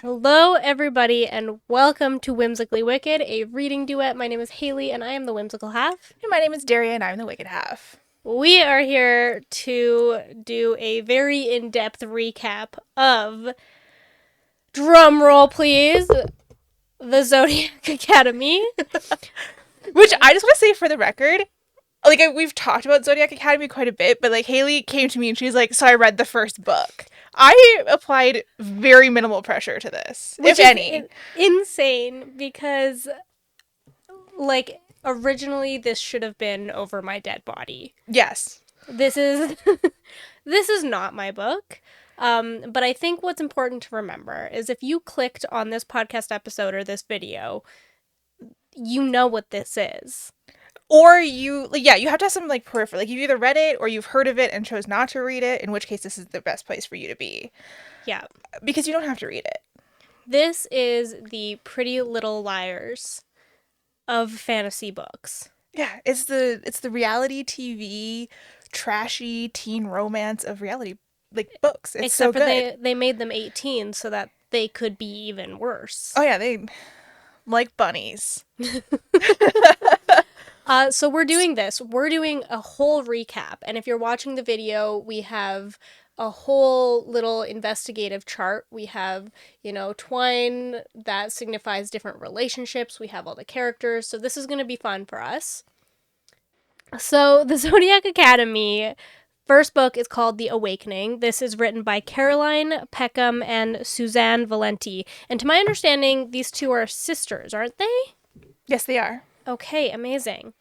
Hello, everybody, and welcome to Whimsically Wicked, a reading duet. My name is Haylee, and I am the whimsical half. And my name is Daria, and I'm the wicked half. We are here to do a very in-depth recap of, drumroll please, the Zodiac Academy. Which I just want to say for the record, we've talked about Zodiac Academy quite a bit, but Haylee came to me and she's like, so I read the first book. I applied very minimal pressure to this, Which if is any. Insane, because, originally this should have been over my dead body. Yes. This is this is not my book. But I think what's important to remember is if you clicked on this podcast episode or this video, you know what this is. Or you have to have some peripheral. You've either read it or you've heard of it and chose not to read it, in which case this is the best place for you to be. Yeah. Because you don't have to read it. This is the Pretty Little Liars of fantasy books. Yeah, it's the reality TV, trashy teen romance of reality books. It's Except so for good. they made them 18 so that they could be even worse. Oh yeah, they like bunnies. So we're doing this. We're doing a whole recap. And if you're watching the video, we have a whole little investigative chart. We have, twine that signifies different relationships. We have all the characters. So this is going to be fun for us. So the Zodiac Academy first book is called The Awakening. This is written by Caroline Peckham and Suzanne Valenti. And to my understanding, these two are sisters, aren't they? Yes, they are. Okay, amazing.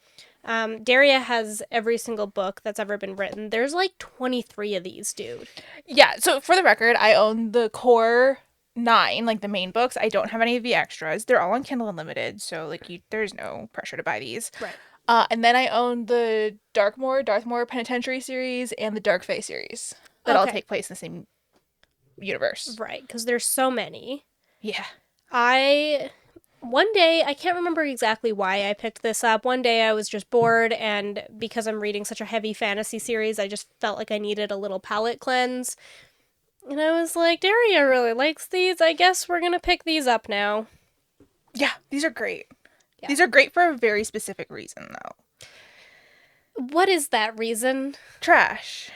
Daria has every single book that's ever been written. There's 23 of these, dude. Yeah, so for the record, I own the core 9, the main books. I don't have any of the extras. They're all on Kindle Unlimited, so there's no pressure to buy these. Right. And then I own the Darthmore Penitentiary series and the Dark Fae series that all take place in the same universe. Right, because there's so many. Yeah. One day, I can't remember exactly why I picked this up. One day I was just bored, and because I'm reading such a heavy fantasy series, I just felt like I needed a little palate cleanse. And I was like, Daria really likes these. I guess we're going to pick these up now. Yeah, these are great. Yeah. These are great for a very specific reason, though. What is that reason? Trash.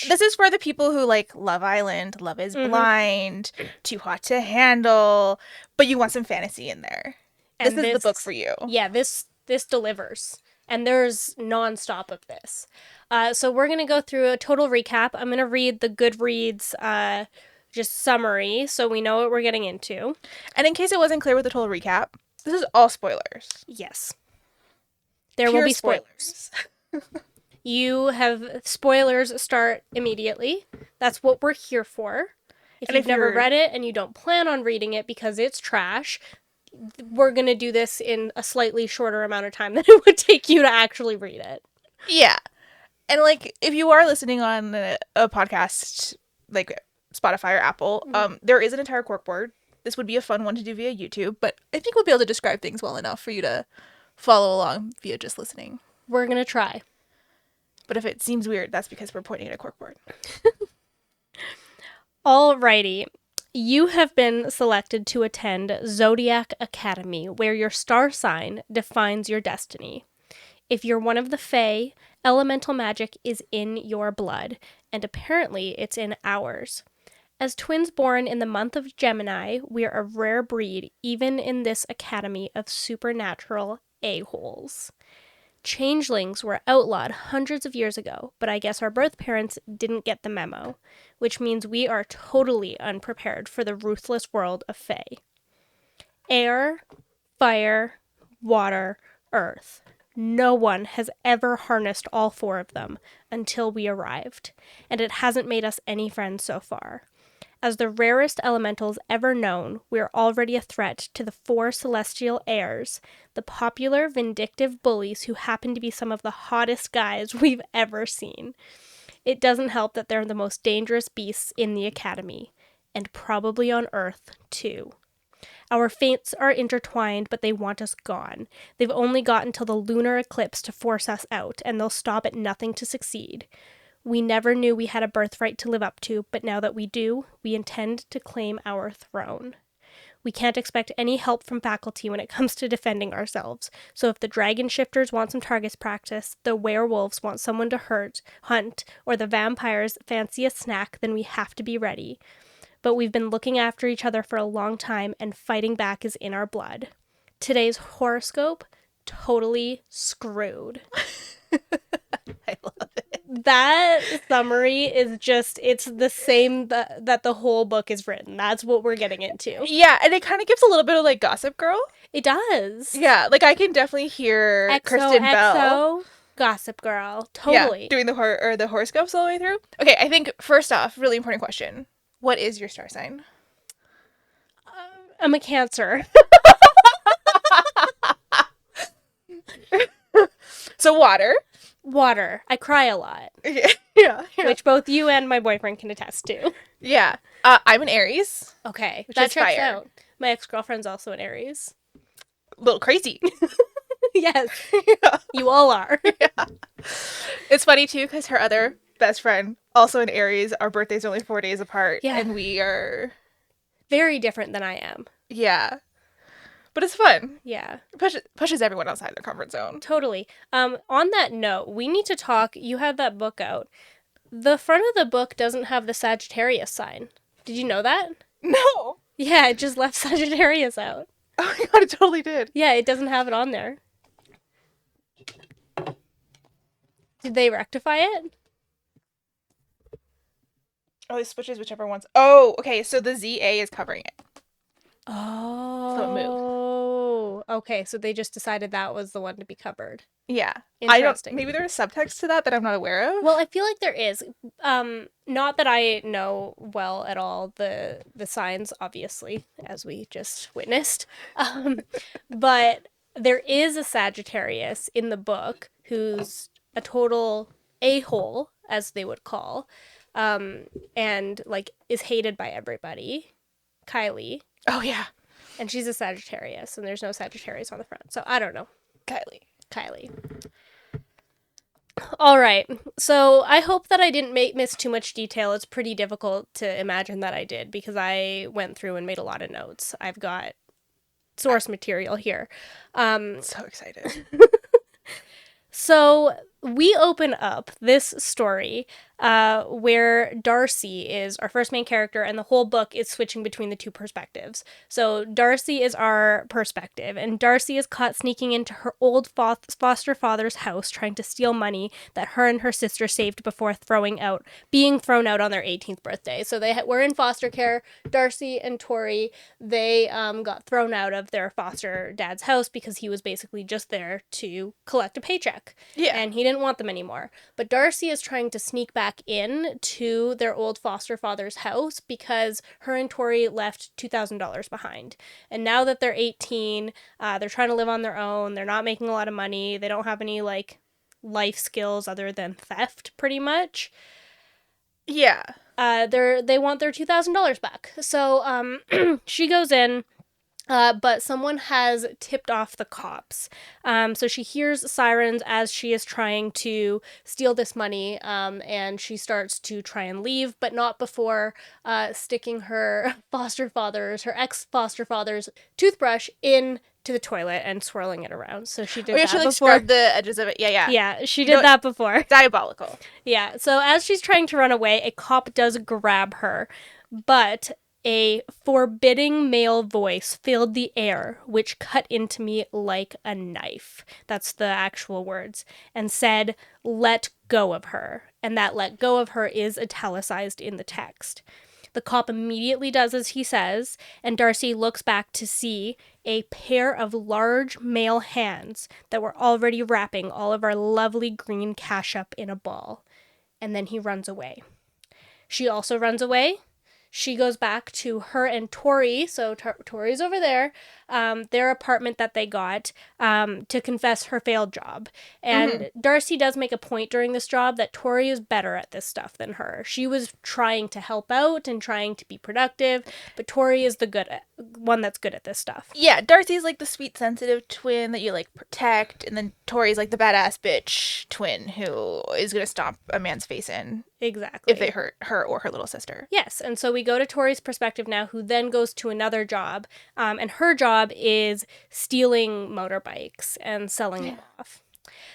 This is for the people who like Love Island, Love is Blind, Too Hot to Handle, but you want some fantasy in there. And this is the book for you. Yeah, this delivers. And there's nonstop of this. So we're going to go through a total recap. I'm going to read the Goodreads just summary so we know what we're getting into. And in case it wasn't clear with the total recap, this is all spoilers. Yes. There will be spoilers. You have spoilers start immediately. That's what we're here for. If you've never read it and you don't plan on reading it because it's trash, we're going to do this in a slightly shorter amount of time than it would take you to actually read it. Yeah. And if you are listening on a podcast like Spotify or Apple, there is an entire corkboard. This would be a fun one to do via YouTube, but I think we'll be able to describe things well enough for you to follow along via just listening. We're going to try. But if it seems weird, that's because we're pointing at a corkboard. Alrighty. You have been selected to attend Zodiac Academy, where your star sign defines your destiny. If you're one of the Fae, elemental magic is in your blood, and apparently it's in ours. As twins born in the month of Gemini, we're a rare breed, even in this academy of supernatural a-holes. Changelings were outlawed hundreds of years ago, but I guess our birth parents didn't get the memo, which means we are totally unprepared for the ruthless world of Fae. Air, fire, water, earth. No one has ever harnessed all 4 of them until we arrived, and it hasn't made us any friends so far. As the rarest elementals ever known, we're already a threat to the 4 celestial heirs, the popular vindictive bullies who happen to be some of the hottest guys we've ever seen. It doesn't help that they're the most dangerous beasts in the academy, and probably on Earth, too. Our fates are intertwined, but they want us gone. They've only got until the lunar eclipse to force us out, and they'll stop at nothing to succeed. We never knew we had a birthright to live up to, but now that we do, we intend to claim our throne. We can't expect any help from faculty when it comes to defending ourselves. So if the dragon shifters want some targets practice, the werewolves want someone to hunt, or the vampires fancy a snack, then we have to be ready. But we've been looking after each other for a long time, and fighting back is in our blood. Today's horoscope, totally screwed. I love it. That summary is just, it's the same that the whole book is written. That's what we're getting into. Yeah, and it kind of gives a little bit of like Gossip Girl. It does. Yeah, like I can definitely hear Kristen Bell. Gossip Girl. Totally. Yeah, doing the horoscopes all the way through. Okay, I think first off, really important question. What is your star sign? I'm a Cancer. So water. Water. I cry a lot. Yeah. Which both you and my boyfriend can attest to. Yeah. I'm an Aries. Okay. Which that is checks fire. out. My ex-girlfriend's also an Aries. A little crazy. Yes. Yeah. You all are. Yeah. It's funny too because her other best friend, also an Aries, our birthdays are only 4 days apart. Yeah. And we are Very different than I am. Yeah. But it's fun. Yeah. Pushes everyone outside their comfort zone. Totally. On that note, we need to talk. You had that book out. The front of the book doesn't have the Sagittarius sign. Did you know that? No. Yeah, it just left Sagittarius out. Oh my god, it totally did. Yeah, it doesn't have it on there. Did they rectify it? Oh, it switches whichever one's. Oh, okay. So the ZA is covering it. Oh. So it moved. Okay, so they just decided that was the one to be covered. Yeah. Interesting. Maybe there's subtext to that I'm not aware of. Well, I feel like there is. Not that I know well at all the signs, obviously, as we just witnessed. But there is a Sagittarius in the book who's a total a-hole, as they would call, and like is hated by everybody. Kylie. Oh yeah. And she's a Sagittarius, and there's no Sagittarius on the front. So I don't know. Kylie. All right. So I hope that I didn't miss too much detail. It's pretty difficult to imagine that I did because I went through and made a lot of notes. I've got source material here. So excited. So we open up this story where Darcy is our first main character, and the whole book is switching between the two perspectives. So Darcy is our perspective, and Darcy is caught sneaking into her old foster father's house trying to steal money that her and her sister saved before being thrown out on their 18th birthday. So they were in foster care. Darcy and Tori, they got thrown out of their foster dad's house because he was basically just there to collect a paycheck. Yeah. And he didn't want them anymore. But Darcy is trying to sneak back in to their old foster father's house because her and Tori left $2,000 behind. And now that they're 18, they're trying to live on their own. They're not making a lot of money. They don't have any like life skills other than theft, pretty much. Yeah. They want their $2,000 back. So she goes in. But someone has tipped off the cops. So she hears sirens as she is trying to steal this money, and she starts to try and leave, but not before sticking her ex-foster father's toothbrush into the toilet and swirling it around. So she did that she, like, before. scrubbed the edges of it. Yeah. Yeah, she did that before. Diabolical. Yeah, so as she's trying to run away, a cop does grab her, but a forbidding male voice filled the air, which cut into me like a knife. That's the actual words. And said, "Let go of her." And that "let go of her" is italicized in the text. The cop immediately does as he says, and Darcy looks back to see a pair of large male hands that were already wrapping all of our lovely green cash up in a ball. And then he runs away. She also runs away. She goes back to her and Tori, so Tori's over there, their apartment that they got, to confess her failed job. And Darcy does make a point during this job that Tori is better at this stuff than her. She was trying to help out and trying to be productive, but Tori is the one that's good at this stuff. Yeah, Darcy's like the sweet, sensitive twin that you like protect, and then Tori's like the badass bitch twin who is gonna stomp a man's face in Exactly. if they hurt her or her little sister. Yes, and so we go to Tori's perspective now, who then goes to another job, and her job is stealing motorbikes and selling them off.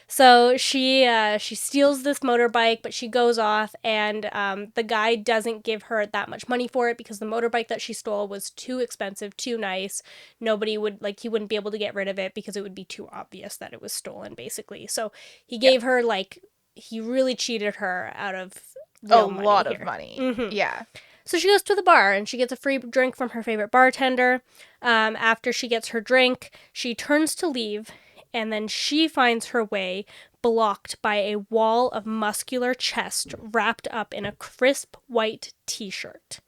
So she steals this motorbike, but she goes off, and the guy doesn't give her that much money for it because the motorbike that she stole was too expensive, too nice. Nobody would, like, he wouldn't be able to get rid of it because it would be too obvious that it was stolen, basically. So he gave her, like, he really cheated her out of A lot of money. Mm-hmm. Yeah. So she goes to the bar and she gets a free drink from her favorite bartender. After she gets her drink, she turns to leave, and then she finds her way blocked by a wall of muscular chest wrapped up in a crisp white t-shirt.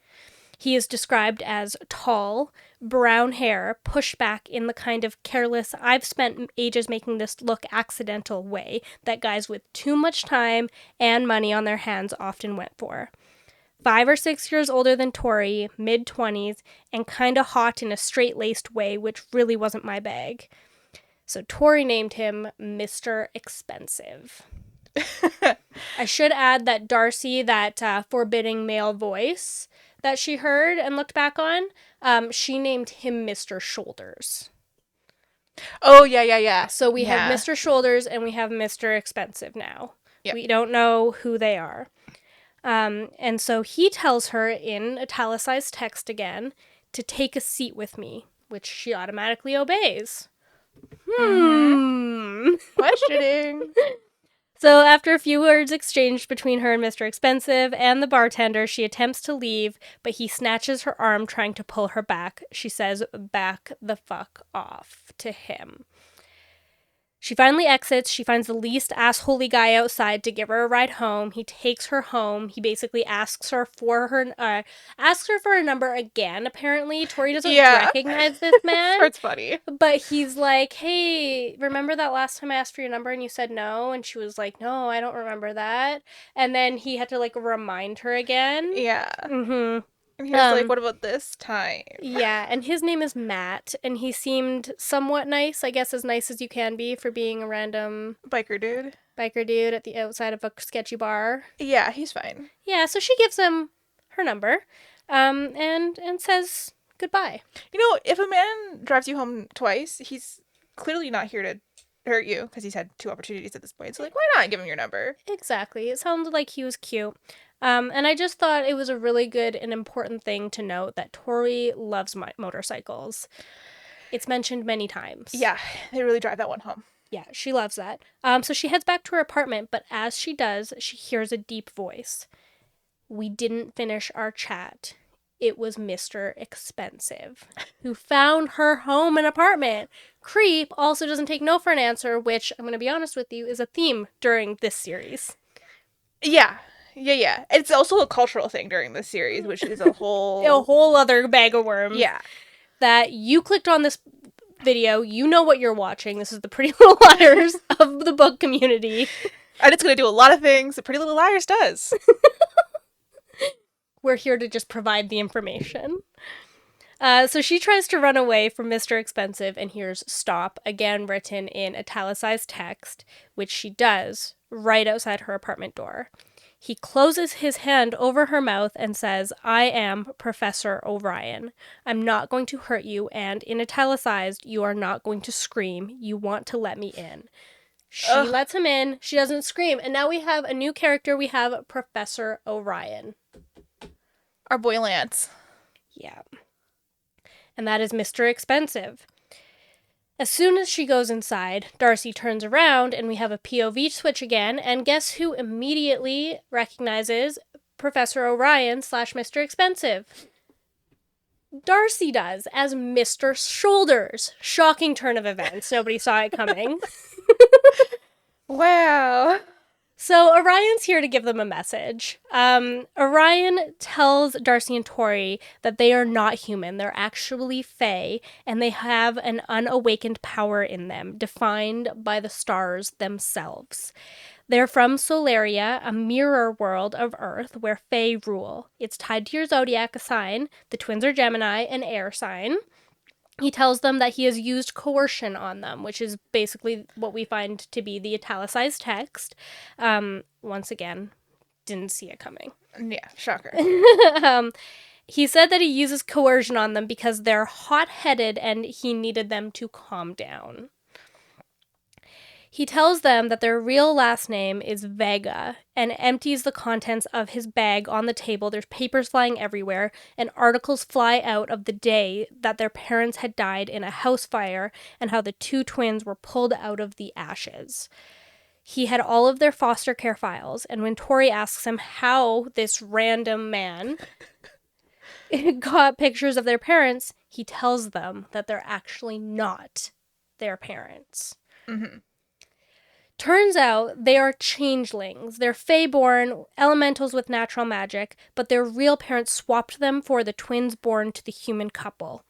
He is described as tall, brown hair, pushed back in the kind of careless, I've spent ages making this look accidental way that guys with too much time and money on their hands often went for. 5 or 6 years older than Tori, mid-20s, and kind of hot in a straight-laced way, which really wasn't my bag. So Tori named him Mr. Expensive. I should add that Darcy, that forbidding male voice that she heard and looked back on, she named him Mr. Shoulders. Oh, yeah. So we have Mr. Shoulders and we have Mr. Expensive now. Yep. We don't know who they are. And so he tells her in italicized text again to take a seat with me, which she automatically obeys. Questioning. So after a few words exchanged between her and Mr. Expensive and the bartender, she attempts to leave, but he snatches her arm trying to pull her back. She says, "Back the fuck off," to him. She finally exits. She finds the least assholey guy outside to give her a ride home. He takes her home. He basically asks her for a number again. Apparently, Tori doesn't recognize this man. That's funny. But he's like, "Hey, remember that last time I asked for your number and you said no?" And she was like, "No, I don't remember that." And then he had to like remind her again. Yeah. Mm-hmm. And he was like, "What about this time?" Yeah, and his name is Matt, and he seemed somewhat nice, I guess as nice as you can be for being a random biker dude at the outside of a sketchy bar. Yeah, he's fine. Yeah, so she gives him her number, and says goodbye. You know, if a man drives you home twice, he's clearly not here to hurt you because he's had 2 opportunities at this point. So, like, why not give him your number? Exactly. It sounded like he was cute. And I just thought it was a really good and important thing to note that Tori loves motorcycles. It's mentioned many times. Yeah, they really drive that one home. Yeah, she loves that. So she heads back to her apartment, but as she does, she hears a deep voice. We didn't finish our chat. It was Mr. Expensive, who found her home and apartment. Creep also doesn't take no for an answer, which, I'm going to be honest with you, is a theme during this series. Yeah. It's also a cultural thing during this series, which is a whole other bag of worms. Yeah. That you clicked on this video, you know what you're watching. This is the Pretty Little Liars of the book community. And it's going to do a lot of things that Pretty Little Liars does. We're here to just provide the information. So she tries to run away from Mr. Expensive and hears "stop" again written in italicized text, which she does right outside her apartment door. He closes his hand over her mouth and says, "I am Professor O'Ryan. I'm not going to hurt you, and in italicized, you are not going to scream. You want to let me in." She lets him in. She doesn't scream. And now we have a new character. We have Professor O'Ryan. Our boy Lance. Yeah. And that is Mr. Expensive. As soon as she goes inside, Darcy turns around and we have a POV switch again, and guess who immediately recognizes Professor O'Ryan / Mr. Expensive? Darcy does, as Mr. Shoulders. Shocking turn of events. Nobody saw it coming. Wow. So Orion's here to give them a message. Orion tells Darcy and Tori that they are not human. They're actually fae, and they have an unawakened power in them, defined by the stars themselves. They're from Solaria, a mirror world of Earth where fae rule. It's tied to your zodiac sign. The twins are Gemini, an air sign. He tells them that he has used coercion on them, which is basically what we find to be the italicized text. Once again, didn't see it coming. Yeah, shocker. He said that he uses coercion on them because they're hot-headed and he needed them to calm down. He tells them that their real last name is Vega and empties the contents of his bag on the table. There's papers flying everywhere, and articles fly out of the day that their parents had died in a house fire and how the two twins were pulled out of the ashes. He had all of their foster care files, and when Tori asks him how this random man got pictures of their parents, he tells them that they're actually not their parents. Mm-hmm. Turns out they are changelings. They're fae-born, elementals with natural magic, but their real parents swapped them for the twins born to the human couple.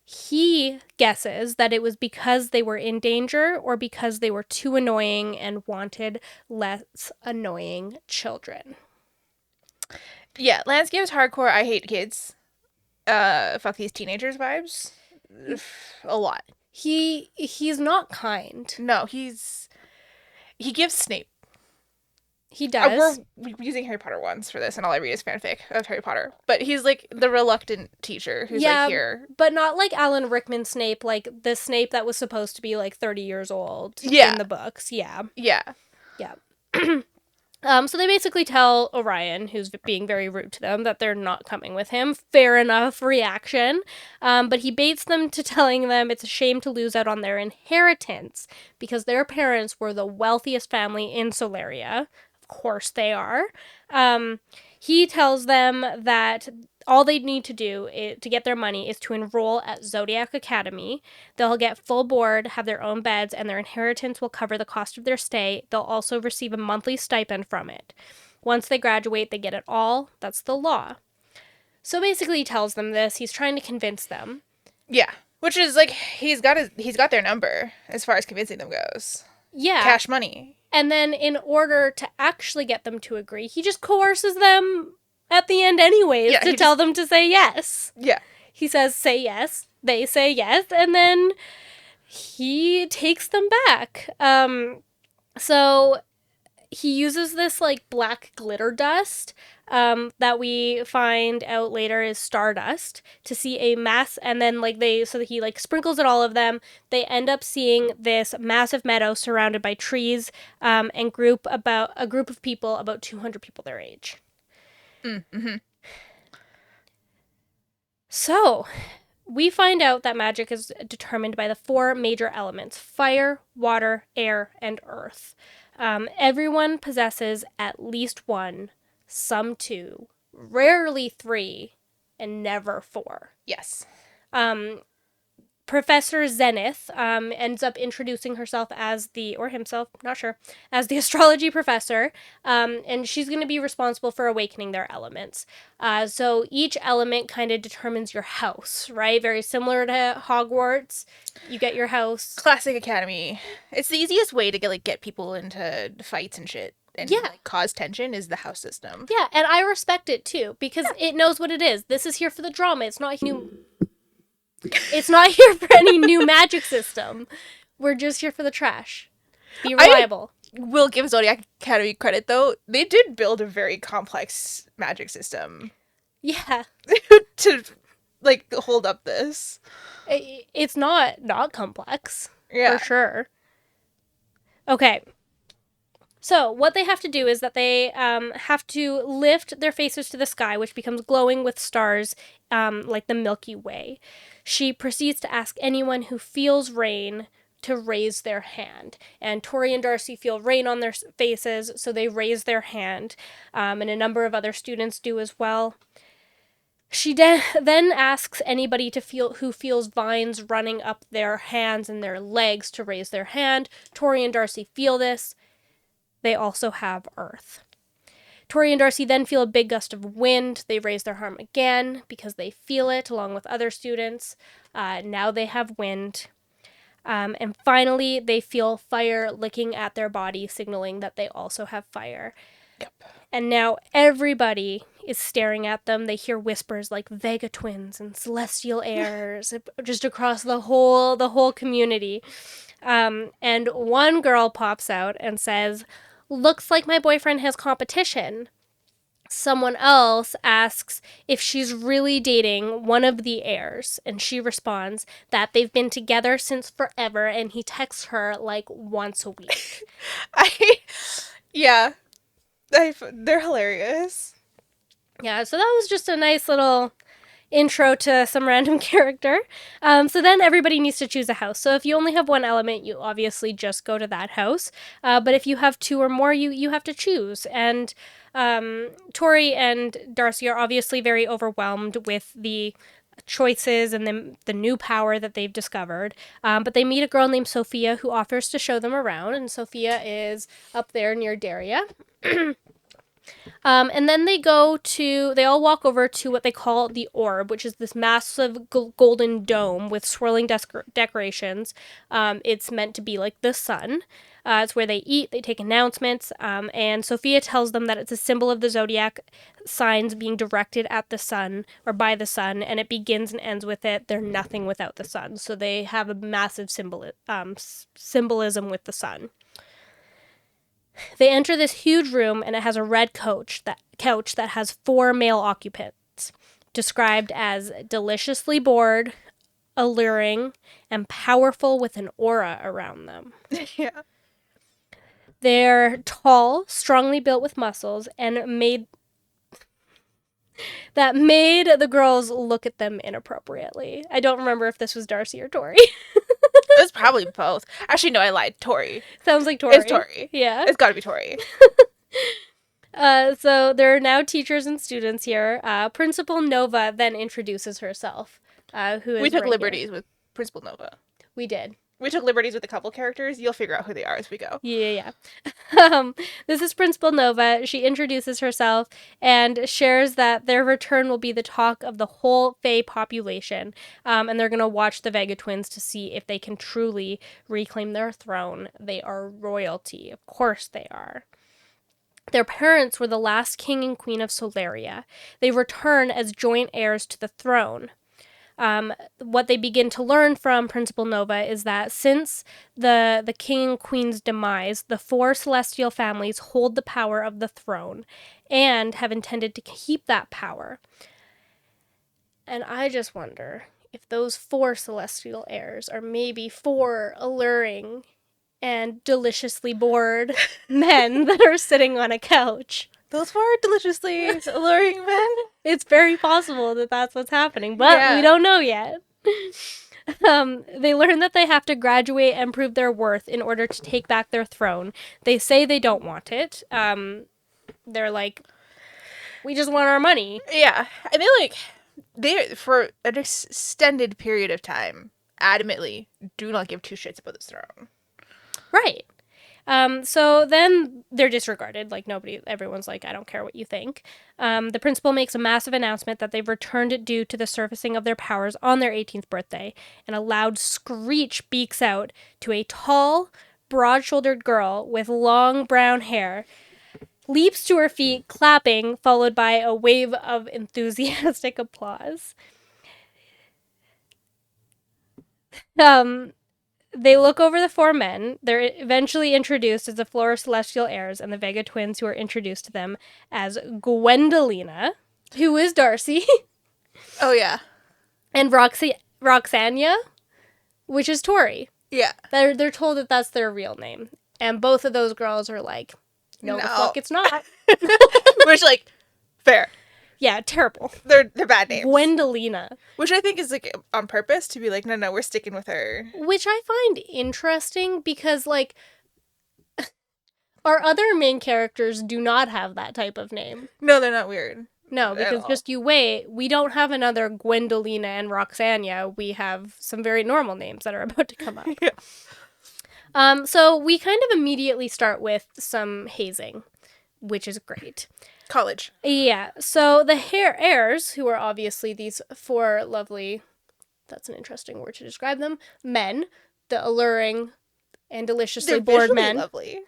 He guesses that it was because they were in danger or because they were too annoying and wanted less annoying children. Yeah, Lance gives hardcore I hate kids. Fuck these teenagers vibes. A lot. He's not kind. No, he gives Snape. He does. We're using Harry Potter ones for this, and all I read is fanfic of Harry Potter. But he's like the reluctant teacher who's like here. But not like Alan Rickman Snape, like the Snape that was supposed to be like 30 years old in the books. Yeah. Yeah. Yeah. So they basically tell Orion, who's being very rude to them, that they're not coming with him. Fair enough reaction. But he baits them to telling them it's a shame to lose out on their inheritance because their parents were the wealthiest family in Solaria. Of course they are. He tells them that all they need to do to get their money is to enroll at Zodiac Academy. They'll get full board, have their own beds, and their inheritance will cover the cost of their stay. They'll also receive a monthly stipend from it. Once they graduate, they get it all. That's the law. So basically he tells them this. He's trying to convince them. Yeah. Which is like he's got their number as far as convincing them goes. Yeah. Cash money. And then in order to actually get them to agree, he just coerces them at the end anyways to tell them to say yes. Yeah. He says, say yes. They say yes. And then he takes them back. So he uses this like black glitter dust that we find out later is stardust to see a mass, and then so that he like sprinkles it all of them. They end up seeing this massive meadow surrounded by trees and a group of people, about 200 people their age. Mm-hmm. So we find out that magic is determined by the four major elements: fire, water, air, and earth. Everyone possesses at least one, some two, rarely three, and never four. Yes. Professor Zenith ends up introducing herself as himself, not sure, as the astrology professor, and she's going to be responsible for awakening their elements. So each element kind of determines your house, right? Very similar to Hogwarts. You get your house. Classic Academy. It's the easiest way to get people into fights and shit. And cause tension is the house system. Yeah, and I respect it too, because it knows what it is. This is here for the drama. It's not here for any new magic system. We're just here for the trash. Be reliable. I will give Zodiac Academy credit, though. They did build a very complex magic system. Yeah. to, hold up this. It's not complex. Yeah. For sure. Okay. So what they have to do is that they have to lift their faces to the sky, which becomes glowing with stars like the Milky Way. She proceeds to ask anyone who feels rain to raise their hand. And Tori and Darcy feel rain on their faces, so they raise their hand. And a number of other students do as well. She then asks anybody who feels vines running up their hands and their legs to raise their hand. Tori and Darcy feel this. They also have earth. Tori and Darcy then feel a big gust of wind. They raise their arm again because they feel it along with other students. Now they have wind. And finally, they feel fire licking at their body, signaling that they also have fire. Yep. And now everybody is staring at them. They hear whispers like Vega twins and celestial heirs just across the whole community. And one girl pops out and says, "Looks like my boyfriend has competition." Someone else asks if she's really dating one of the heirs, and she responds that they've been together since forever, and he texts her like once a week. Yeah, they're hilarious. Yeah, so that was just a nice little intro to some random character. So then everybody needs to choose a house. So if you only have one element, you obviously just go to that house. But if you have two or more, you have to choose. And Tori and Darcy are obviously very overwhelmed with the choices and the new power that they've discovered. But they meet a girl named Sophia who offers to show them around. And Sophia is up there near Daria. And then they all walk over to what they call the Orb, which is this massive golden dome with swirling decorations. It's meant to be like the sun. It's where they eat, they take announcements, and Sophia tells them that it's a symbol of the zodiac signs being directed at the sun, or by the sun, and it begins and ends with it. They're nothing without the sun. So they have a massive symbolism with the sun. They enter this huge room, and it has a red couch that has 4 male occupants, described as deliciously bored, alluring, and powerful with an aura around them. Yeah. They're tall, strongly built with muscles, and made the girls look at them inappropriately. I don't remember if this was Darcy or Tori. It was probably both. Actually, no, I lied. Tori. Sounds like Tori. It's Tori. Yeah. It's gotta be Tori. So there are now teachers and students here. Principal Nova then introduces herself. We took liberties with Principal Nova. We did. We took liberties with a couple characters. You'll figure out who they are as we go. Yeah. This is Principal Nova. She introduces herself and shares that their return will be the talk of the whole Fae population. And they're going to watch the Vega twins to see if they can truly reclaim their throne. They are royalty. Of course they are. Their parents were the last king and queen of Solaria. They return as joint heirs to the throne. What they begin to learn from Principal Nova is that since the king and queen's demise, the 4 celestial families hold the power of the throne and have intended to keep that power. And I just wonder if those 4 celestial heirs are maybe 4 alluring and deliciously bored men that are sitting on a couch. Those 4 deliciously alluring men. It's very possible that that's what's happening, but we don't know yet. They learn that they have to graduate and prove their worth in order to take back their throne. They say they don't want it. They're like, we just want our money. Yeah. And they for an extended period of time, adamantly do not give 2 shits about this throne. Right. So then they're disregarded. Like everyone's like, I don't care what you think. The principal makes a massive announcement that they've returned it due to the surfacing of their powers on their 18th birthday. And a loud screech beaks out to a tall, broad-shouldered girl with long brown hair, leaps to her feet, clapping, followed by a wave of enthusiastic applause. They look over the 4 men. They're eventually introduced as the 4 celestial heirs and the Vega twins, who are introduced to them as Gwendolina, who is Darcy. Oh, yeah. And Roxania, which is Tori. Yeah. They're told that that's their real name. And both of those girls are like, no. The fuck it's not. Which, fair. Yeah, terrible. They're bad names. Gwendolina. Which I think is, on purpose to be like, no, we're sticking with her. Which I find interesting because, our other main characters do not have that type of name. No, they're not weird. No, because just you wait, we don't have another Gwendolina and Roxania. We have some very normal names that are about to come up. Yeah. So we kind of immediately start with some hazing, which is great. College. Yeah, so the heirs, who are obviously these 4 lovely, that's an interesting word to describe them, men, the alluring and deliciously bored men. Lovely.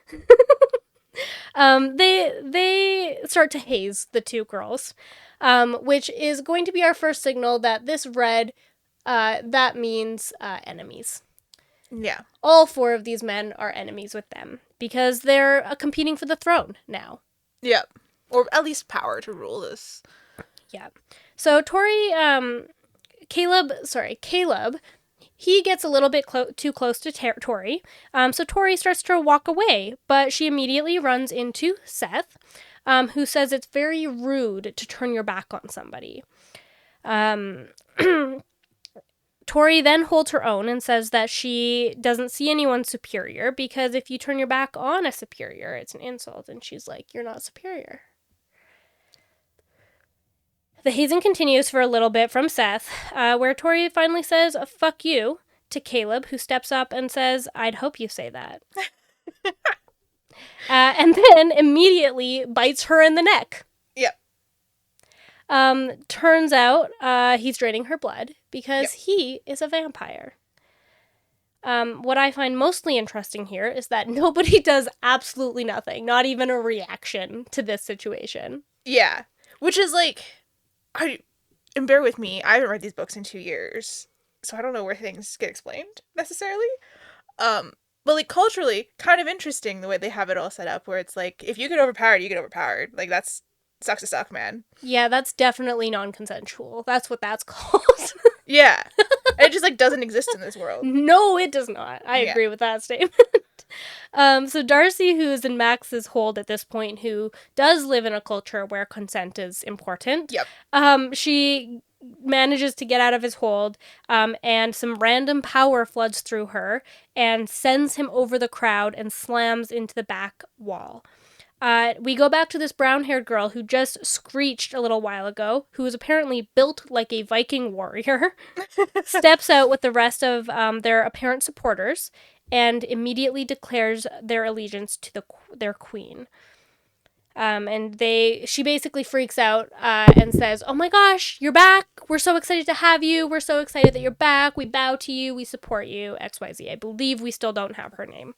They start to haze the two girls, which is going to be our first signal that this red, that means enemies. Yeah. All four of these men are enemies with them because they're competing for the throne now. Yeah. Or at least power to rule this. Yeah. So Caleb, he gets a little bit too close to Tori. So Tori starts to walk away, but she immediately runs into Seth, who says it's very rude to turn your back on somebody. Tori then holds her own and says that she doesn't see anyone superior because if you turn your back on a superior, it's an insult. And she's like, you're not superior. The hazing continues for a little bit from Seth, where Tori finally says, fuck you, to Caleb, who steps up and says, I'd hope you say that. And then immediately bites her in the neck. Yep. Turns out he's draining her blood because he is a vampire. What I find mostly interesting here is that nobody does absolutely nothing, not even a reaction to this situation. Yeah. Which is like, and bear with me, I haven't read these books in 2 years, so I don't know where things get explained necessarily. But like culturally, kind of interesting the way they have it all set up, where it's like, if you get overpowered, you get overpowered. Like, that's sucks to suck, man. Yeah, that's definitely non-consensual. That's what that's called. Yeah. It just like doesn't exist in this world. No, it does not. I agree with that statement. So Darcy, who is in Max's hold at this point, who does live in a culture where consent is important. Yep. She manages to get out of his hold, and some random power floods through her and sends him over the crowd and slams into the back wall. We go back to this brown-haired girl who just screeched a little while ago, who is apparently built like a Viking warrior, steps out with the rest of their apparent supporters, and immediately declares their allegiance to their queen. And she basically freaks out and says, oh my gosh, you're back. We're so excited to have you. We're so excited that you're back. We bow to you. We support you, XYZ. I believe we still don't have her name.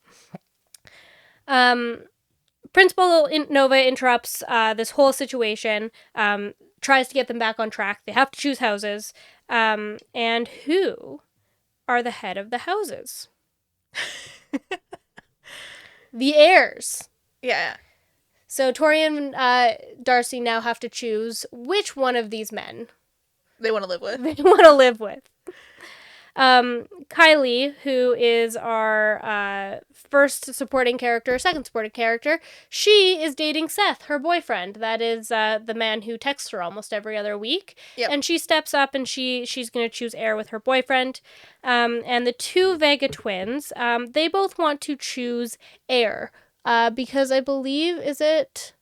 Principal Nova interrupts this whole situation, tries to get them back on track. They have to choose houses. And who are the head of the houses? The heirs. Yeah. So Tori and Darcy now have to choose which one of these men they want to live with. They want to live with. Kylie, who is our first supporting character, second supporting character, she is dating Seth, her boyfriend. That is the man who texts her almost every other week. Yep. And she steps up and she's going to choose heir with her boyfriend. And the two Vega twins, they both want to choose heir because I believe, is it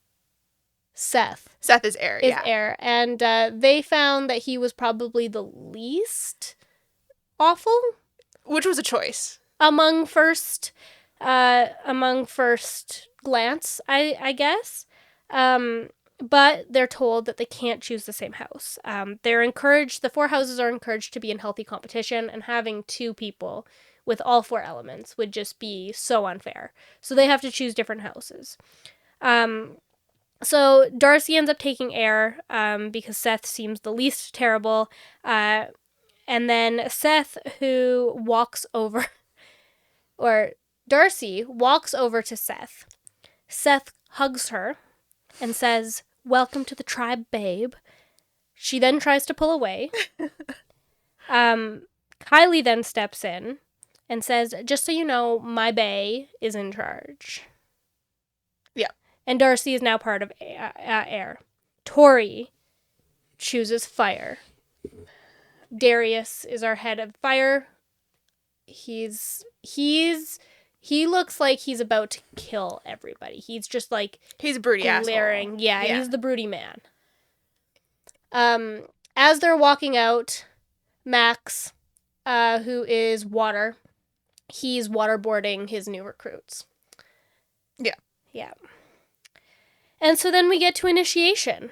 Seth? Seth is heir, is heir. And they found that he was probably the least awful, which was a choice among first glance, I guess. But they're told that they can't choose the same house. They're encouraged. The four houses are encouraged to be in healthy competition, and having two people with all four elements would just be so unfair. So they have to choose different houses. So Darcy ends up taking heir because Seth seems the least terrible. And then Seth, who walks over, or Darcy walks over to Seth. Seth hugs her and says, welcome to the tribe, babe. She then tries to pull away. Kylie then steps in and says, just so you know, my bae is in charge. Yeah. And Darcy is now part of heir. Tori chooses fire. Darius is our head of fire. He looks like he's about to kill everybody. He's just like he's a broody glaring. Asshole. Yeah, he's the broody man. As they're walking out, Max, who is water, he's waterboarding his new recruits. Yeah. Yeah. And so then we get to initiation.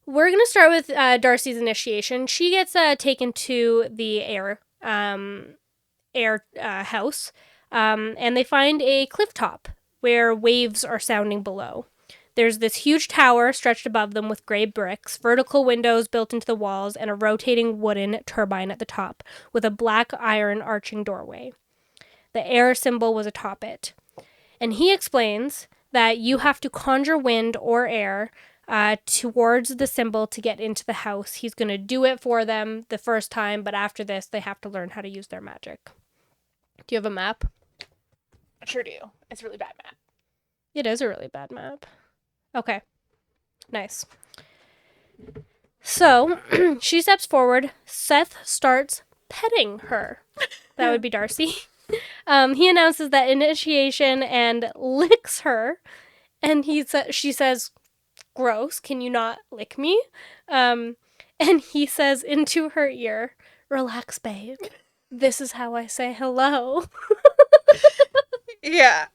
We're going to start with Darcy's initiation. She gets taken to the heir house, and they find a cliff top where waves are sounding below. There's this huge tower stretched above them with gray bricks, vertical windows built into the walls, and a rotating wooden turbine at the top, with a black iron arching doorway. The air symbol was atop it. And he explains that you have to conjure wind or air towards the symbol to get into the house. He's going to do it for them the first time, but after this, they have to learn how to use their magic. Do you have a map? I sure do. It's a really bad map. It is a really bad map. Okay. Nice. So, she steps forward. Seth starts petting her. That would be Darcy. He announces that initiation and licks her. And she says, "Gross, can you not lick me?" And he says into her ear, "Relax, babe. This is how I say hello." Yeah.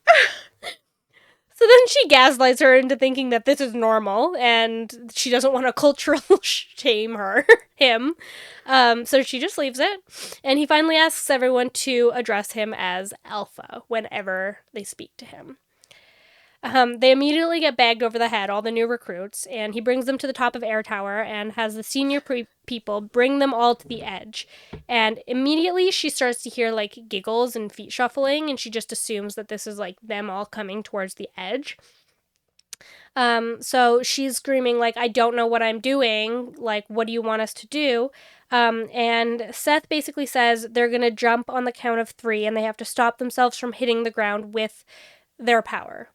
So then she gaslights her into thinking that this is normal and she doesn't want to cultural shame him. So she just leaves it. And he finally asks everyone to address him as Alpha whenever they speak to him. They immediately get bagged over the head, all the new recruits, and he brings them to the top of Air Tower and has the senior people bring them all to the edge. And immediately she starts to hear, like, giggles and feet shuffling, and she just assumes that this is, like, them all coming towards the edge. So she's screaming, like, "I don't know what I'm doing. Like, what do you want us to do?" And Seth basically says they're going to jump on the count of 3, and they have to stop themselves from hitting the ground with their power.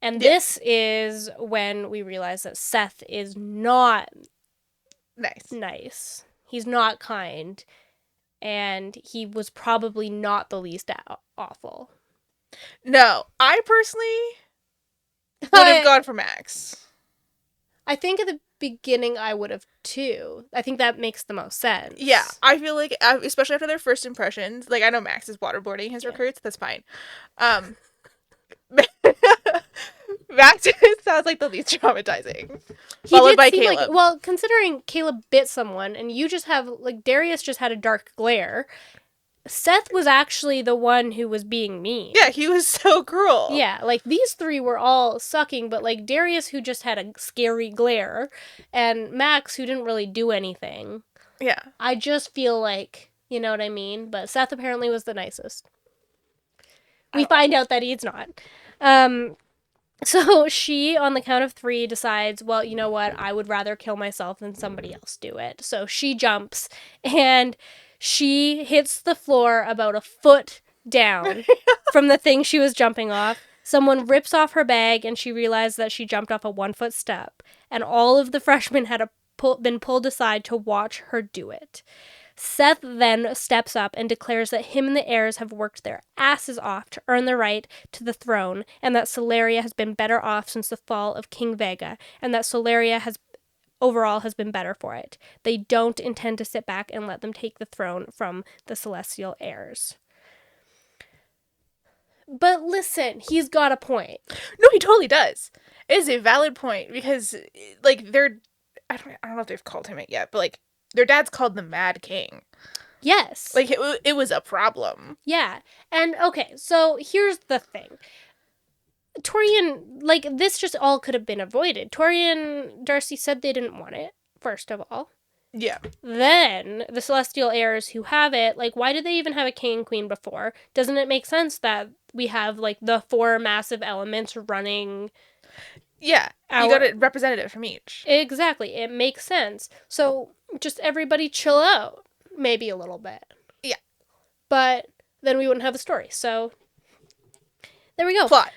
And this is when we realize that Seth is not nice. He's not kind. And he was probably not the least awful. No, I personally would have gone for Max. I think at the beginning I would have too. I think that makes the most sense. Yeah, I feel like, especially after their first impressions, like, I know Max is waterboarding his recruits, that's fine. Max sounds like the least traumatizing. Followed by Caleb. Well, considering Caleb bit someone and you just have, like, Darius just had a dark glare, Seth was actually the one who was being mean. Yeah, he was so cruel. Yeah, like, these 3 were all sucking, but, like, Darius, who just had a scary glare, and Max, who didn't really do anything. Yeah. I just feel like, you know what I mean? But Seth apparently was the nicest. We find out that he's not. So she, on the count of 3, decides, well, you know what? I would rather kill myself than somebody else do it. So she jumps, and she hits the floor about a foot down from the thing she was jumping off. Someone rips off her bag, and she realizes that she jumped off a 1-foot step. And all of the freshmen had been pulled aside to watch her do it. Seth then steps up and declares that him and the heirs have worked their asses off to earn the right to the throne, and that Solaria has been better off since the fall of King Vega, and that Solaria has been better for it. They don't intend to sit back and let them take the throne from the celestial heirs. But listen, he's got a point. No, he totally does. It is a valid point because, like, I don't know if they've called him it yet, but, like, their dad's called the Mad King. Yes. Like, it was a problem. Yeah. And, okay, so here's the thing. Tori, like, this just all could have been avoided. Tori and Darcy said they didn't want it, first of all. Yeah. Then, the celestial heirs who have it, like, why did they even have a king and queen before? Doesn't it make sense that we have, like, the 4 massive elements running... Yeah, you got a representative from each. Exactly, it makes sense. So, just everybody chill out, maybe a little bit. Yeah. But then we wouldn't have the story, so... There we go. Plot.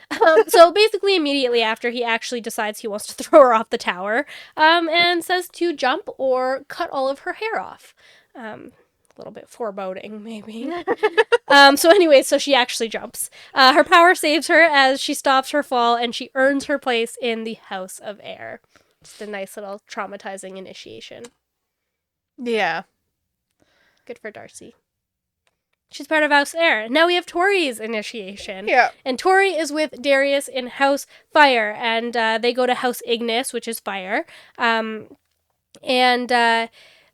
So basically immediately after, he actually decides he wants to throw her off the tower, and says to jump or cut all of her hair off. A little bit foreboding, maybe. So she actually jumps. Her power saves her as she stops her fall, and she earns her place in the House of Air. Just a nice little traumatizing initiation. Yeah. Good for Darcy. She's part of House Air. Now we have Tori's initiation. Yeah. And Tori is with Darius in House Fire. And they go to House Ignis, which is fire.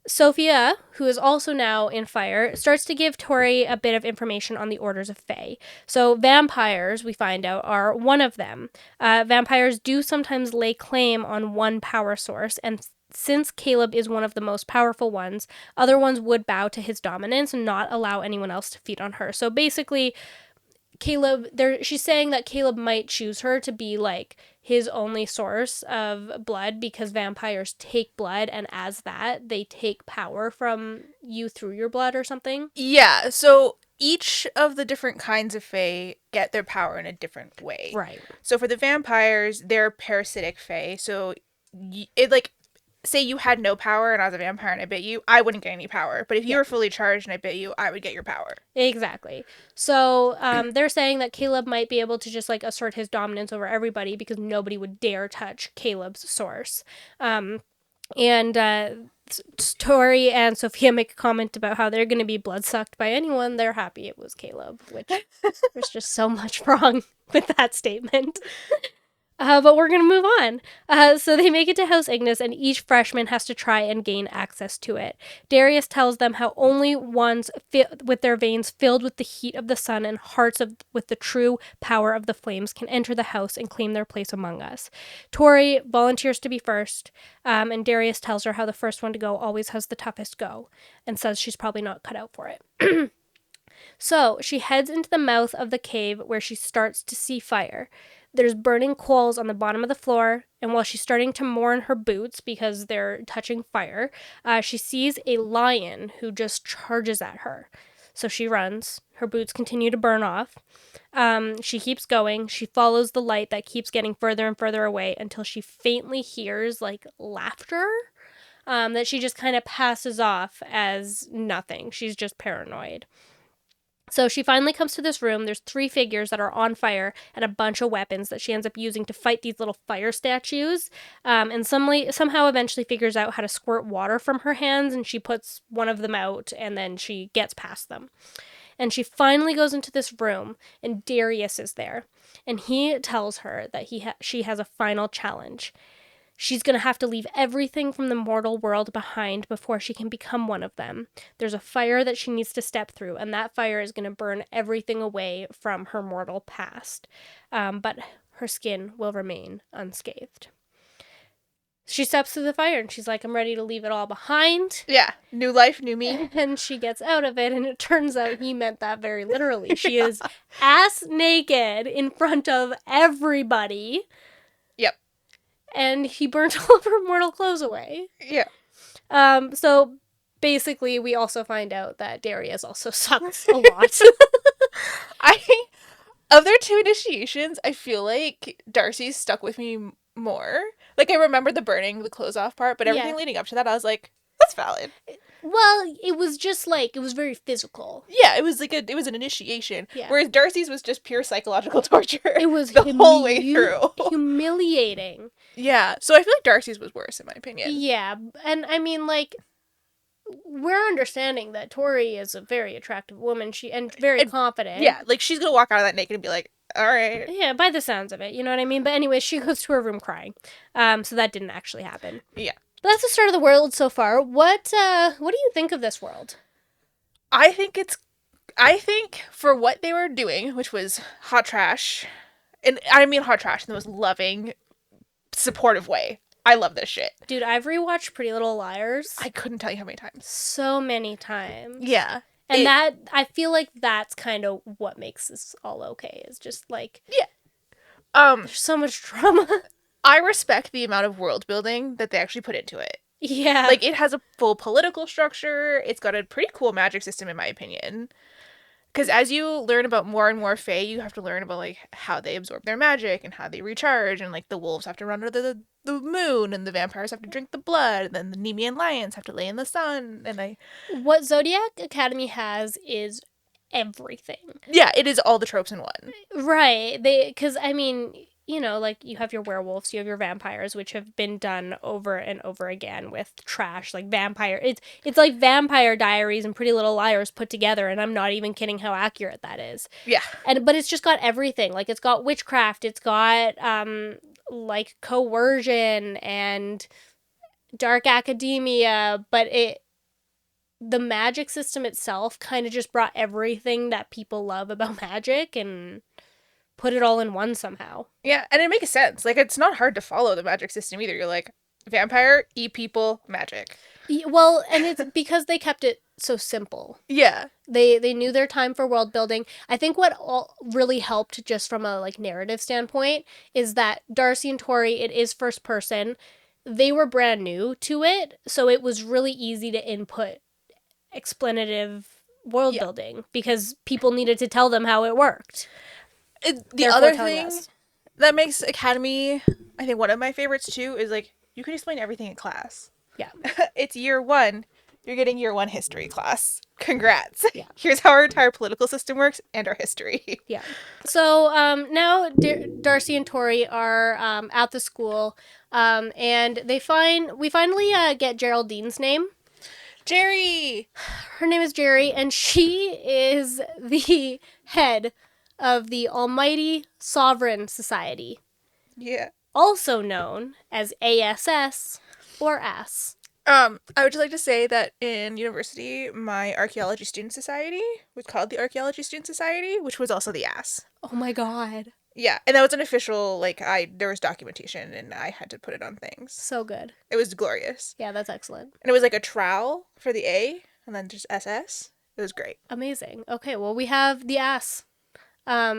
Sophia, who is also now in fire, starts to give Tori a bit of information on the orders of Fae. So vampires, we find out, are one of them. Vampires do sometimes lay claim on one power source, and since Caleb is one of the most powerful ones, other ones would bow to his dominance and not allow anyone else to feed on her. So basically, she's saying that Caleb might choose her to be like his only source of blood because vampires take blood, and as that, they take power from you through your blood or something. Yeah, so each of the different kinds of fae get their power in a different way. Right. So for the vampires, they're parasitic fae. So it like, say you had no power and I was a vampire and I bit you, I wouldn't get any power. But if you were fully charged and I bit you, I would get your power. Exactly. So they're saying that Caleb might be able to just like assert his dominance over everybody because nobody would dare touch Caleb's source. And Tori and Sophia make a comment about how they're going to be blood-sucked by anyone. They're happy it was Caleb, which there's just so much wrong with that statement. But we're going to move on. So they make it to House Ignis, and each freshman has to try and gain access to it. Darius tells them how only ones with their veins filled with the heat of the sun and hearts with the true power of the flames can enter the house and claim their place among us. Tori volunteers to be first, and Darius tells her how the first one to go always has the toughest go, and says she's probably not cut out for it. So she heads into the mouth of the cave where she starts to see fire. There's burning coals on the bottom of the floor, and while she's starting to mourn her boots because they're touching fire, she sees a lion who just charges at her. So she runs. Her boots continue to burn off. She keeps going. She follows the light that keeps getting further and further away until she faintly hears, like, laughter that she just kind of passes off as nothing. She's just paranoid. So she finally comes to this room. There's 3 figures that are on fire and a bunch of weapons that she ends up using to fight these little fire statues. And somehow eventually figures out how to squirt water from her hands, and she puts one of them out, and then she gets past them. And she finally goes into this room, and Darius is there. And he tells her that she has a final challenge. She's going to have to leave everything from the mortal world behind before she can become one of them. There's a fire that she needs to step through, and that fire is going to burn everything away from her mortal past. But her skin will remain unscathed. She steps through the fire, and she's like, I'm ready to leave it all behind. Yeah, new life, new me. And she gets out of it, and it turns out he meant that very literally. She is ass naked in front of everybody. Yep. And he burnt all of her mortal clothes away. Yeah. So basically, we also find out that Darius also sucks a lot. Of their 2 initiations, I feel like Darcy's stuck with me more. Like, I remember the burning the clothes off part, but everything leading up to that, I was like, that's valid. Well, it was just like, it was very physical. Yeah, it was like it was an initiation. Yeah. Whereas Darcy's was just pure psychological torture. It was the whole way through. Humiliating. Yeah, so I feel like Darcy's was worse in my opinion. Yeah, and I mean, like, we're understanding that Tori is a very attractive woman, and very confident. Yeah, like, she's gonna walk out of that naked and be like, all right. Yeah, by the sounds of it, you know what I mean? But anyway, she goes to her room crying. So that didn't actually happen. Yeah. But that's the start of the world so far. What do you think of this world? I think for what they were doing, which was hot trash, and I mean hot trash in the most loving, supportive way. I love this shit. Dude, I've rewatched Pretty Little Liars. I couldn't tell you how many times. So many times. Yeah. And I feel like that's kind of what makes this all okay, is just like... Yeah. There's so much drama. I respect the amount of world building that they actually put into it. Yeah. Like, it has a full political structure. It's got a pretty cool magic system, in my opinion. Because as you learn about more and more Fae, you have to learn about, like, how they absorb their magic and how they recharge. And, like, the wolves have to run under the moon, and the vampires have to drink the blood, and then the Nemean lions have to lay in the sun. And what Zodiac Academy has is everything. Yeah, it is all the tropes in one. Right. Because, I mean... You know, like, you have your werewolves, you have your vampires, which have been done over and over again with trash, like vampire. It's like Vampire Diaries and Pretty Little Liars put together, and I'm not even kidding how accurate that is. Yeah. But it's just got everything. Like, it's got witchcraft, it's got, like, coercion and dark academia, but the magic system itself kind of just brought everything that people love about magic and put it all in one somehow. Yeah, and it makes sense. Like, it's not hard to follow the magic system either. You're like, vampire, eat people, magic. Well, and it's because they kept it so simple. Yeah. They knew their time for world building. I think what all really helped just from a like narrative standpoint is that Darcy and Tori, it is first person. They were brand new to it, so it was really easy to input explanative world building because people needed to tell them how it worked. The Therefore other telling thing us. that makes Academy, I think one of my favorites too, is like, you can explain everything in class. Yeah. It's year 1. You're getting year 1 history class. Congrats. Yeah. Here's how our entire political system works and our history. Yeah. So now Darcy and Tori are at the school, and we finally get Geraldine's name. Jerry! Her name is Jerry, and she is the head of the Almighty Sovereign Society, Yeah. also known as ASS or AS. I would just like to say that in university, my archaeology student society was called the Archaeology Student Society, which was also the ASS. Oh my god. Yeah, and that was an official, like, there was documentation, and I had to put it on things. So good. It was glorious. Yeah, that's excellent. And it was like a trowel for the A, and then just SS. It was great. Amazing. Okay, well, we have the AS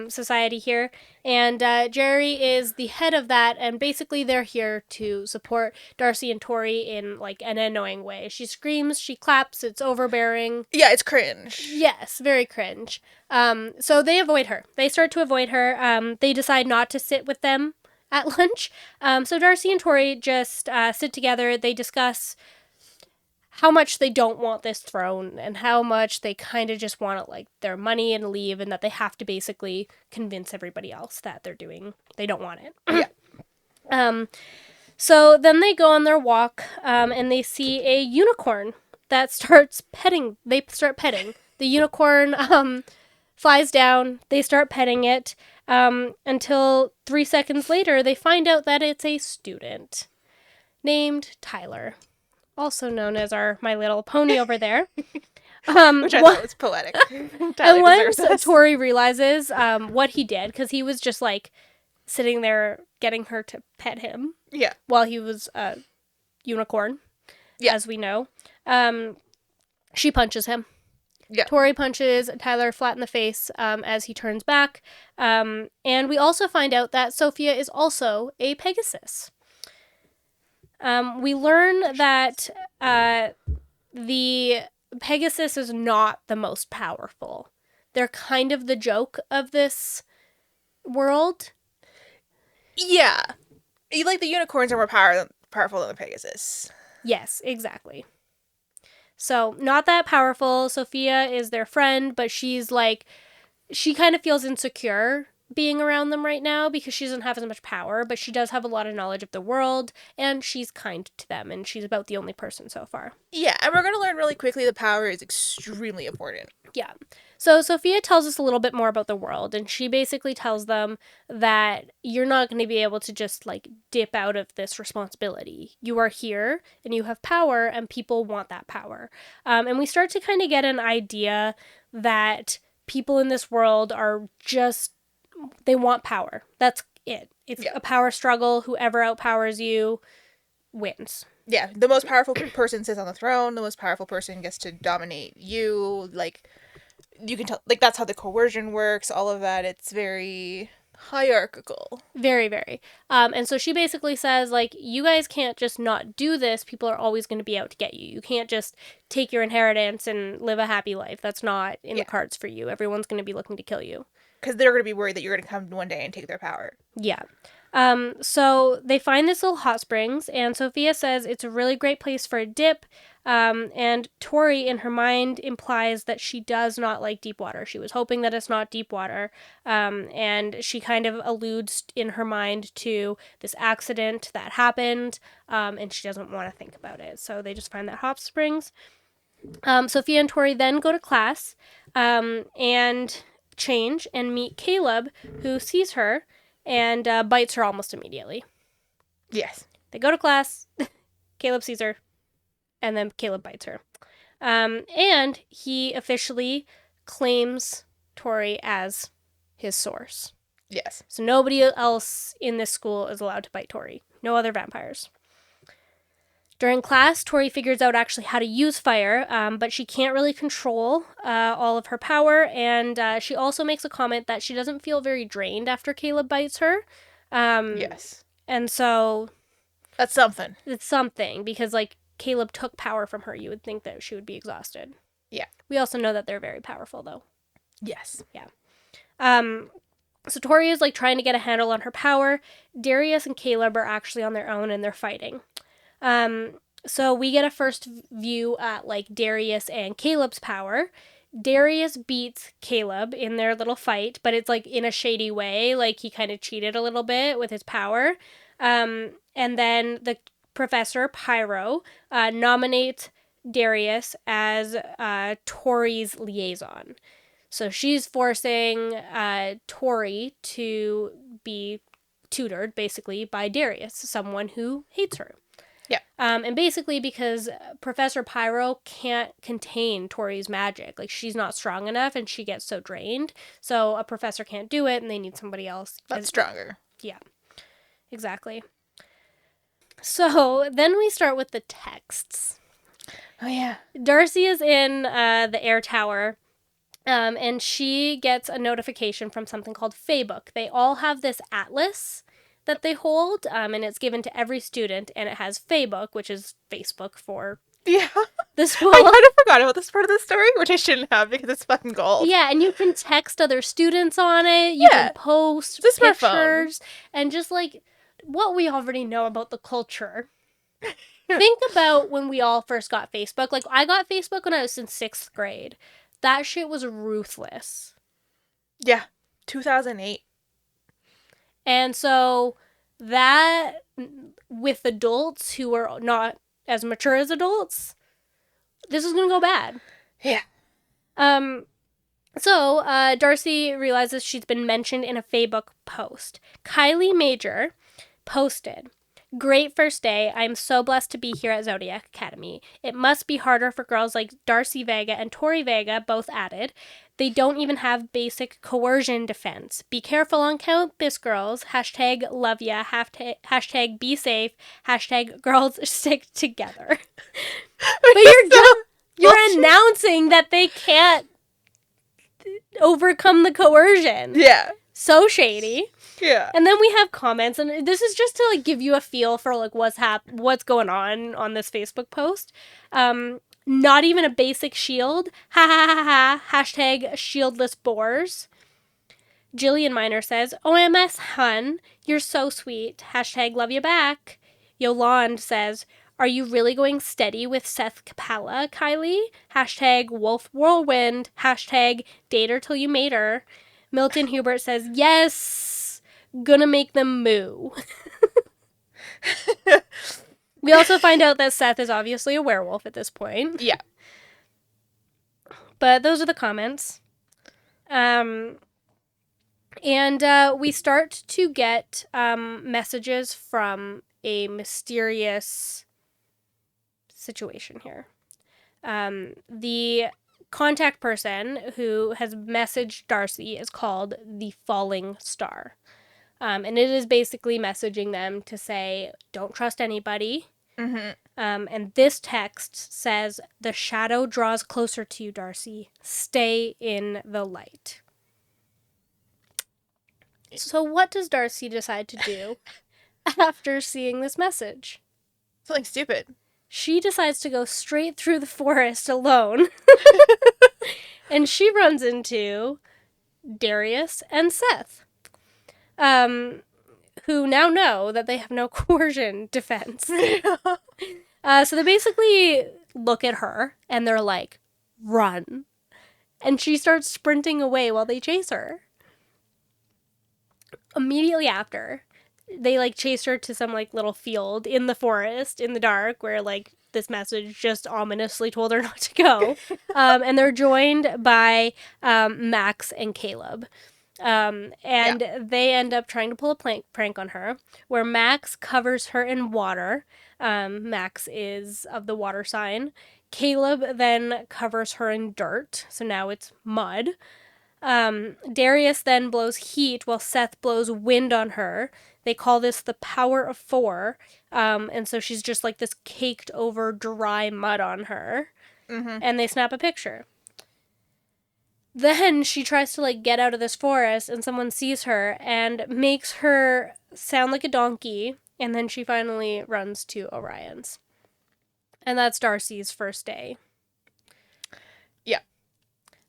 society here, and Jerry is the head of that, and basically they're here to support Darcy and Tori in like an annoying way. She screams, she claps, it's overbearing. Yeah, it's cringe. Yes, very cringe. So they avoid her. They start to avoid her. They decide not to sit with them at lunch. So Darcy and Tori just sit together. They discuss how much they don't want this throne and how much they kind of just want like their money and leave, and that they have to basically convince everybody else that they don't want it. Yeah. So then they go on their walk, and they see a unicorn that starts petting. They start petting. The unicorn flies down. They start petting it until 3 seconds later, they find out that it's a student named Tyler, also known as our My Little Pony over there. Which I thought was poetic. And once Tori realizes what he did, because he was just like sitting there getting her to pet him while he was a unicorn, as we know, she punches him. Yeah. Tori punches Tyler flat in the face as he turns back. And we also find out that Sophia is also a Pegasus. We learn that the Pegasus is not the most powerful. They're kind of the joke of this world. Yeah. Like, the unicorns are more powerful than the Pegasus. Yes, exactly. So, not that powerful. Sophia is their friend, but she's like, she kind of feels insecure being around them right now because she doesn't have as much power, but she does have a lot of knowledge of the world, and she's kind to them, and she's about the only person so far. Yeah, and we're going to learn really quickly that power is extremely important. Yeah. So Sophia tells us a little bit more about the world, and she basically tells them that you're not going to be able to just, like, dip out of this responsibility. You are here, and you have power, and people want that power. And we start to kind of get an idea that people in this world are just, they want power. That's it. It's a power struggle. Whoever outpowers you wins. Yeah, the most powerful person sits on the throne. The most powerful person gets to dominate you. Like, you can tell, like, that's how the coercion works, all of that. It's very hierarchical. Very, very. And so she basically says, like, you guys can't just not do this. People are always going to be out to get you. You can't just take your inheritance and live a happy life. That's not in the cards for you. Everyone's going to be looking to kill you. Because they're going to be worried that you're going to come one day and take their power. Yeah. So they find this little hot springs, and Sophia says it's a really great place for a dip. And Tori, in her mind, implies that she does not like deep water. She was hoping that it's not deep water. And she kind of alludes in her mind to this accident that happened, and she doesn't want to think about it. So they just find that hot springs. Sophia and Tori then go to class, and change and meet Caleb, who sees her and bites her almost immediately. Yes. They go to class, Caleb sees her, and then Caleb bites her. And he officially claims Tori as his source. Yes. So nobody else in this school is allowed to bite Tori. No other vampires. During class, Tori figures out actually how to use fire, but she can't really control all of her power. And she also makes a comment that she doesn't feel very drained after Caleb bites her. Yes. And so That's something. it's something because, like, Caleb took power from her. You would think that she would be exhausted. Yeah. We also know that they're very powerful, though. Yes. Yeah. So Tori is, like, trying to get a handle on her power. Darius and Caleb are actually on their own and they're fighting. So we get a first view at, like, Darius and Caleb's power. Darius beats Caleb in their little fight, but it's, like, in a shady way. Like, he kind of cheated a little bit with his power. And then the Professor Pyro nominates Darius as Tori's liaison. So she's forcing Tori to be tutored, basically, by Darius, someone who hates her. Yeah. And basically because Professor Pyro can't contain Tori's magic. Like, she's not strong enough and she gets so drained. So a professor can't do it and they need somebody else. That's stronger. Yeah, exactly. So then we start with the texts. Oh, yeah. Darcy is in the air tower. And she gets a notification from something called Facebook. They all have this atlas that they hold, and it's given to every student, and it has Facebook, which is Facebook for the school. I kind of forgot about this part of the story, which I shouldn't have because it's fucking gold. Yeah, and you can text other students on it. You can post pictures, and just, like, what we already know about the culture. Think about when we all first got Facebook. Like, I got Facebook when I was in 6th grade. That shit was ruthless. Yeah. 2008. And so that, with adults who are not as mature as adults, this is going to go bad. Yeah. So Darcy realizes she's been mentioned in a Facebook post. Kylie Major posted, "Great first day. I'm so blessed to be here at Zodiac Academy. It must be harder for girls like Darcy Vega and Tori Vega, both added. They don't even have basic coercion defense. Be careful on campus, girls. Hashtag love ya. Hashtag be safe. Hashtag girls stick together." But you're announcing that they can't overcome the coercion. Yeah. So shady. Yeah. And then we have comments, and this is just to, like, give you a feel for, like, what's going on this Facebook post. Not even a basic shield. Ha ha ha ha. Hashtag shieldless boars. Jillian Miner says, "OMS, hun, you're so sweet. Hashtag love you back." Yolande says, "Are you really going steady with Seth Capella, Kylie? Hashtag wolf whirlwind. Hashtag date her till you made her." Milton Hubert says, "Yes, gonna make them moo." We also find out that Seth is obviously a werewolf at this point. Yeah. But those are the comments. And we start to get messages from a mysterious situation here. The contact person who has messaged Darcy is called the Falling Star. And it is basically messaging them to say, don't trust anybody. Mm-hmm. And this text says, "The shadow draws closer to you, Darcy. Stay in the light." So what does Darcy decide to do after seeing this message? Something stupid. She decides to go straight through the forest alone. And she runs into Darius and Seth, who now know that they have no coercion defense. So they basically look at her and they're like, "Run." And she starts sprinting away while they chase her. Immediately after, they, like, chase her to some, like, little field in the forest in the dark where, like, this message just ominously told her not to go. And they're joined by Max and Caleb. They end up trying to pull a prank on her, where Max covers her in water. Max is of the water sign. Caleb then covers her in dirt, so now it's mud. Darius then blows heat while Seth blows wind on her. They call this the power of 4. And so she's just like this caked over dry mud on her. Mm-hmm. And they snap a picture. Then she tries to like get out of this forest and someone sees her and makes her sound like a donkey. And then she finally runs to Orion's. And that's Darcy's first day. Yeah.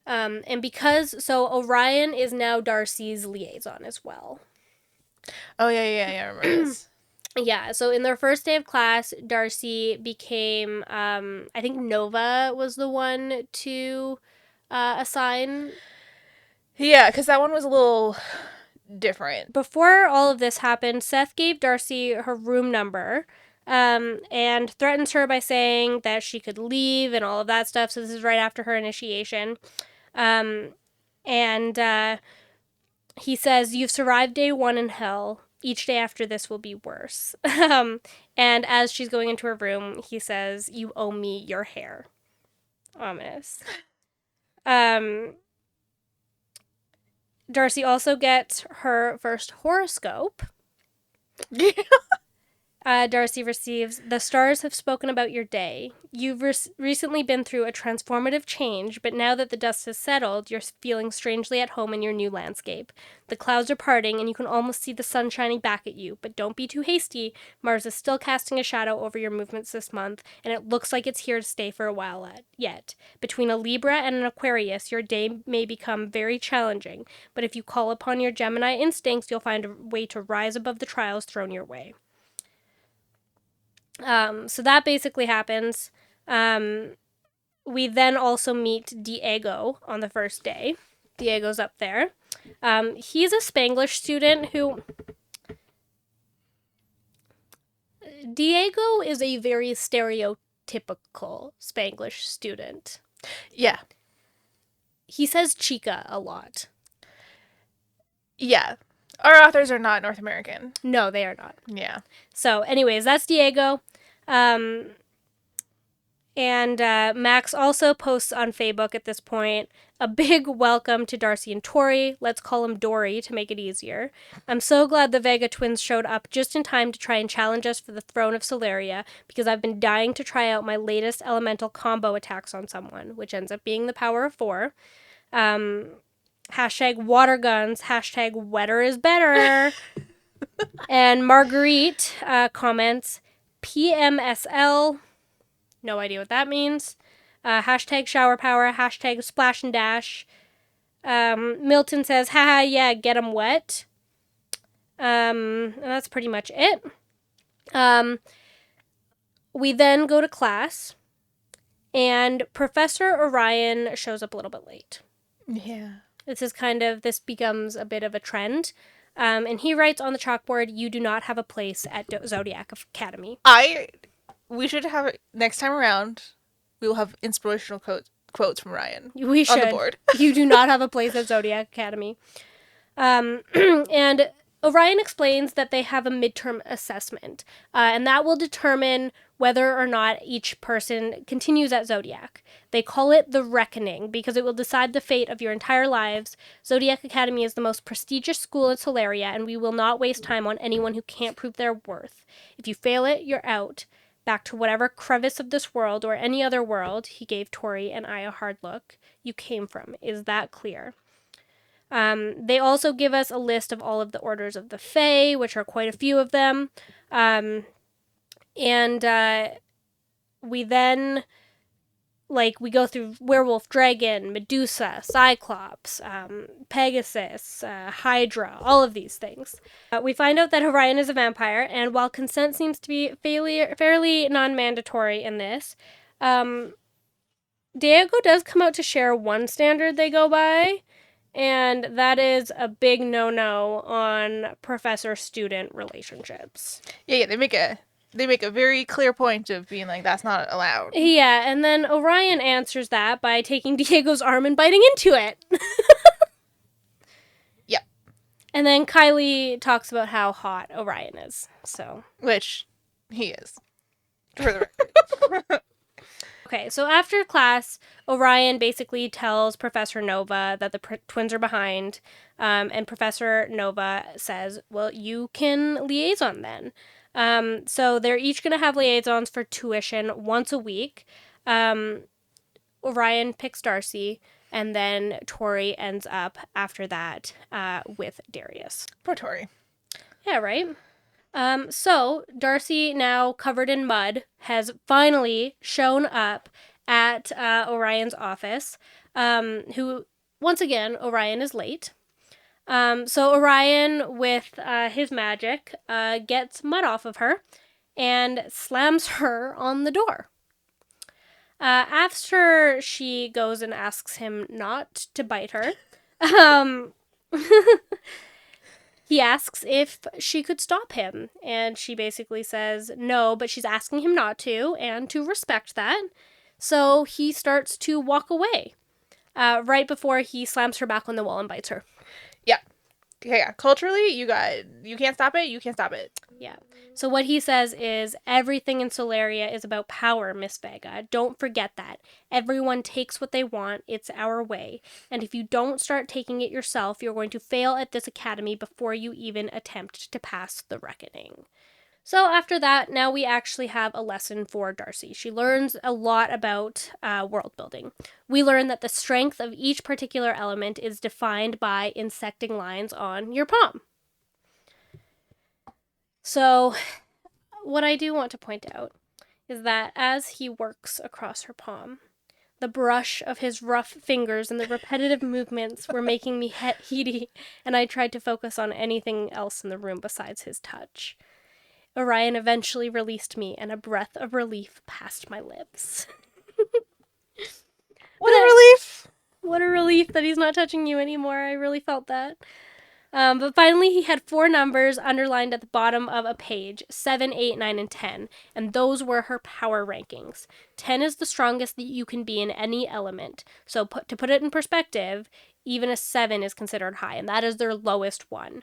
And because, so Orion is now Darcy's liaison as well. Oh, yeah, I remember this. Yeah, so in their first day of class, Darcy became, I think Nova was the one to assign. Yeah, because that one was a little different. Before all of this happened, Seth gave Darcy her room number and threatens her by saying that she could leave and all of that stuff. So this is right after her initiation. And he says, "You've survived day 1 in hell. Each day after this will be worse." And as she's going into her room, he says, "You owe me your hair." Ominous. Darcy also gets her first horoscope. Darcy receives, "The stars have spoken about your day. You've recently been through a transformative change, but now that the dust has settled, you're feeling strangely at home in your new landscape. The clouds are parting, and you can almost see the sun shining back at you, but don't be too hasty. Mars is still casting a shadow over your movements this month, and it looks like it's here to stay for a while yet. Between a Libra and an Aquarius, your day may become very challenging, but if you call upon your Gemini instincts, you'll find a way to rise above the trials thrown your way." So that basically happens. We then also meet Diego on the first day. Diego's up there. He's a Spanglish student who... Diego is a very stereotypical Spanglish student. Yeah. He says chica a lot. Yeah. Our authors are not North American. No, they are not. Yeah. So, anyways, that's Diego. And Max also posts on Facebook at this point a big welcome to Darcy and Tori. Let's call him Dory to make it easier. "I'm so glad the Vega twins showed up just in time to try and challenge us for the throne of Solaria, because I've been dying to try out my latest elemental combo attacks on someone," which ends up being the power of 4. Hashtag water guns, hashtag wetter is better. And Marguerite comments, "PMSL, no idea what that means. Hashtag shower power, hashtag splash and dash. Milton says, "Haha, yeah, get 'em wet." And that's pretty much it. We then go to class, and Professor Orion shows up a little bit late. Yeah. This becomes a bit of a trend. And he writes on the chalkboard, "You do not have a place at Zodiac Academy." We should have it next time around. We will have inspirational quotes from Ryan. We should. On the board. "You do not have a place at Zodiac Academy." And Orion explains that they have a midterm assessment, and that will determine whether or not each person continues at Zodiac. They call it the Reckoning because it will decide the fate of your entire lives. Zodiac Academy is the most prestigious school in Solaria, and we will not waste time on anyone who can't prove their worth. If you fail it, you're out. Back to whatever crevice of this world or any other world," he gave Tori and I a hard look, "you came from. Is that clear?" They also give us a list of all of the orders of the Fae, which are quite a few of them. We then, we go through Werewolf, Dragon, Medusa, Cyclops, Pegasus, Hydra, all of these things. We find out that Orion is a vampire, and while consent seems to be fairly non-mandatory in this, Diego does come out to share one standard they go by, and that is a big no-no on professor-student relationships. Yeah, they make a very clear point of being like, that's not allowed. Yeah, and then Orion answers that by taking Diego's arm and biting into it. Yep. And then Kylie talks about how hot Orion is. So, which he is. For the record. Okay, so after class, Orion basically tells Professor Nova that the twins are behind, and Professor Nova says, well, you can liaison then. So they're each going to have liaisons for tuition once a week. Orion picks Darcy, and then Tori ends up after that with Darius. Poor Tori. Yeah, right? So Darcy, now covered in mud, has finally shown up at Orion's office, who, once again, Orion is late. So Orion, with his magic, gets mud off of her and slams her on the door. After she goes and asks him not to bite her, he asks if she could stop him, and she basically says no, but she's asking him not to, and to respect that. So he starts to walk away, right before he slams her back on the wall and bites her. Yeah. Yeah, culturally, you can't stop it, you can't stop it. Yeah. So what he says is, everything in Solaria is about power, Miss Vega. Don't forget that. Everyone takes what they want. It's our way. And if you don't start taking it yourself, you're going to fail at this academy before you even attempt to pass the reckoning. So after that, now we actually have a lesson for Darcy. She learns a lot about world building. We learn that the strength of each particular element is defined by insecting lines on your palm. So what I do want to point out is that as he works across her palm, the brush of his rough fingers and the repetitive movements were making me heady, and I tried to focus on anything else in the room besides his touch. Orion eventually released me, and a breath of relief passed my lips. What a relief! What a relief that he's not touching you anymore. I really felt that. But finally, he had 4 numbers underlined at the bottom of a page, 7, 8, 9, and 10, and those were her power rankings. 10 is the strongest that you can be in any element. So to put it in perspective, even a 7 is considered high, and that is their lowest one.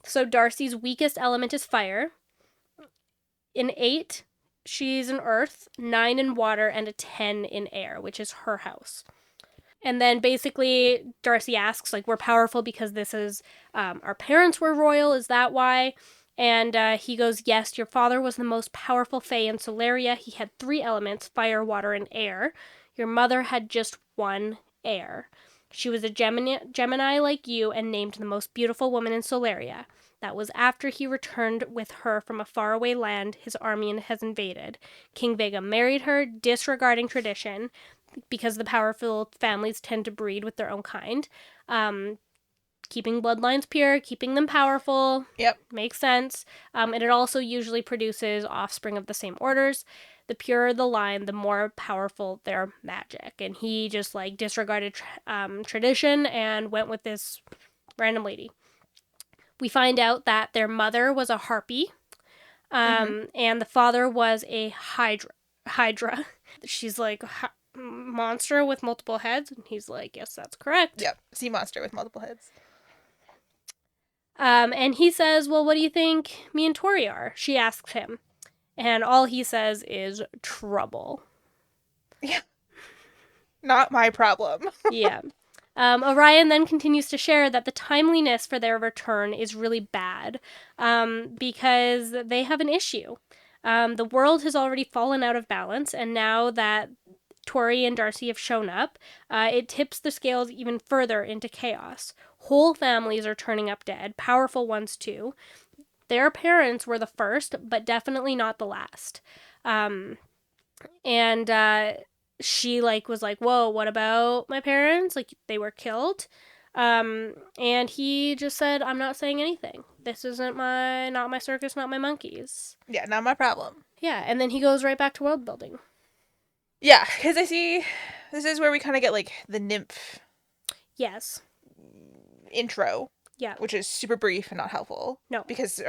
So Darcy's weakest element is fire. In 8, she's an earth, 9 in water, and a 10 in air, which is her house. And then basically Darcy asks, like, we're powerful because this is, our parents were royal, is that why? And he goes, yes, your father was the most powerful fae in Solaria. He had 3 elements, fire, water, and air. Your mother had just 1, air. She was a Gemini like you and named the most beautiful woman in Solaria. That was after he returned with her from a faraway land his army has invaded. King Vega married her, disregarding tradition, because the powerful families tend to breed with their own kind. Keeping bloodlines pure, keeping them powerful. Yep. Makes sense. And it also usually produces offspring of the same orders. The purer the line, the more powerful their magic. And he just, like, disregarded tradition and went with this random lady. We find out that their mother was a harpy, and the father was a hydra. She's like monster with multiple heads, and he's like, yes, that's correct. Yep, sea monster with multiple heads. And he says, well, what do you think me and Tori are? She asks him, and all he says is trouble. Yeah. Not my problem. Yeah. Orion then continues to share that the timeliness for their return is really bad, because they have an issue. The world has already fallen out of balance, and now that Tori and Darcy have shown up, it tips the scales even further into chaos. Whole families are turning up dead, powerful ones too. Their parents were the first, but definitely not the last. She was like, whoa, what about my parents? Like, they were killed. And he just said, I'm not saying anything. This isn't not my circus, not my monkeys. Yeah, not my problem. Yeah, and then he goes right back to world building. Yeah, because I see this is where we kind of get, like, the nymph. Yes. Intro. Yeah. Which is super brief and not helpful. No. Because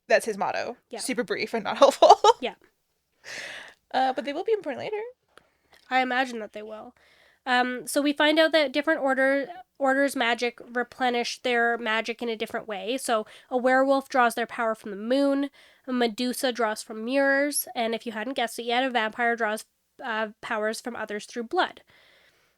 that's his motto. Yeah. Super brief and not helpful. Yeah. But they will be important later. I imagine that they will. So we find out that different orders magic replenish their magic in a different way. So a werewolf draws their power from the moon, a Medusa draws from mirrors, and if you hadn't guessed it yet, a vampire draws powers from others through blood.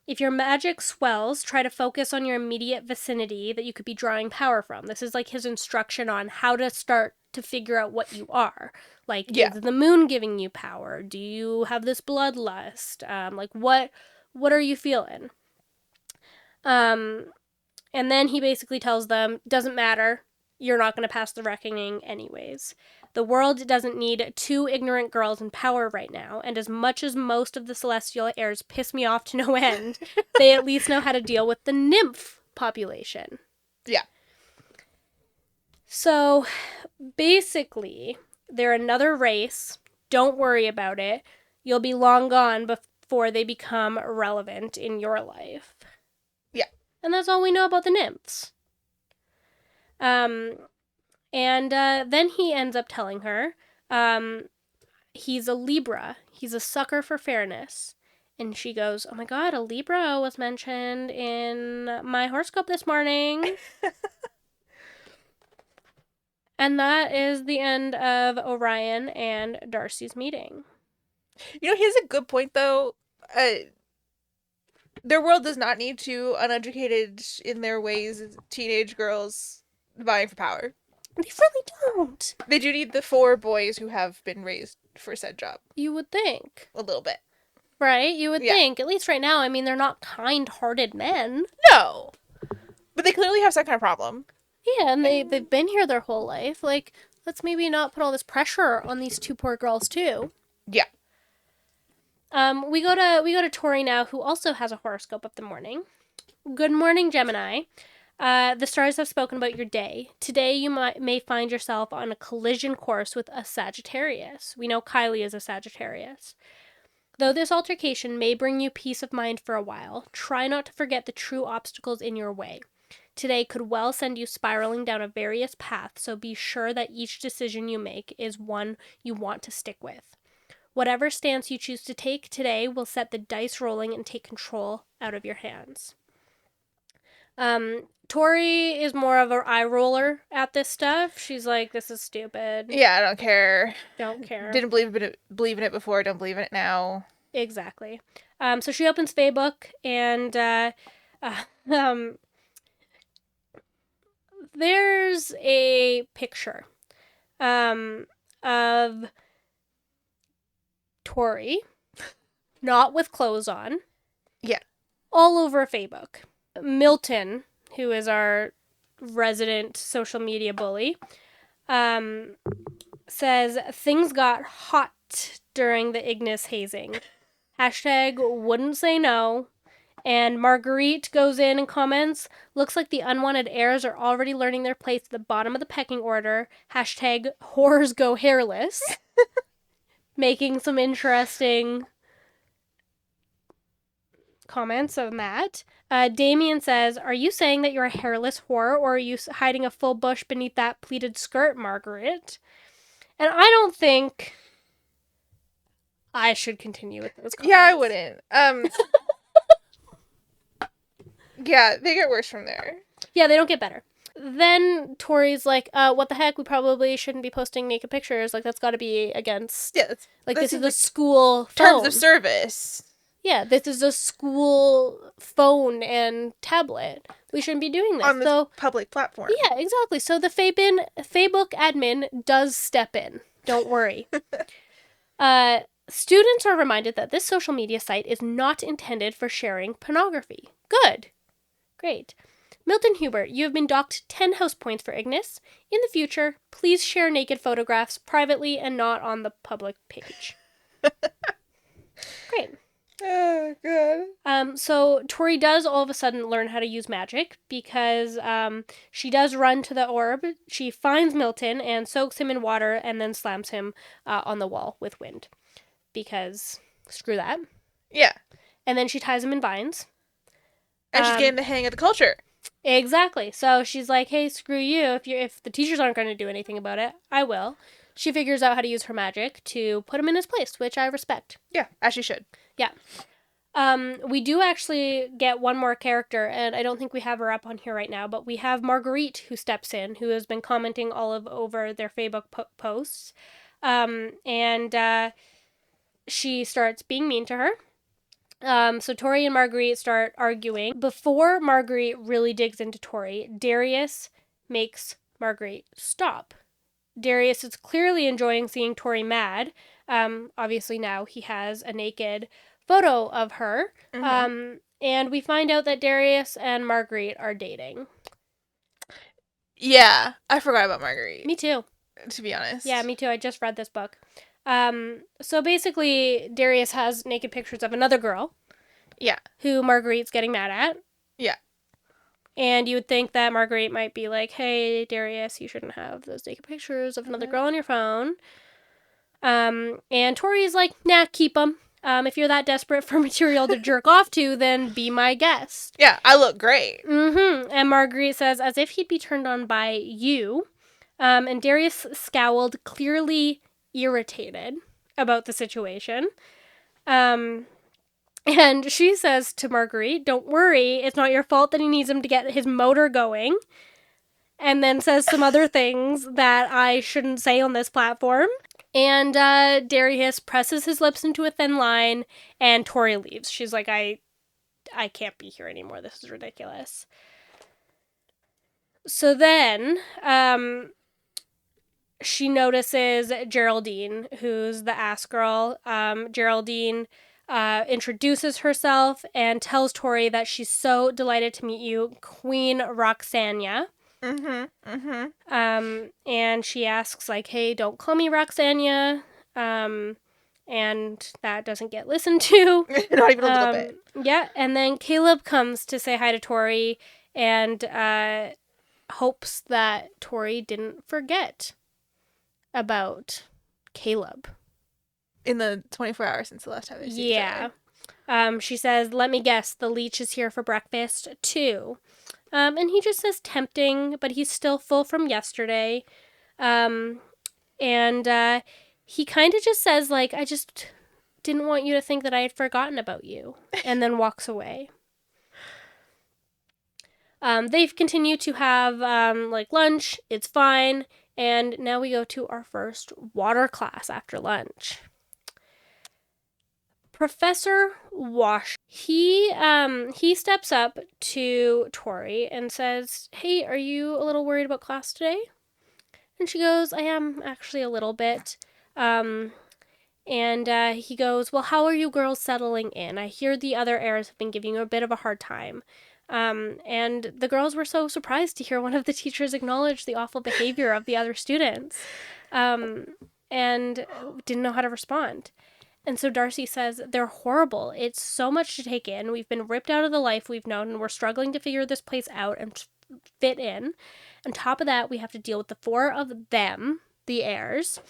If your magic swells, try to focus on your immediate vicinity that you could be drawing power from. This is like his instruction on how to start to figure out what you are. Like, is the moon giving you power? Do you have this bloodlust? Like, what are you feeling? And then he basically tells them, doesn't matter. You're not going to pass the reckoning anyways. The world doesn't need two ignorant girls in power right now, and as much as most of the celestial heirs piss me off to no end, they at least know how to deal with the nymph population. Yeah. So, basically, they're another race. Don't worry about it. You'll be long gone before they become relevant in your life. Yeah. And that's all we know about the nymphs. And then he ends up telling her he's a Libra. He's a sucker for fairness. And she goes, oh my god, a Libra was mentioned in my horoscope this morning. And that is the end of Orion and Darcy's meeting. You know, he has a good point, though. Their world does not need two uneducated in their ways teenage girls vying for power. They really don't. They do need the 4 boys who have been raised for said job. You would think. A little bit. Right? You would think. At least right now, I mean, they're not kind-hearted men. No. But they clearly have some kind of problem. Yeah, and they've been here their whole life. Like, let's maybe not put all this pressure on these 2 poor girls, too. Yeah. We go to Tori now, who also has a horoscope of the morning. Good morning, Gemini. The stars have spoken about your day. Today you may find yourself on a collision course with a Sagittarius. We know Kylie is a Sagittarius. Though this altercation may bring you peace of mind for a while, try not to forget the true obstacles in your way. Today could well send you spiraling down a various path, so be sure that each decision you make is one you want to stick with. Whatever stance you choose to take today will set the dice rolling and take control out of your hands. Tori is more of an eye roller at this stuff. She's like, this is stupid. Yeah, I don't care. Don't care. Didn't believe in it before, don't believe in it now. Exactly. So she opens Facebook and there's a picture of Tori, not with clothes on. Yeah. All over Facebook. Milton, who is our resident social media bully, says things got hot during the Ignis hazing. Hashtag wouldn't say no. And Marguerite goes in and comments, looks like the unwanted heirs are already learning their place at the bottom of the pecking order. Hashtag whores go hairless. Making some interesting comments on that. Damien says, are you saying that you're a hairless whore, or are you hiding a full bush beneath that pleated skirt, Margaret? And I don't think I should continue with those comments. Yeah, I wouldn't. Yeah, they get worse from there. Yeah, they don't get better. Then Tori's like, what the heck? We probably shouldn't be posting naked pictures. Like, that's got to be against... Yeah, this is a school phone. Terms of service. Yeah, this is a school phone and tablet. We shouldn't be doing this. On this public platform. Yeah, exactly. So the Facebook admin does step in. Don't worry. Students are reminded that this social media site is not intended for sharing pornography. Good. Great. Milton Hubert, you have been docked 10 house points for Ignis. In the future, please share naked photographs privately and not on the public page. Great. Oh, good. So Tori does all of a sudden learn how to use magic because she does run to the orb. She finds Milton and soaks him in water and then slams him on the wall with wind. Because screw that. Yeah. And then she ties him in vines. And she's getting the hang of the culture. Exactly. So she's like, hey, screw you. If the teachers aren't going to do anything about it, I will. She figures out how to use her magic to put him in his place, which I respect. Yeah, as she should. Yeah. We do actually get one more character, and I don't think we have her up on here right now, but we have Marguerite who steps in, who has been commenting all over their Facebook posts. And she starts being mean to her. So Tori and Marguerite start arguing. Before Marguerite really digs into Tori, Darius makes Marguerite stop. Darius is clearly enjoying seeing Tori mad. Obviously now he has a naked photo of her. And we find out that Darius and Marguerite are dating. Yeah, I forgot about Marguerite. Me too. To be honest. Yeah, me too. I just read this book. So basically, Darius has naked pictures of another girl. Yeah. Who Marguerite's getting mad at. Yeah. And you would think that Marguerite might be like, hey, Darius, you shouldn't have those naked pictures of another girl on your phone. And Tori's like, nah, keep them. If you're that desperate for material to jerk off to, then be my guest. Yeah, I look great. And Marguerite says, as if he'd be turned on by you. And Darius scowled, clearly irritated about the situation. And she says to Marguerite, don't worry, it's not your fault that he needs him to get his motor going. And then says some other things that I shouldn't say on this platform. And Darius presses his lips into a thin line, and Tori leaves. She's like, I can't be here anymore. This is ridiculous. So then, she notices Geraldine, who's the ass girl. Geraldine introduces herself and tells Tori that she's so delighted to meet you, Queen Roxania. And she asks, like, hey, don't call me Roxania. And that doesn't get listened to. Not even a little bit. Yeah, and then Caleb comes to say hi to Tori and hopes that Tori didn't forget about Caleb. In the 24 hours since the last time they see each other. She says, let me guess, the leech is here for breakfast, too. And he just says tempting, but he's still full from yesterday. And he kind of just says, like, I just didn't want you to think that I had forgotten about you. And then walks away. They've continued to have, lunch. It's fine. And now we go to our first water class after lunch. Professor Wash, he steps up to Tori and says, hey, are you a little worried about class today? And she goes, I am actually a little bit. And he goes, well, how are you girls settling in? I hear the other heirs have been giving you a bit of a hard time. And the girls were so surprised to hear one of the teachers acknowledge the awful behavior of the other students, and didn't know how to respond. And so Darcy says, they're horrible. It's so much to take in. We've been ripped out of the life we've known, and we're struggling to figure this place out and fit in. On top of that, we have to deal with the four of them, the heirs.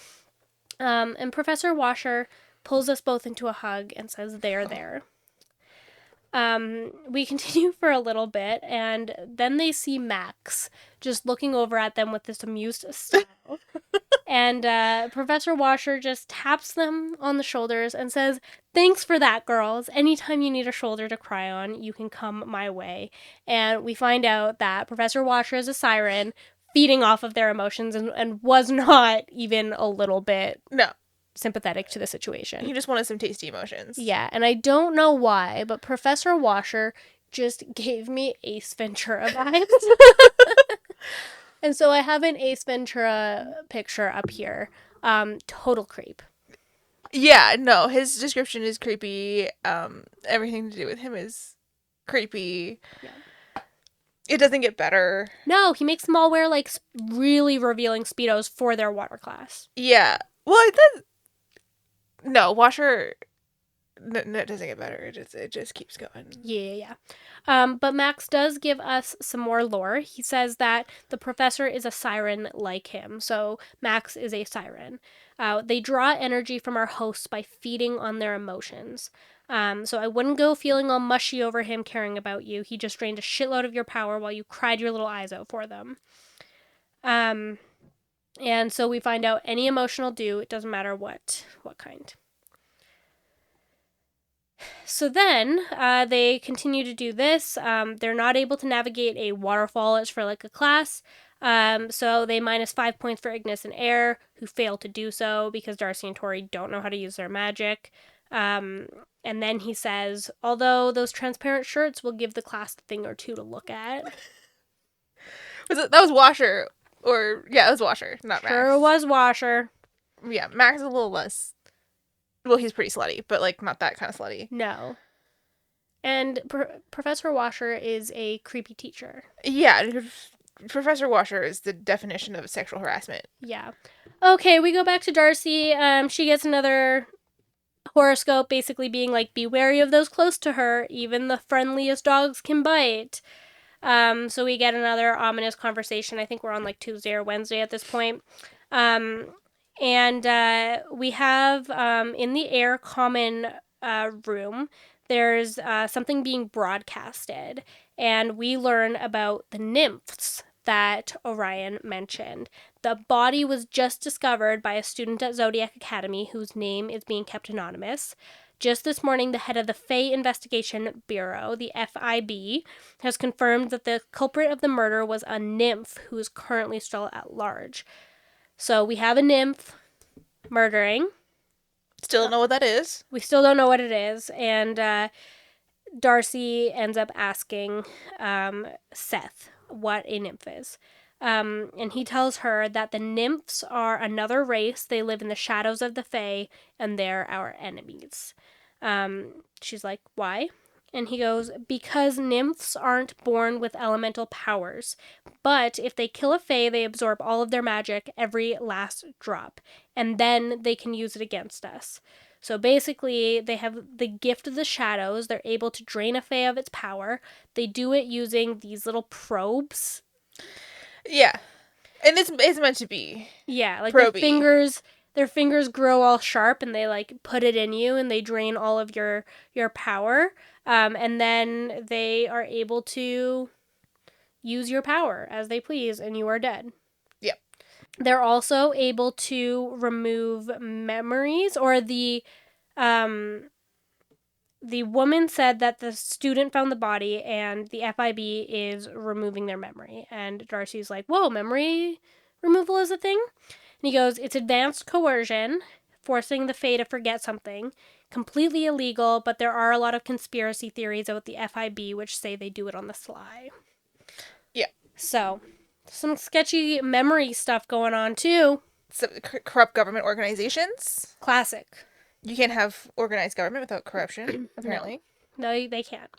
And Professor Washer pulls us both into a hug and says, they're there. We continue for a little bit, and then they see Max just looking over at them with this amused smile. And Professor Washer just taps them on the shoulders and says, thanks for that, girls. Anytime you need a shoulder to cry on, you can come my way. And we find out that Professor Washer is a siren feeding off of their emotions and was not even a little bit sympathetic to the situation. He just wanted some tasty emotions. Yeah, and I don't know why, but Professor Washer just gave me Ace Ventura vibes. And so I have an Ace Ventura picture up here. Total creep. Yeah, no, his description is creepy. Everything to do with him is creepy. Yeah. It doesn't get better. No, he makes them all wear, like, really revealing Speedos for their water class. Yeah. Well, no, Washer... No, it doesn't get better. It just keeps going. Yeah. But Max does give us some more lore. He says that the professor is a siren like him. So Max is a siren. They draw energy from our hosts by feeding on their emotions. So I wouldn't go feeling all mushy over him caring about you. He just drained a shitload of your power while you cried your little eyes out for them. And so we find out any emotional due, it doesn't matter what kind. So then they continue to do this. They're not able to navigate a waterfall as for like a class. So they minus 5 points for Ignis and Air, who fail to do so because Darcy and Tori don't know how to use their magic. And then he says, although those transparent shirts will give the class a thing or two to look at. That was Washer. It was Washer, not Max. Sure was Washer. Yeah, Max is a little less. Well, he's pretty slutty, but, like, not that kind of slutty. No. And Professor Washer is a creepy teacher. Yeah, Professor Washer is the definition of sexual harassment. Yeah. Okay, we go back to Darcy. She gets another horoscope basically being like, be wary of those close to her. Even the friendliest dogs can bite. So we get another ominous conversation. I think we're on like Tuesday or Wednesday at this point. And we have in the Air common room, there's something being broadcasted. And we learn about the nymphs that Orion mentioned. The body was just discovered by a student at Zodiac Academy whose name is being kept anonymous. Just this morning, the head of the Fae Investigation Bureau, the FIB, has confirmed that the culprit of the murder was a nymph who is currently still at large. So we have a nymph murdering. Still don't know what that is. We still don't know what it is. And Darcy ends up asking Seth what a nymph is. And he tells her that the nymphs are another race. They live in the shadows of the Fae, and they're our enemies. She's like, why? And he goes, because nymphs aren't born with elemental powers. But if they kill a Fae, they absorb all of their magic, every last drop. And then they can use it against us. So basically, they have the gift of the shadows. They're able to drain a Fae of its power. They do it using these little probes. Yeah. And it's meant to be. Yeah, like Proby. their fingers grow all sharp and they like put it in you and they drain all of your power. And then they are able to use your power as they please and you are dead. Yep. They're also able to remove memories, or the woman said that the student found the body and the FIB is removing their memory. And Darcy's like, whoa, memory removal is a thing? And he goes, it's advanced coercion, forcing the Fae to forget something. Completely illegal, but there are a lot of conspiracy theories about the FIB which say they do it on the sly. Yeah. So, some sketchy memory stuff going on, too. Some corrupt government organizations. Classic. You can't have organized government without corruption, apparently. No, they can't.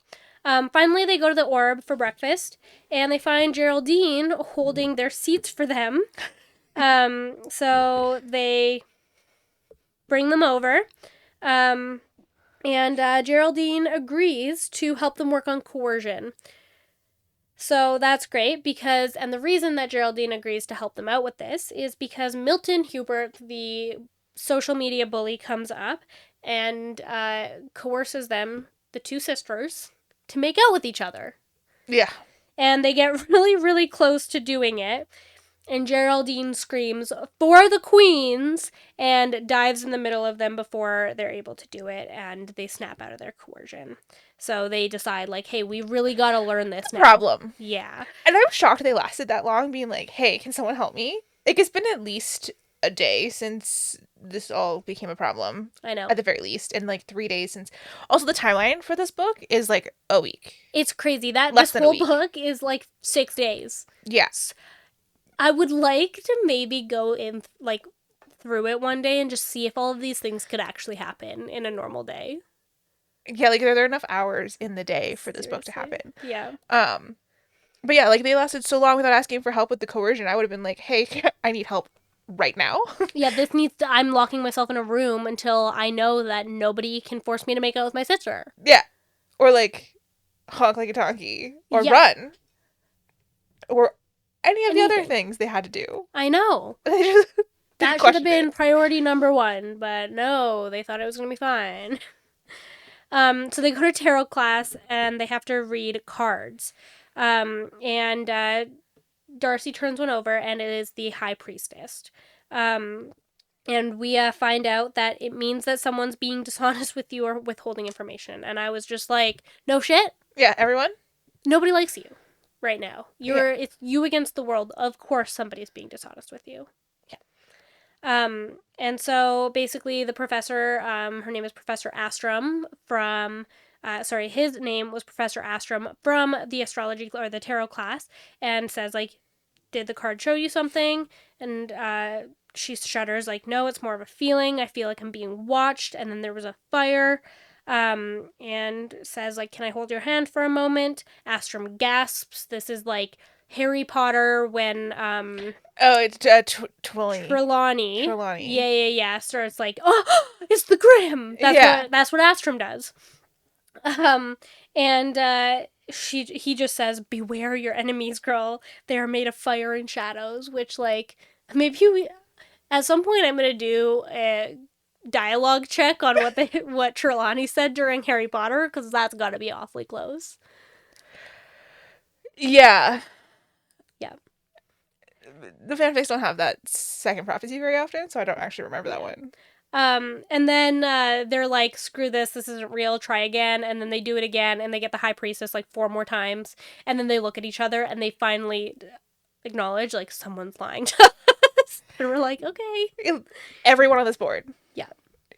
Finally, they go to the Orb for breakfast, and they find Geraldine holding their seats for them. So they bring them over, and Geraldine agrees to help them work on coercion. So that's great because, and the reason that Geraldine agrees to help them out with this is because Milton Hubert, the social media bully, comes up and coerces them, the two sisters, to make out with each other. Yeah. And they get really, really close to doing it. And Geraldine screams, "For the queens!" and dives in the middle of them before they're able to do it, and they snap out of their coercion. So they decide, like, hey, we really gotta learn this now. Problem. Yeah. And I'm shocked they lasted that long, being like, hey, can someone help me? Like, it's been at least a day since this all became a problem. I know. At the very least. And, like, 3 days since... Also, the timeline for this book is, like, a week. It's crazy. That Less this than a whole week. book is, like, 6 days. Yes. I would like to maybe go in, like, through it one day and just see if all of these things could actually happen in a normal day. Yeah, like, are there enough hours in the day for this book to happen? Yeah. But yeah, like, they lasted so long without asking for help with the coercion. I would have been like, hey, I need help right now. Yeah, this needs to... I'm locking myself in a room until I know that nobody can force me to make out with my sister. Yeah. Or, like, honk like a donkey. Or Yeah. run. Or any of the other Anything. things they had to do. I know. They just That should have been priority number 1, but no, they thought it was going to be fine. So they go to tarot class and they have to read cards. And Darcy turns one over and it is the High Priestess. And we find out that it means that someone's being dishonest with you or withholding information. And I was just like, no shit. Yeah, everyone? Nobody likes you. right now. Yeah. It's you against the world. Of course somebody's being dishonest with you. And so basically the professor, her name is Professor Astrom from, his name was Professor Astrom from the astrology or the tarot class, and says, like, did the card show you something? And she shudders, like, no, it's more of a feeling. I feel like I'm being watched. And then there was a fire. And says, like, can I hold your hand for a moment? Astrom gasps. This is like Harry Potter when Oh, it's Trelawney. Trelawney. Yeah. Starts like, oh, it's the Grim. That's what Astrom does. And he just says, beware your enemies, girl. They are made of fire and shadows. Which, like, at some point I'm gonna do a dialogue check on what Trelawney said during Harry Potter, because that's got to be awfully close. Yeah. Yeah. The fanfics don't have that second prophecy very often, so I don't actually remember that one. And then they're like, screw this isn't real, try again. And then they do it again, and they get the High Priestess like 4 more times. And then they look at each other, and they finally acknowledge, like, someone's lying to us. And we're like, okay. Everyone on this board. Yeah.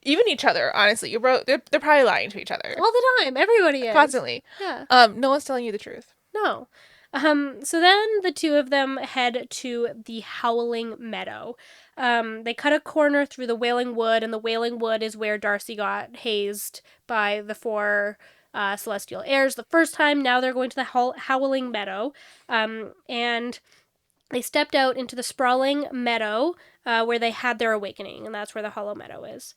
Even each other, honestly. They're probably lying to each other. All the time. Everybody is. Constantly. Yeah. No one's telling you the truth. No. So then the two of them head to the Howling Meadow. They cut a corner through the Wailing Wood, and the Wailing Wood is where Darcy got hazed by the 4 celestial heirs the first time. Now they're going to the Howling Meadow. And they stepped out into the sprawling meadow where they had their awakening, and that's where the Hollow Meadow is.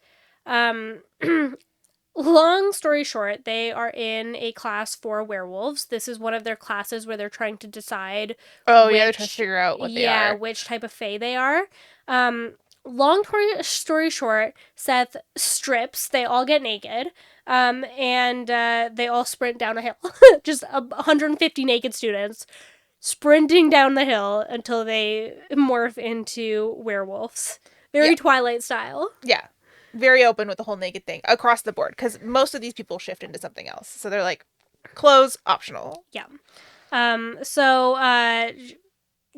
Long story short, they are in a class for werewolves. This is one of their classes where they're trying to decide. They're trying to figure out what they are. Yeah, which type of fae they are. Long story short, Seth strips. They all get naked. And they all sprint down a hill. Just 150 naked students sprinting down the hill until they morph into werewolves. Very Twilight style. Yeah. Very open with the whole naked thing across the board, because most of these people shift into something else. So they're like, clothes optional. Yeah. So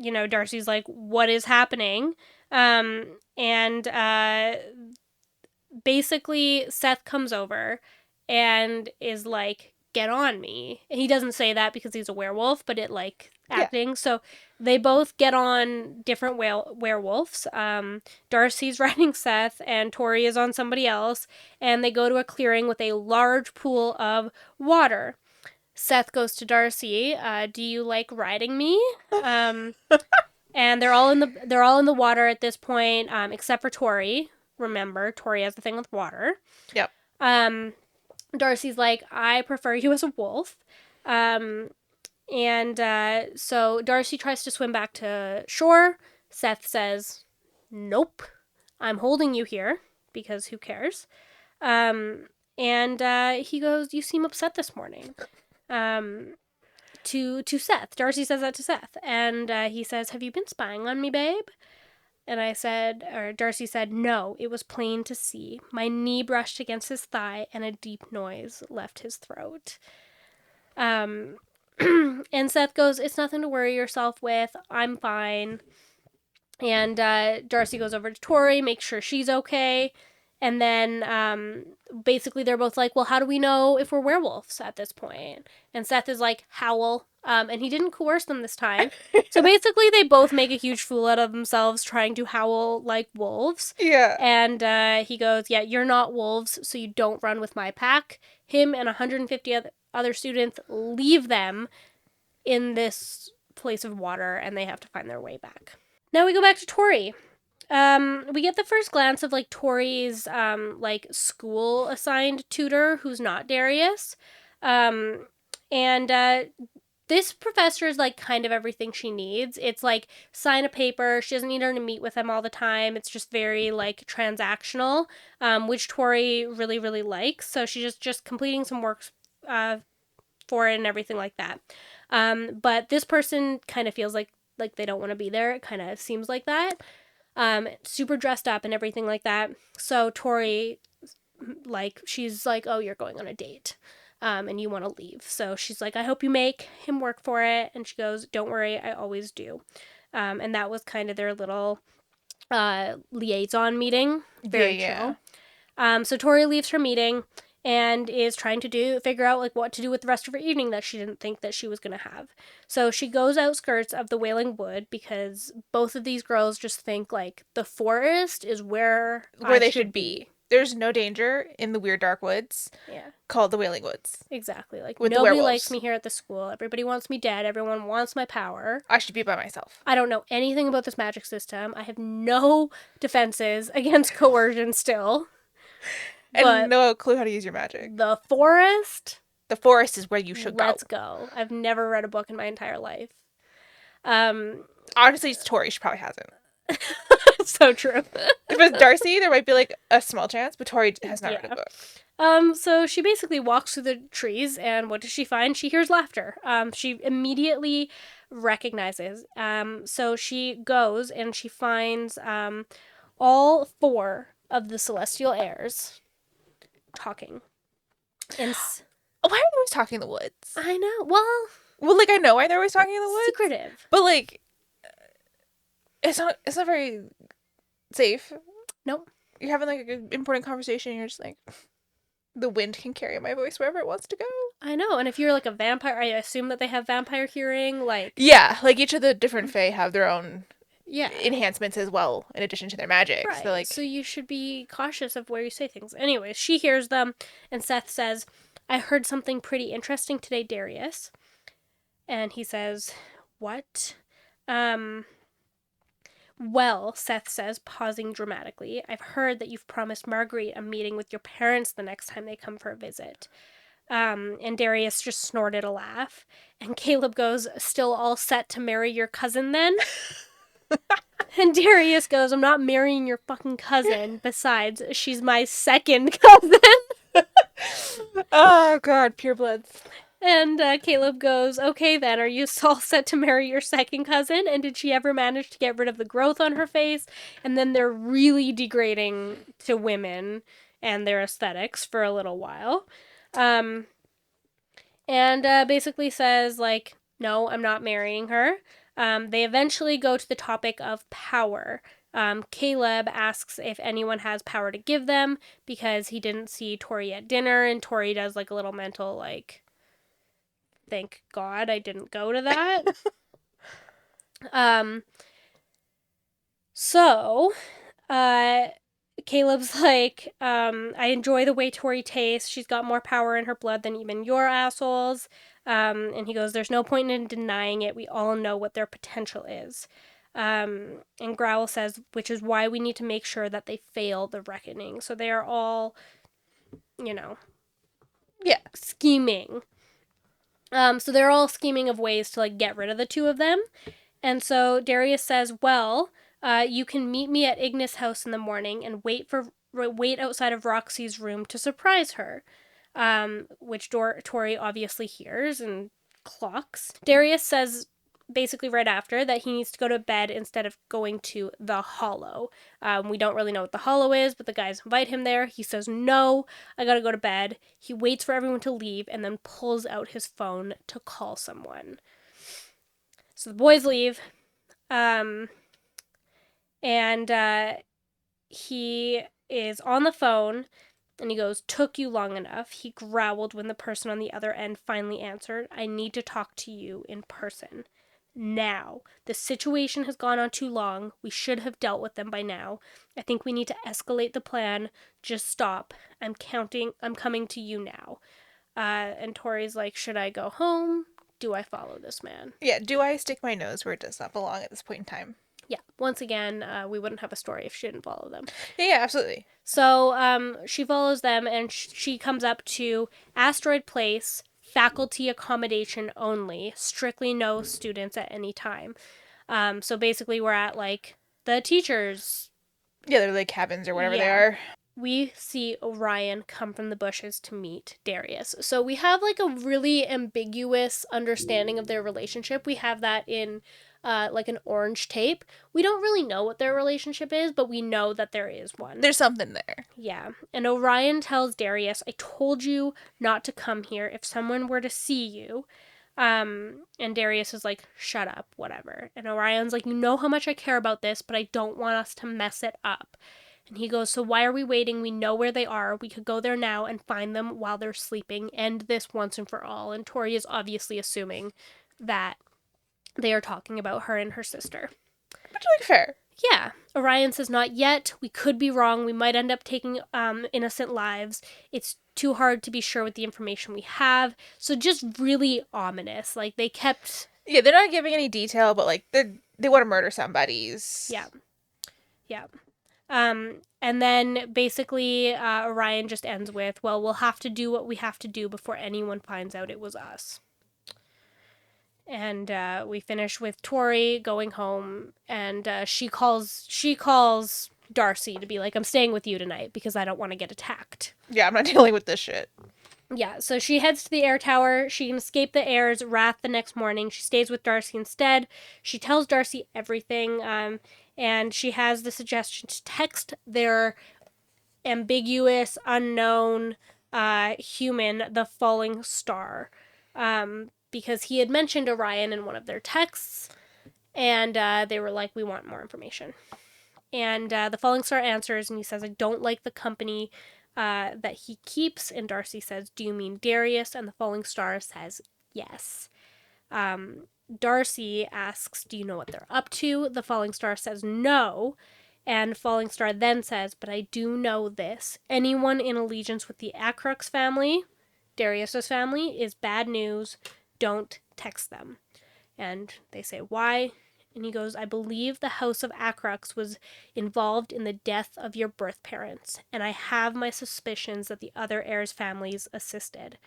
Darcy's like, what is happening? And basically Seth comes over and is like, get on me. And he doesn't say that because he's a werewolf, but it, like, acting. Yeah. So they both get on different werewolves. Darcy's riding Seth, and Tori is on somebody else. And they go to a clearing with a large pool of water. Seth goes to Darcy. Do you like riding me? And they're all in the water at this point, except for Tori. Remember, Tori has the thing with water. Yep. Darcy's like, I prefer you as a wolf. So Darcy tries to swim back to shore. Seth says, nope, I'm holding you here, because who cares? He goes, you seem upset this morning. To Seth. Darcy says that to Seth. And he says, have you been spying on me, babe? And Darcy said, no, it was plain to see. My knee brushed against his thigh, and a deep noise left his throat. And Seth goes, it's nothing to worry yourself with. I'm fine. And Darcy goes over to Tori, makes sure she's okay. And then basically they're both like, well, how do we know if we're werewolves at this point? And Seth is like, howl. And he didn't coerce them this time. So basically they both make a huge fool out of themselves trying to howl like wolves. Yeah. And he goes, yeah, you're not wolves, so you don't run with my pack. Him and 150 other students leave them in this place of water, and they have to find their way back. Now we go back to Tori. We get the first glance of, like, Tori's, like, school-assigned tutor, who's not Darius. This professor is, like, kind of everything she needs. It's, like, sign a paper. She doesn't need her to meet with him all the time. It's just very, like, transactional, which Tori really, really likes. So she's just completing some work for it and everything like that. But this person kind of feels like they don't want to be there. It kind of seems like that. Super dressed up and everything like that. So Tori, like, she's like, oh, you're going on a date. and you want to leave. So she's like, I hope you make him work for it. And she goes, don't worry, I always do. And that was kind of their little liaison meeting. Very chill. So Tori leaves her meeting and is trying to figure out like what to do with the rest of her evening that she didn't think that she was going to have. So she goes outskirts of the Wailing Wood because both of these girls just think like the forest is where they should be. There's no danger in the weird dark woods. Yeah. Called the Wailing Woods. Exactly. Like with nobody likes me here at the school. Everybody wants me dead. Everyone wants my power. I should be by myself. I don't know anything about this magic system. I have no defenses against coercion still. And no clue how to use your magic. The forest? The forest is where you should go. Let's go. I've never read a book in my entire life. Honestly, it's Tori. She probably hasn't. So true. If it's Darcy, there might be like a small chance, but Tori has not read a book. So she basically walks through the trees, and what does she find? She hears laughter. She immediately recognizes. So she goes and she finds all 4 of the celestial heirs talking. And why are they always talking in the woods? I know. Well, like I know why they're always talking in the woods. Secretive. But like, it's not very safe. Nope. You're having like an important conversation. And you're just like, the wind can carry my voice wherever it wants to go. I know. And if you're like a vampire, I assume that they have vampire hearing. Like like each of the different fae have their own enhancements as well, in addition to their magic. Right. So you should be cautious of where you say things. Anyways, she hears them, and Seth says, I heard something pretty interesting today, Darius. And he says, what? Well, Seth says, pausing dramatically, I've heard that you've promised Marguerite a meeting with your parents the next time they come for a visit. And Darius just snorted a laugh. And Caleb goes, still all set to marry your cousin then? And Darius goes, I'm not marrying your fucking cousin. Besides, she's my second cousin. Oh, God, purebloods. And Caleb goes, okay then, are you all set to marry your second cousin? And did she ever manage to get rid of the growth on her face? And then they're really degrading to women and their aesthetics for a little while. And basically says, like, no, I'm not marrying her. They eventually go to the topic of power. Caleb asks if anyone has power to give them because he didn't see Tori at dinner, and Tori does like a little mental like, thank God I didn't go to that. So Caleb's like, I enjoy the way Tori tastes. She's got more power in her blood than even your assholes. And he goes, there's no point in denying it. We all know what their potential is. And Growl says, which is why we need to make sure that they fail the reckoning. So they are all, scheming. So they're all scheming of ways to like get rid of the 2 of them. And so Darius says, well, you can meet me at Ignis' house in the morning and wait outside of Roxy's room to surprise her. Which Tori obviously hears and clocks. Darius says basically right after that he needs to go to bed instead of going to the Hollow. We don't really know what the Hollow is, but the guys invite him there. He says, no, I gotta go to bed. He waits for everyone to leave and then pulls out his phone to call someone. So the boys leave. And he is on the phone. And he goes, took you long enough. He growled when the person on the other end finally answered, I need to talk to you in person. Now. The situation has gone on too long. We should have dealt with them by now. I think we need to escalate the plan. Just stop. I'm coming to you now. And Tori's like, should I go home? Do I follow this man? Yeah, do I stick my nose where it does not belong at this point in time? Yeah, once again, we wouldn't have a story if she didn't follow them. Yeah, absolutely. So she follows them, and she comes up to Asteroid Place, faculty accommodation only, strictly no students at any time. So basically we're at, like, the teachers. Yeah, they're like cabins or whatever they are. We see Orion come from the bushes to meet Darius. So we have, like, a really ambiguous understanding of their relationship. We have that in like an orange tape. We don't really know what their relationship is, but we know that there is one. There's something there. Yeah. And Orion tells Darius, I told you not to come here if someone were to see you. And Darius is like, shut up, whatever. And Orion's like, you know how much I care about this, but I don't want us to mess it up. And he goes, so why are we waiting? We know where they are. We could go there now and find them while they're sleeping. End this once and for all. And Tori is obviously assuming that they are talking about her and her sister. Which, like, fair. Yeah. Orion says, not yet. We could be wrong. We might end up taking innocent lives. It's too hard to be sure with the information we have. So just really ominous. Like, they kept... Yeah, they're not giving any detail, but, like, they want to murder somebody's. Yeah. Yeah. And then basically Orion just ends with, well, we'll have to do what we have to do before anyone finds out it was us. And we finish with Tori going home, and she calls Darcy to be like, I'm staying with you tonight because I don't want to get attacked. Yeah, I'm not dealing with this shit. Yeah, so she heads to the air tower. She can escape the heirs' wrath the next morning. She stays with Darcy instead. She tells Darcy everything, and she has the suggestion to text their ambiguous, unknown human, the falling star, because he had mentioned Orion in one of their texts, and they were like, we want more information. And the falling star answers, and he says, I don't like the company that he keeps. And Darcy says, do you mean Darius? And the falling star says, yes. Darcy asks, do you know what they're up to? The falling star says no. And falling star then says, but I do know this. Anyone in allegiance with the Acrux family, Darius's family, is bad news. Don't text them. And they say, why? And he goes, I believe the House of Acrux was involved in the death of your birth parents, and I have my suspicions that the other heirs' families assisted.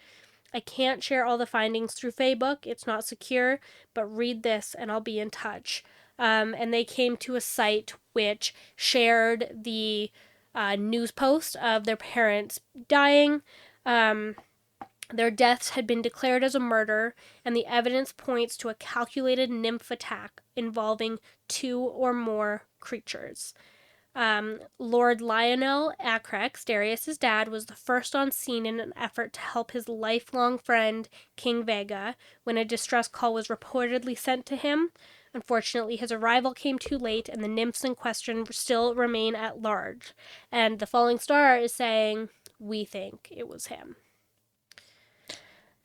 I can't share all the findings through Facebook. It's not secure, but read this and I'll be in touch. And they came to a site which shared the news post of their parents dying. Their deaths had been declared as a murder, and the evidence points to a calculated nymph attack involving 2 or more creatures. Lord Lionel Acrex, Darius's dad, was the first on scene in an effort to help his lifelong friend, King Vega, when a distress call was reportedly sent to him. Unfortunately, his arrival came too late, and the nymphs in question still remain at large. And the falling star is saying, we think it was him.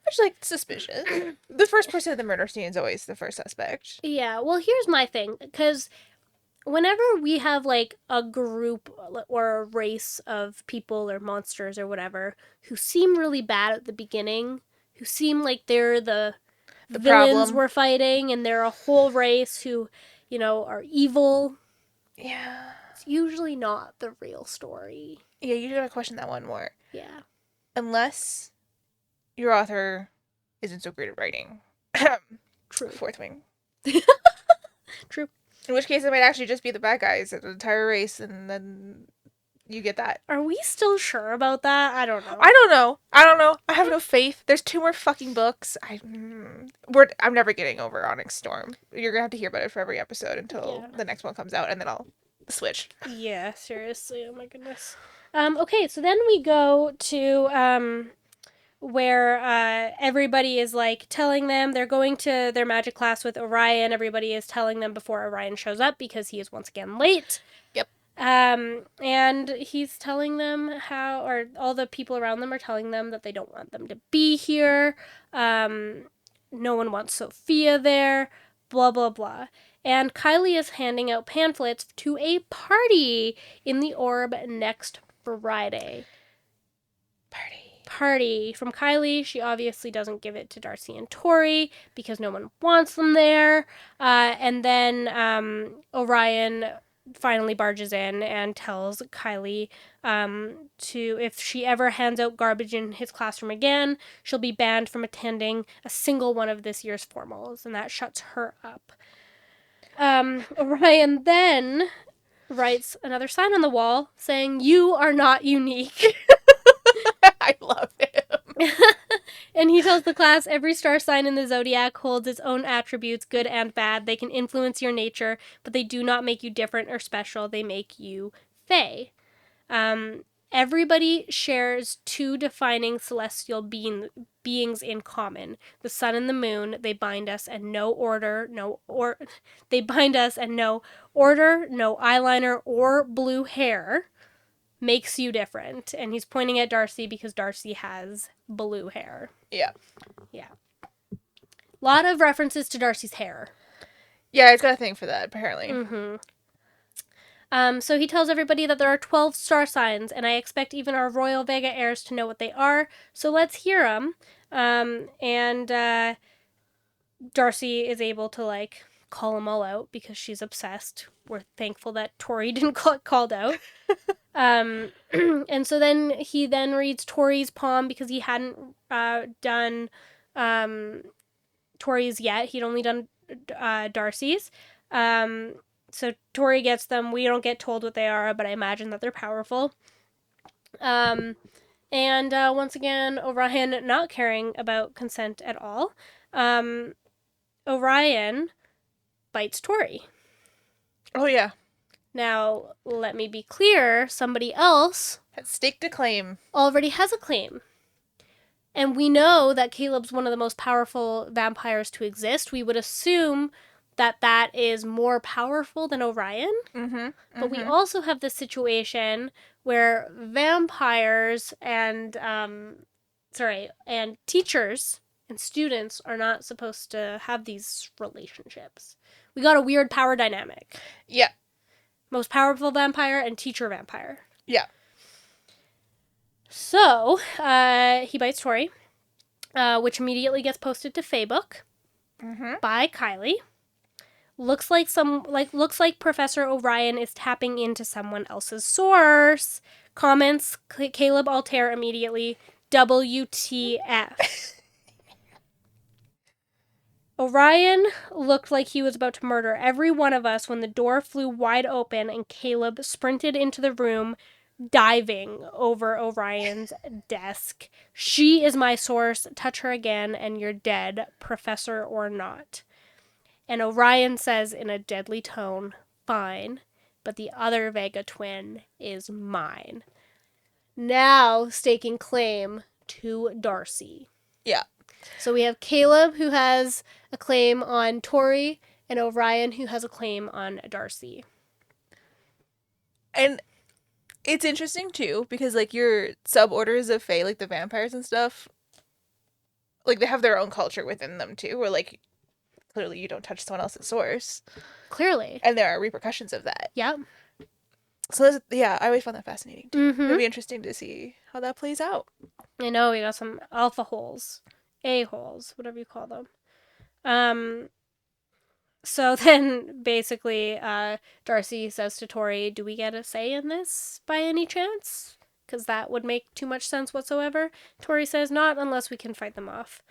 Which, like, suspicious. The first person at the murder scene is always the first suspect. Yeah, well, here's my thing, because whenever we have, like, a group or a race of people or monsters or whatever who seem really bad at the beginning, who seem like they're the villains problem. we're fighting, and they're a whole race who, you know, are evil. Yeah. It's usually not the real story. Yeah, you gotta question that one more. Yeah. Unless your author isn't so great at writing. True. Fourth wing. True. In which case it might actually just be the bad guys, an entire race, and then you get that. Are we still sure about that? I don't know. I don't know. I have no faith. There's 2 more fucking books. I'm never getting over Onyx Storm. You're gonna have to hear about it for every episode until the next one comes out, and then I'll switch. Yeah, seriously. Oh my goodness. Okay, so then we go to where everybody is like telling them they're going to their magic class with Orion. Everybody is telling them before Orion shows up because he is once again late. Yep. And he's telling them or all the people around them are telling them that they don't want them to be here. No one wants Sophia there. Blah, blah, blah. And Kylie is handing out pamphlets to a party in the Orb next Friday. Party from Kylie. She obviously doesn't give it to Darcy and Tori because no one wants them there. And then Orion finally barges in and tells Kylie if she ever hands out garbage in his classroom again, she'll be banned from attending a single one of this year's formals, and that shuts her up. Orion then writes another sign on the wall saying, "You are not unique." I love him. And he tells the class every star sign in the zodiac holds its own attributes, good and bad. They can influence your nature, but they do not make you different or special. They make you fae. Everybody shares two defining celestial beings in common: the sun and the moon. They bind us, and they bind us, and no order, no eyeliner or blue hair makes you different. And he's pointing at Darcy because Darcy has blue hair. Yeah. Yeah. A lot of references to Darcy's hair. Yeah, it's got a thing for that, apparently. Mm-hmm. So he tells everybody that there are 12 star signs, and I expect even our Royal Vega heirs to know what they are. So let's hear them. Darcy is able to, like, call them all out because she's obsessed. We're thankful that Tori didn't get called out. And so then he reads Tori's palm because he hadn't done Tori's yet. He'd only done Darcy's. So Tori gets them. We don't get told what they are, but I imagine that they're powerful. And once again, Orion not caring about consent at all. Orion bites Tori. Oh, yeah. Now, let me be clear, somebody else Has staked a claim. already has a claim. And we know that Caleb's one of the most powerful vampires to exist. We would assume that that is more powerful than Orion. Mm-hmm. But we also have this situation where vampires and teachers and students are not supposed to have these relationships. We got a weird power dynamic. Yeah. Most powerful vampire and teacher vampire. Yeah. So, he bites Tori, which immediately gets posted to Facebook by Kylie. Looks like Professor Orion is tapping into someone else's source. Comments Caleb Altair immediately. WTF. Orion looked like he was about to murder every one of us when the door flew wide open and Caleb sprinted into the room, diving over Orion's desk. She is my source. Touch her again and you're dead, professor or not. And Orion says in a deadly tone, fine, but the other Vega twin is mine. Now staking claim to Darcy. Yeah. So we have Caleb, who has a claim on Tori, and Orion, who has a claim on Darcy. And it's interesting, too, because, like, your suborders of Fae, like the vampires and stuff, like, they have their own culture within them, too, where, like, clearly you don't touch someone else's source. Clearly. And there are repercussions of that. Yeah. So, I always found that fascinating, too. Mm-hmm. It'll be interesting to see how that plays out. I know, we got some alpha holes. A-holes, whatever you call them. So then, basically, Darcy says to Tori, do we get a say in this by any chance? Because that would make too much sense whatsoever. Tori says, not unless we can fight them off.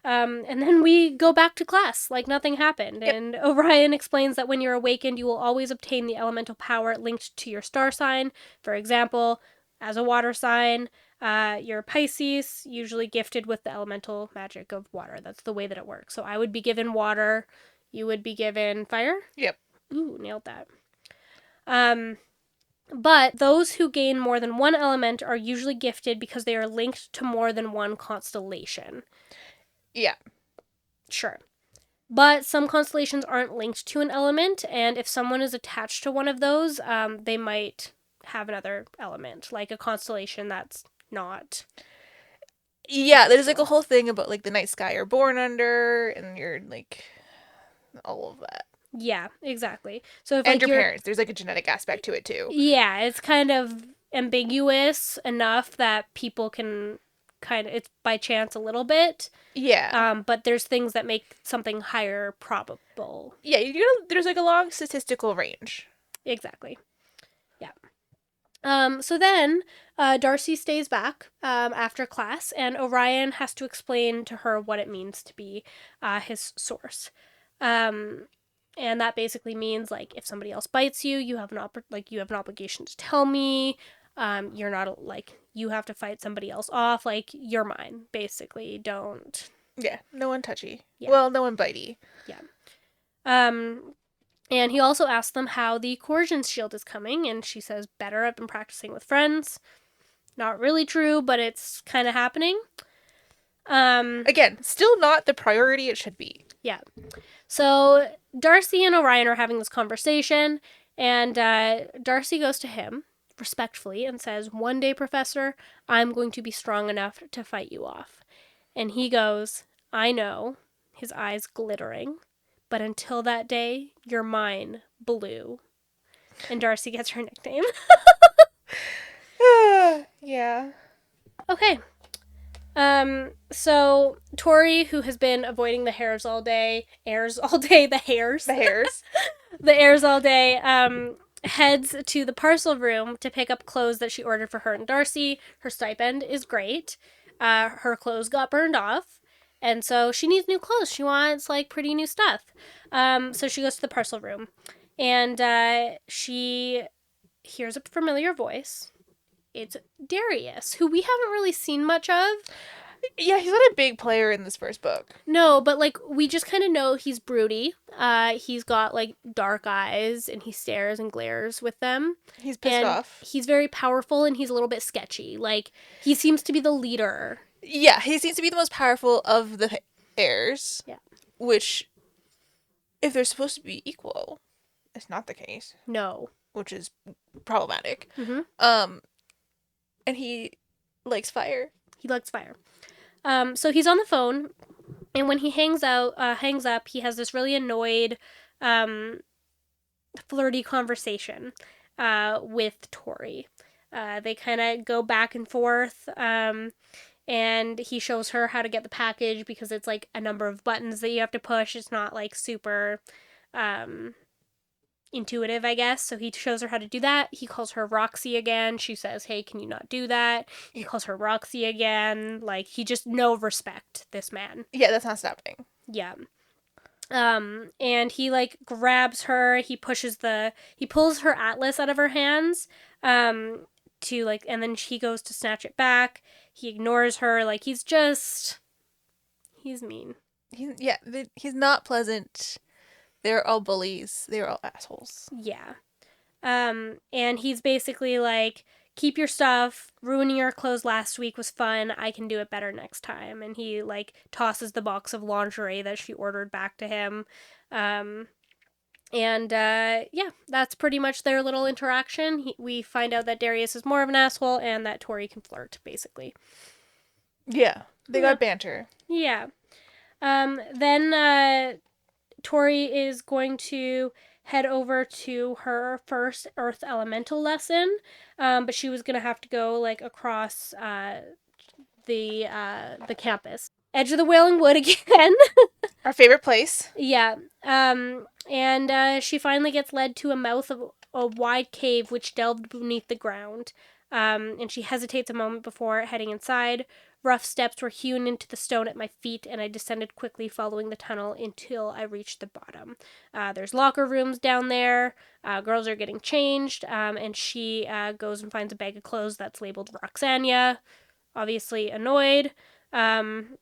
And then we go back to class like nothing happened. Yep. And Orion explains that when you're awakened, you will always obtain the elemental power linked to your star sign. For example, as a water sign, you're Pisces, usually gifted with the elemental magic of water. That's the way that it works. So I would be given water. You would be given fire? Yep. Ooh, nailed that. But those who gain more than one element are usually gifted because they are linked to more than one constellation. Yeah. Sure. But some constellations aren't linked to an element, and if someone is attached to one of those, they might have another element, like a constellation that's not. Yeah, there's like a whole thing about like the night sky you're born under, and you're like all of that. Yeah, exactly. So if and like, your parents, there's like a genetic aspect to it too. Yeah, it's kind of ambiguous enough that people can it's by chance a little bit. Yeah. But there's things that make something higher probable. Yeah, there's like a long statistical range. Exactly. Yeah. So then Darcy stays back after class, and Orion has to explain to her what it means to be his source. And that basically means, like, if somebody else bites you, you have an obligation to tell me. You're not, like, you have to fight somebody else off. Like, you're mine, basically. Don't. Yeah, no one touchy. Yeah. Well, no one bitey. Yeah. And he also asked them how the coercion shield is coming, and she says, better, I've been practicing with friends. Not really true, but it's kind of happening. Again, still not the priority it should be. Yeah. So Darcy and Orion are having this conversation, and Darcy goes to him respectfully and says, one day, Professor, I'm going to be strong enough to fight you off. And he goes, I know, his eyes glittering, but until that day, you're mine, Blue. And Darcy gets her nickname. Yeah. Okay. So Tori, who has been avoiding the hairs all day, the heirs, the heirs all day, heads to the parcel room to pick up clothes that she ordered for her and Darcy. Her stipend is great. Her clothes got burned off, and so she needs new clothes. She wants, like, pretty new stuff. So she goes to the parcel room, and she hears a familiar voice. It's Darius, who we haven't really seen much of. Yeah, he's not a big player in this first book. No, but, like, we just kind of know he's broody. He's got, like, dark eyes, and he stares and glares with them. He's pissed off. He's very powerful, and he's a little bit sketchy. Like, he seems to be the leader. Yeah, he seems to be the most powerful of the heirs. Yeah. Which, if they're supposed to be equal, it's not the case. No. Which is problematic. Mm-hmm. And he likes fire. He likes fire. So he's on the phone, and when he hangs up, he has this really annoyed, flirty conversation with Tori. They kind of go back and forth, and he shows her how to get the package because it's, like, a number of buttons that you have to push. It's not, like, super intuitive, I guess. So he shows her how to do that. He calls her Roxy again. She says, hey, can you not do that? He calls her Roxy again. Like, he just no respect, this man. Yeah, that's not stopping. Yeah. And he, like, grabs her. He pulls her atlas out of her hands, to, like, and then he goes to snatch it back. He ignores her. Like, he's mean. He's not pleasant. They're all bullies. They're all assholes. Yeah. And he's basically like, keep your stuff. Ruining your clothes last week was fun. I can do it better next time. And he, like, tosses the box of lingerie that she ordered back to him. Yeah, that's pretty much their little interaction. We find out that Darius is more of an asshole and that Tori can flirt, basically. Yeah. They got banter. Yeah. Then Tori is going to head over to her first Earth Elemental lesson, but she was going to have to go, like, across the campus. Edge of the Wailing Wood again. Our favorite place. Yeah. And she finally gets led to a mouth of a wide cave which delved beneath the ground. And she hesitates a moment before heading inside. Rough steps were hewn into the stone at my feet, and I descended quickly, following the tunnel until I reached the bottom. There's locker rooms down there. Girls are getting changed, and she goes and finds a bag of clothes that's labeled Roxania, obviously annoyed. And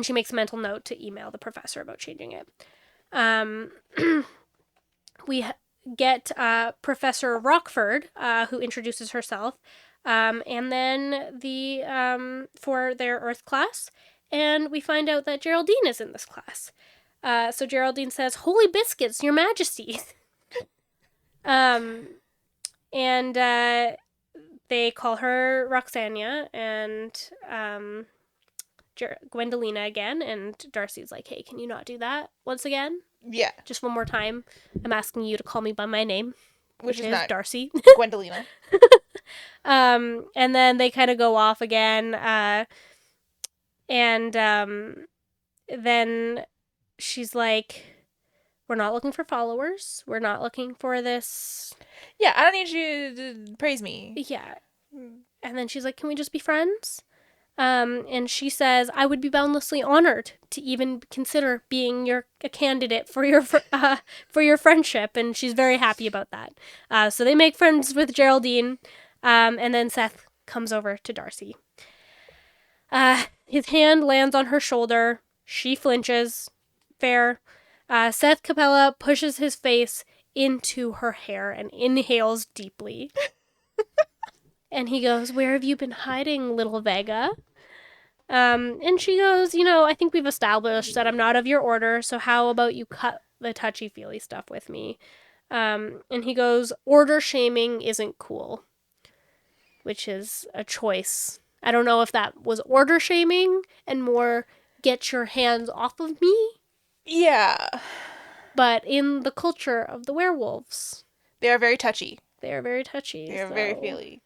she makes a mental note to email the professor about changing it. We get Professor Rockford, who introduces herself. And then for their Earth class, and we find out that Geraldine is in this class. So Geraldine says, "Holy biscuits, your majesty." And they call her Roxania and Gwendolina again, and Darcy's like, "Hey, can you not do that once again? Yeah. Just one more time. I'm asking you to call me by my name, which is not Darcy." Gwendolina. And then they kind of go off again, and then she's like, "We're not looking for followers. We're not looking for this." Yeah, I don't need you to praise me. Yeah. And then she's like, "Can we just be friends?" And she says, "I would be boundlessly honored to even consider being a candidate for your friendship." And she's very happy about that. So they make friends with Geraldine. And then Seth comes over to Darcy. His hand lands on her shoulder. She flinches. Fair. Seth Capella pushes his face into her hair and inhales deeply. And he goes, "Where have you been hiding, little Vega?" And she goes, "I think we've established that I'm not of your order, so how about you cut the touchy-feely stuff with me?" And he goes, "Order shaming isn't cool," which is a choice. I don't know if that was order shaming and more get your hands off of me. Yeah. But in the culture of the werewolves, They are very touchy. they are very touchy. They are very feely.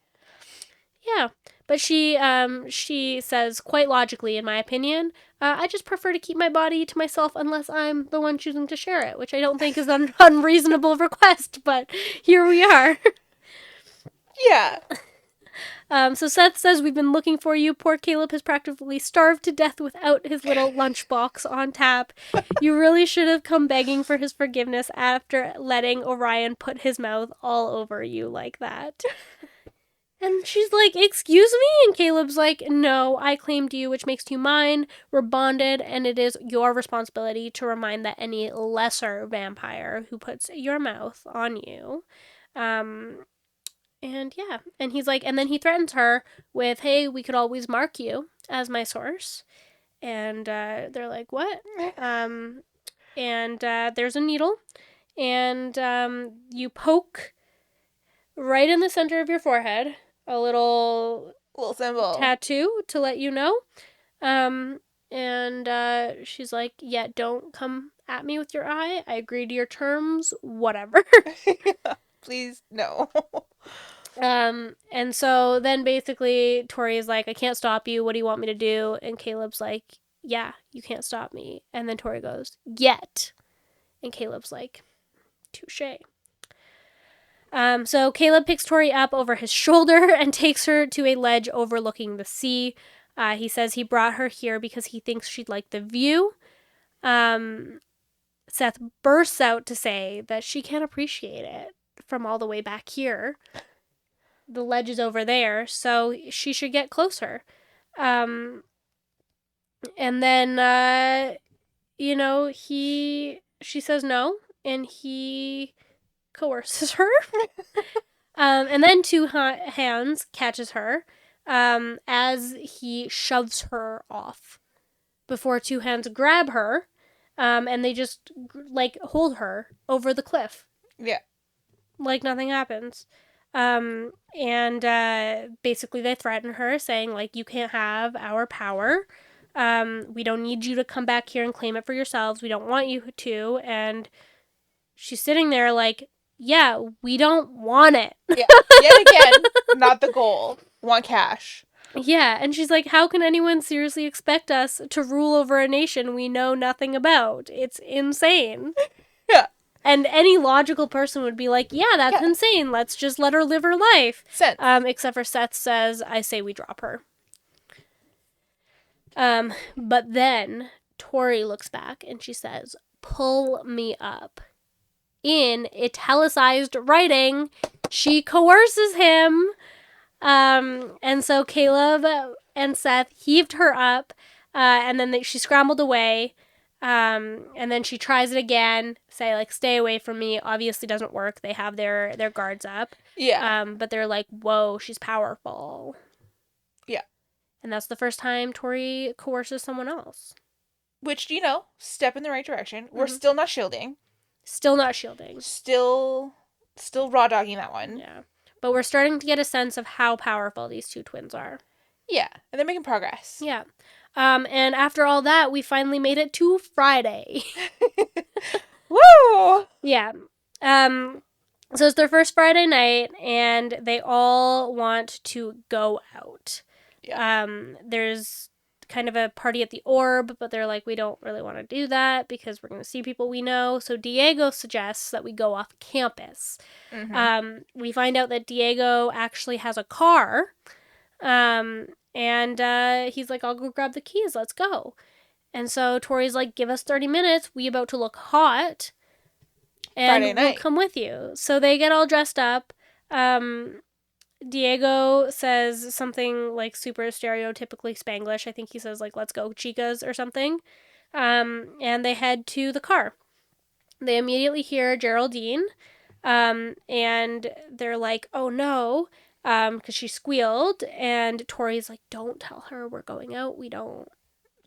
Yeah. But she says quite logically, in my opinion, I just prefer to keep my body to myself unless I'm the one choosing to share it, which I don't think is an unreasonable request, but here we are. Yeah. So Seth says, "We've been looking for you. Poor Caleb has practically starved to death without his little lunchbox on tap. You really should have come begging for his forgiveness after letting Orion put his mouth all over you like that." And she's like, "Excuse me?" And Caleb's like, "No, I claimed you, which makes you mine. We're bonded, and it is your responsibility to remind that any lesser vampire who puts your mouth on you." And yeah, and he's like, and then he threatens her with, "Hey, we could always mark you as my source." And they're like, "What?" And there's a needle, and you poke right in the center of your forehead a little symbol tattoo to let you know. And she's like, "Yeah, don't come at me with your eye. I agree to your terms. Whatever." Please, no. And so then basically Tori's like, "I can't stop you. What do you want me to do?" And Caleb's like, "Yeah, you can't stop me." And then Tori goes, "Yet." And Caleb's like, "Touche." So Caleb picks Tori up over his shoulder and takes her to a ledge overlooking the sea. He says he brought her here because he thinks she'd like the view. Seth bursts out to say that she can't appreciate it from all the way back here. The ledge is over there, so she should get closer. And then, she says no, and he coerces her. And then Two Hands catches her as he shoves her off. Before Two Hands grab her, and they just, hold her over the cliff. Yeah. Like nothing happens. And basically they threaten her, saying, "You can't have our power. We don't need you to come back here and claim it for yourselves. We don't want you to." And she's sitting there like, "Yeah, we don't want it." Yeah. Yet again, not the goal. Want cash. Yeah, and she's like, "How can anyone seriously expect us to rule over a nation we know nothing about? It's insane." Yeah. And any logical person would be like, "Yeah, that's insane. Let's just let her live her life." Sense. Except for Seth says, "I say we drop her." But then Tori looks back and she says, "Pull me up." In italicized writing, she coerces him. And so Caleb and Seth heaved her up, and then she scrambled away. And then she tries it again, say, "Stay away from me." Obviously doesn't work. They have their guards up. Yeah. But they're like, "Whoa, she's powerful." Yeah. And that's the first time Tori coerces someone else. Which, step in the right direction. Mm-hmm. We're still not shielding. Still not shielding. Still raw dogging that one. Yeah. But we're starting to get a sense of how powerful these two twins are. Yeah. And they're making progress. Yeah. And after all that, we finally made it to Friday. Woo! Yeah. So it's their first Friday night, and they all want to go out. Yeah. There's kind of a party at the Orb, but they're like, "We don't really want to do that because we're going to see people we know." So Diego suggests that we go off campus. Mm-hmm. We find out that Diego actually has a car. And he's like, "I'll go grab the keys. Let's go." And so Tori's like, "Give us 30 minutes. We about to look hot. And we'll come with you." So they get all dressed up. Diego says something like super stereotypically Spanglish. I think he says like "Let's go, chicas" or something. And they head to the car. They immediately hear Geraldine, and they're like, "Oh no," because she squealed. And Tori's like, "Don't tell her we're going out. We don't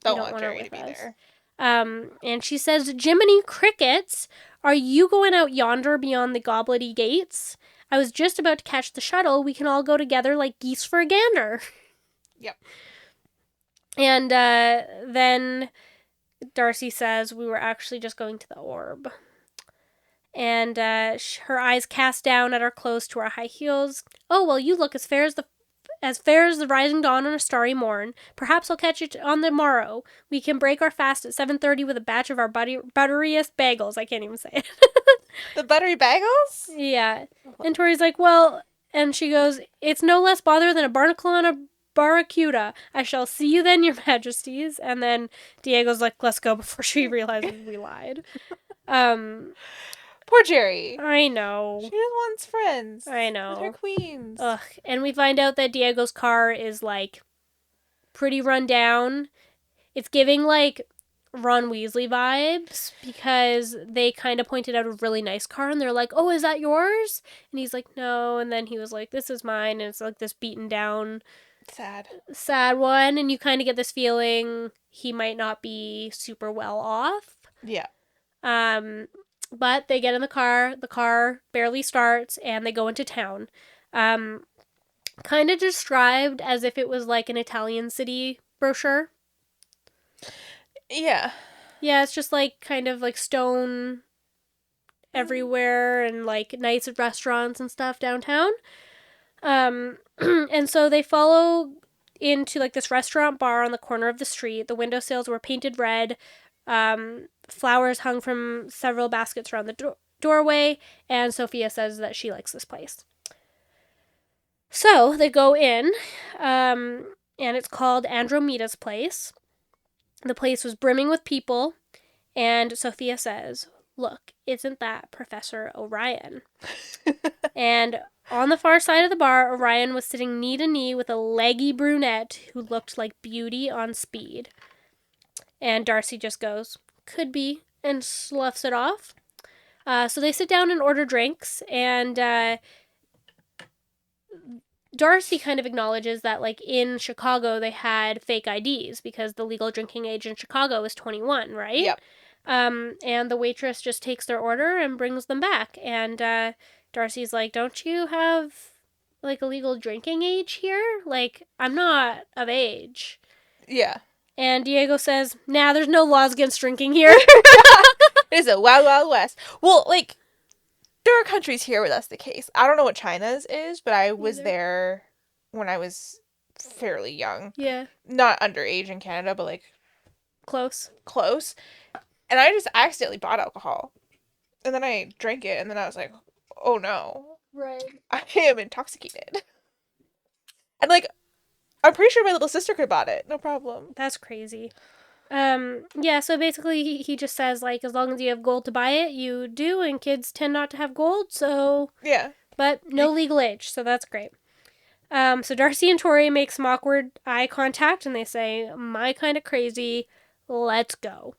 want her Jerry to with be us." there. And she says, "Jiminy crickets, are you going out yonder beyond the gobblety gates? I was just about to catch the shuttle. We can all go together like geese for a gander." Yep. And then Darcy says, "We were actually just going to the orb." And her eyes cast down at our clothes to our high heels. "Oh, well, you look as fair as the rising dawn on a starry morn. Perhaps I'll catch you on the morrow. We can break our fast at 7:30 with a batch of our butteriest bagels." I can't even say it. The buttery bagels? Yeah. And Tori's like, "Well," and she goes, "It's no less bother than a barnacle on a barracuda. I shall see you then, your majesties." And then Diego's like, "Let's go," before she realizes we lied. Poor Jerry. I know. She just wants friends. I know. With her queens. Ugh. And we find out that Diego's car is like pretty run down. It's giving like Ron Weasley vibes because they kind of pointed out a really nice car and they're like, "Oh, is that yours?" And he's like, "No." And then he was like, "This is mine." And it's like this beaten down, sad one. And you kind of get this feeling he might not be super well off. Yeah. But they get in the car barely starts, and they go into town. Kind of described as if it was like an Italian city brochure. Yeah. Yeah, it's just like kind of like stone everywhere and like nice restaurants and stuff downtown. And so they follow into like this restaurant bar on the corner of the street. The windowsills were painted red. Flowers hung from several baskets around the doorway, and Sophia says that she likes this place. So they go in, and it's called Andromeda's Place. The place was brimming with people, and Sophia says, "Look, isn't that Professor Orion?" And on the far side of the bar, Orion was sitting knee to knee with a leggy brunette who looked like beauty on speed. And Darcy just goes, "Could be," and sloughs it off. So they sit down and order drinks, and Darcy kind of acknowledges that, like, in Chicago, they had fake IDs because the legal drinking age in Chicago is 21, right? Yep. And the waitress just takes their order and brings them back. And Darcy's like, "Don't you have, like, a legal drinking age here? Like, I'm not of age." Yeah. And Diego says, "Nah, there's no laws against drinking here." It is a wild, wild west. Well, like, there are countries here where that's the case. I don't know what China's is, but I was there when I was fairly young. Yeah. Not underage in Canada, but, like, Close. And I just accidentally bought alcohol. And then I drank it, and then I was like, oh no. Right. I am intoxicated. And, like, I'm pretty sure my little sister could have bought it. No problem. That's crazy. Yeah, so basically he just says, like, as long as you have gold to buy it, you do, and kids tend not to have gold, so... Yeah. But no legal age, so that's great. So Darcy and Tori make some awkward eye contact, and they say, "My kind of crazy, let's go."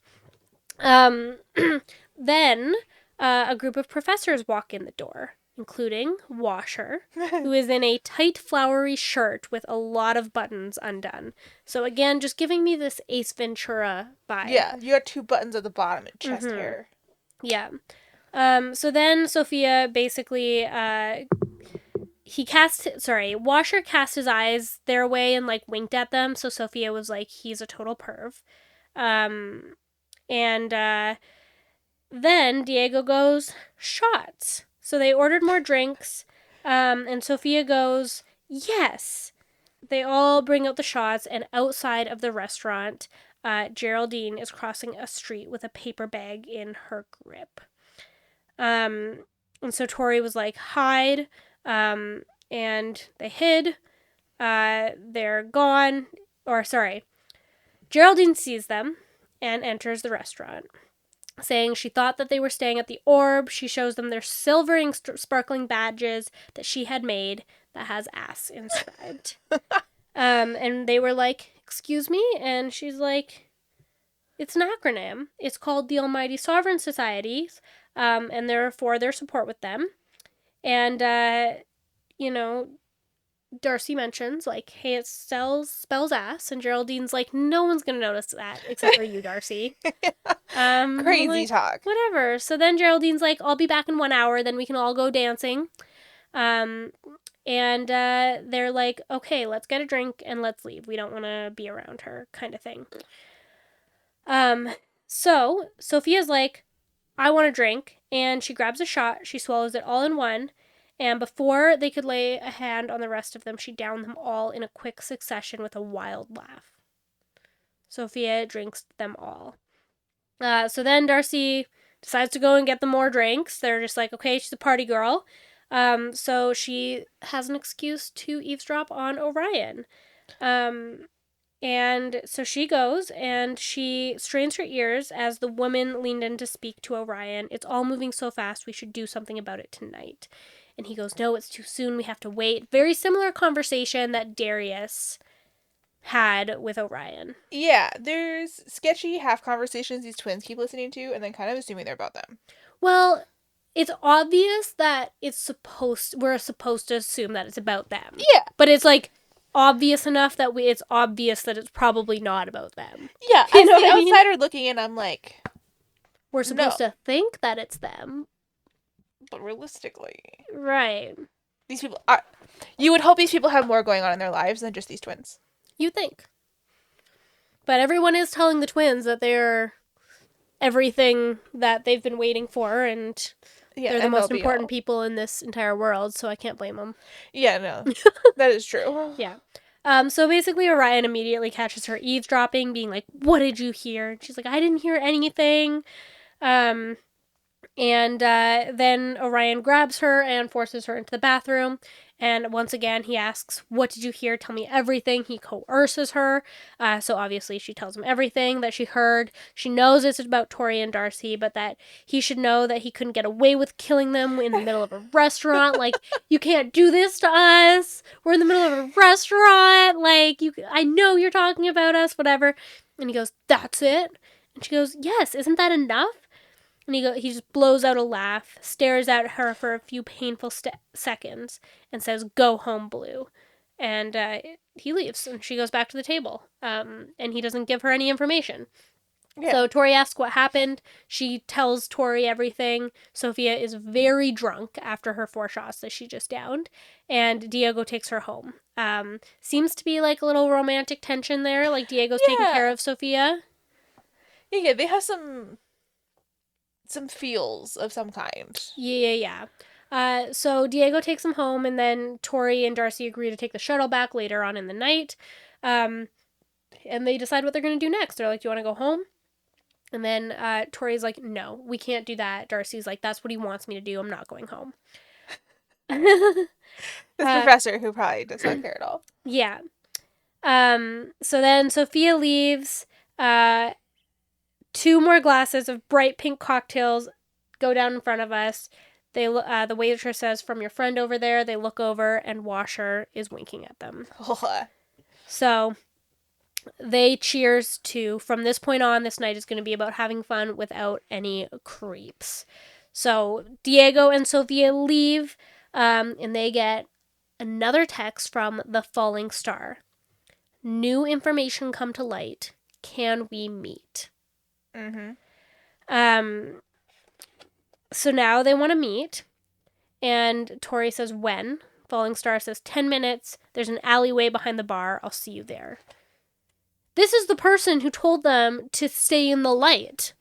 Then a group of professors walk in the door, including Washer, who is in a tight flowery shirt with a lot of buttons undone. So again, just giving me this Ace Ventura vibe. Yeah, you got 2 buttons at the bottom and chest hair. Yeah. So then Sophia basically, Washer cast his eyes their way and, like, winked at them, so Sophia was like, "He's a total perv." And then Diego goes, "Shots." So they ordered more drinks, and Sophia goes, "Yes." They all bring out the shots, and outside of the restaurant, Geraldine is crossing a street with a paper bag in her grip. And so Tori was like, "Hide," and they hid. They're gone. Geraldine sees them and enters the restaurant, saying she thought that they were staying at the Orb. She shows them their silvering, sparkling badges that she had made. that has ass inscribed. And they were like, excuse me? And she's like, it's an acronym. It's called the Almighty Sovereign Societies, and therefore their support with them. And, Darcy mentions, like, hey, it spells ass, and Geraldine's like, no one's gonna notice that except for you, Darcy. Crazy like, talk. Whatever. So then Geraldine's like, I'll be back in 1 hour, then we can all go dancing. And they're like, okay, let's get a drink and let's leave. We don't want to be around her, kind of thing. So Sophia's like, I want a drink, and she grabs a shot. She swallows it all in one. And before they could lay a hand on the rest of them, she downed them all in a quick succession with a wild laugh. Sophia drinks them all. So then Darcy decides to go and get them more drinks. They're just like, okay, she's a party girl. So she has an excuse to eavesdrop on Orion. And so she goes and she strains her ears as the woman leaned in to speak to Orion. It's all moving so fast, we should do something about it tonight. And he goes, no, it's too soon, we have to wait. Very similar conversation that Darius had with Orion. Yeah, there's sketchy half conversations these twins keep listening to and then kind of assuming they're about them. Well, it's obvious that we're supposed to assume that it's about them. Yeah. But it's like obvious enough that it's obvious that it's probably not about them. Yeah, as the outsider looking in, I'm like, we're supposed to think that it's them. But realistically. Right. These people are... You would hope these people have more going on in their lives than just these twins. You think. But everyone is telling the twins that they're everything that they've been waiting for, and they're the most important people in this entire world, so I can't blame them. Yeah, no. That is true. Yeah. So basically Orion immediately catches her eavesdropping, being like, what did you hear? And she's like, I didn't hear anything. And then Orion grabs her and forces her into the bathroom. And once again, he asks, what did you hear? Tell me everything. He coerces her. So obviously she tells him everything that she heard. She knows it's about Tori and Darcy, but that he should know that he couldn't get away with killing them in the middle of a restaurant. Like, you can't do this to us. We're in the middle of a restaurant. Like, I know you're talking about us, whatever. And he goes, that's it? And she goes, yes, isn't that enough? And he just blows out a laugh, stares at her for a few painful seconds, and says, go home, Blue. And he leaves, and she goes back to the table. And he doesn't give her any information. Yeah. So Tori asks what happened. She tells Tori everything. Sophia is very drunk after her 4 shots that she just downed. And Diego takes her home. Seems to be like a little romantic tension there. Like Diego's taking care of Sophia. Yeah, they have some feels of some kind. Yeah. So Diego takes him home, and then Tori and Darcy agree to take the shuttle back later on in the night. And they decide what they're going to do next. They're like, do you want to go home? And then Tori's like, no, we can't do that. Darcy's like, that's what he wants me to do. I'm not going home. This professor who probably does not care at all. Yeah. So then Sophia leaves. 2 more glasses of bright pink cocktails go down in front of us. They the waitress says, from your friend over there. They look over, and Washer is winking at them. So they cheers to, from this point on, this night is going to be about having fun without any creeps. So Diego and Sophia leave, and they get another text from the Falling Star. New information come to light. Can we meet? Mm-hmm. So now they want to meet, and Tori says, when? Falling Star says, 10 minutes. There's an alleyway behind the bar. I'll see you there. This is the person who told them to stay in the light.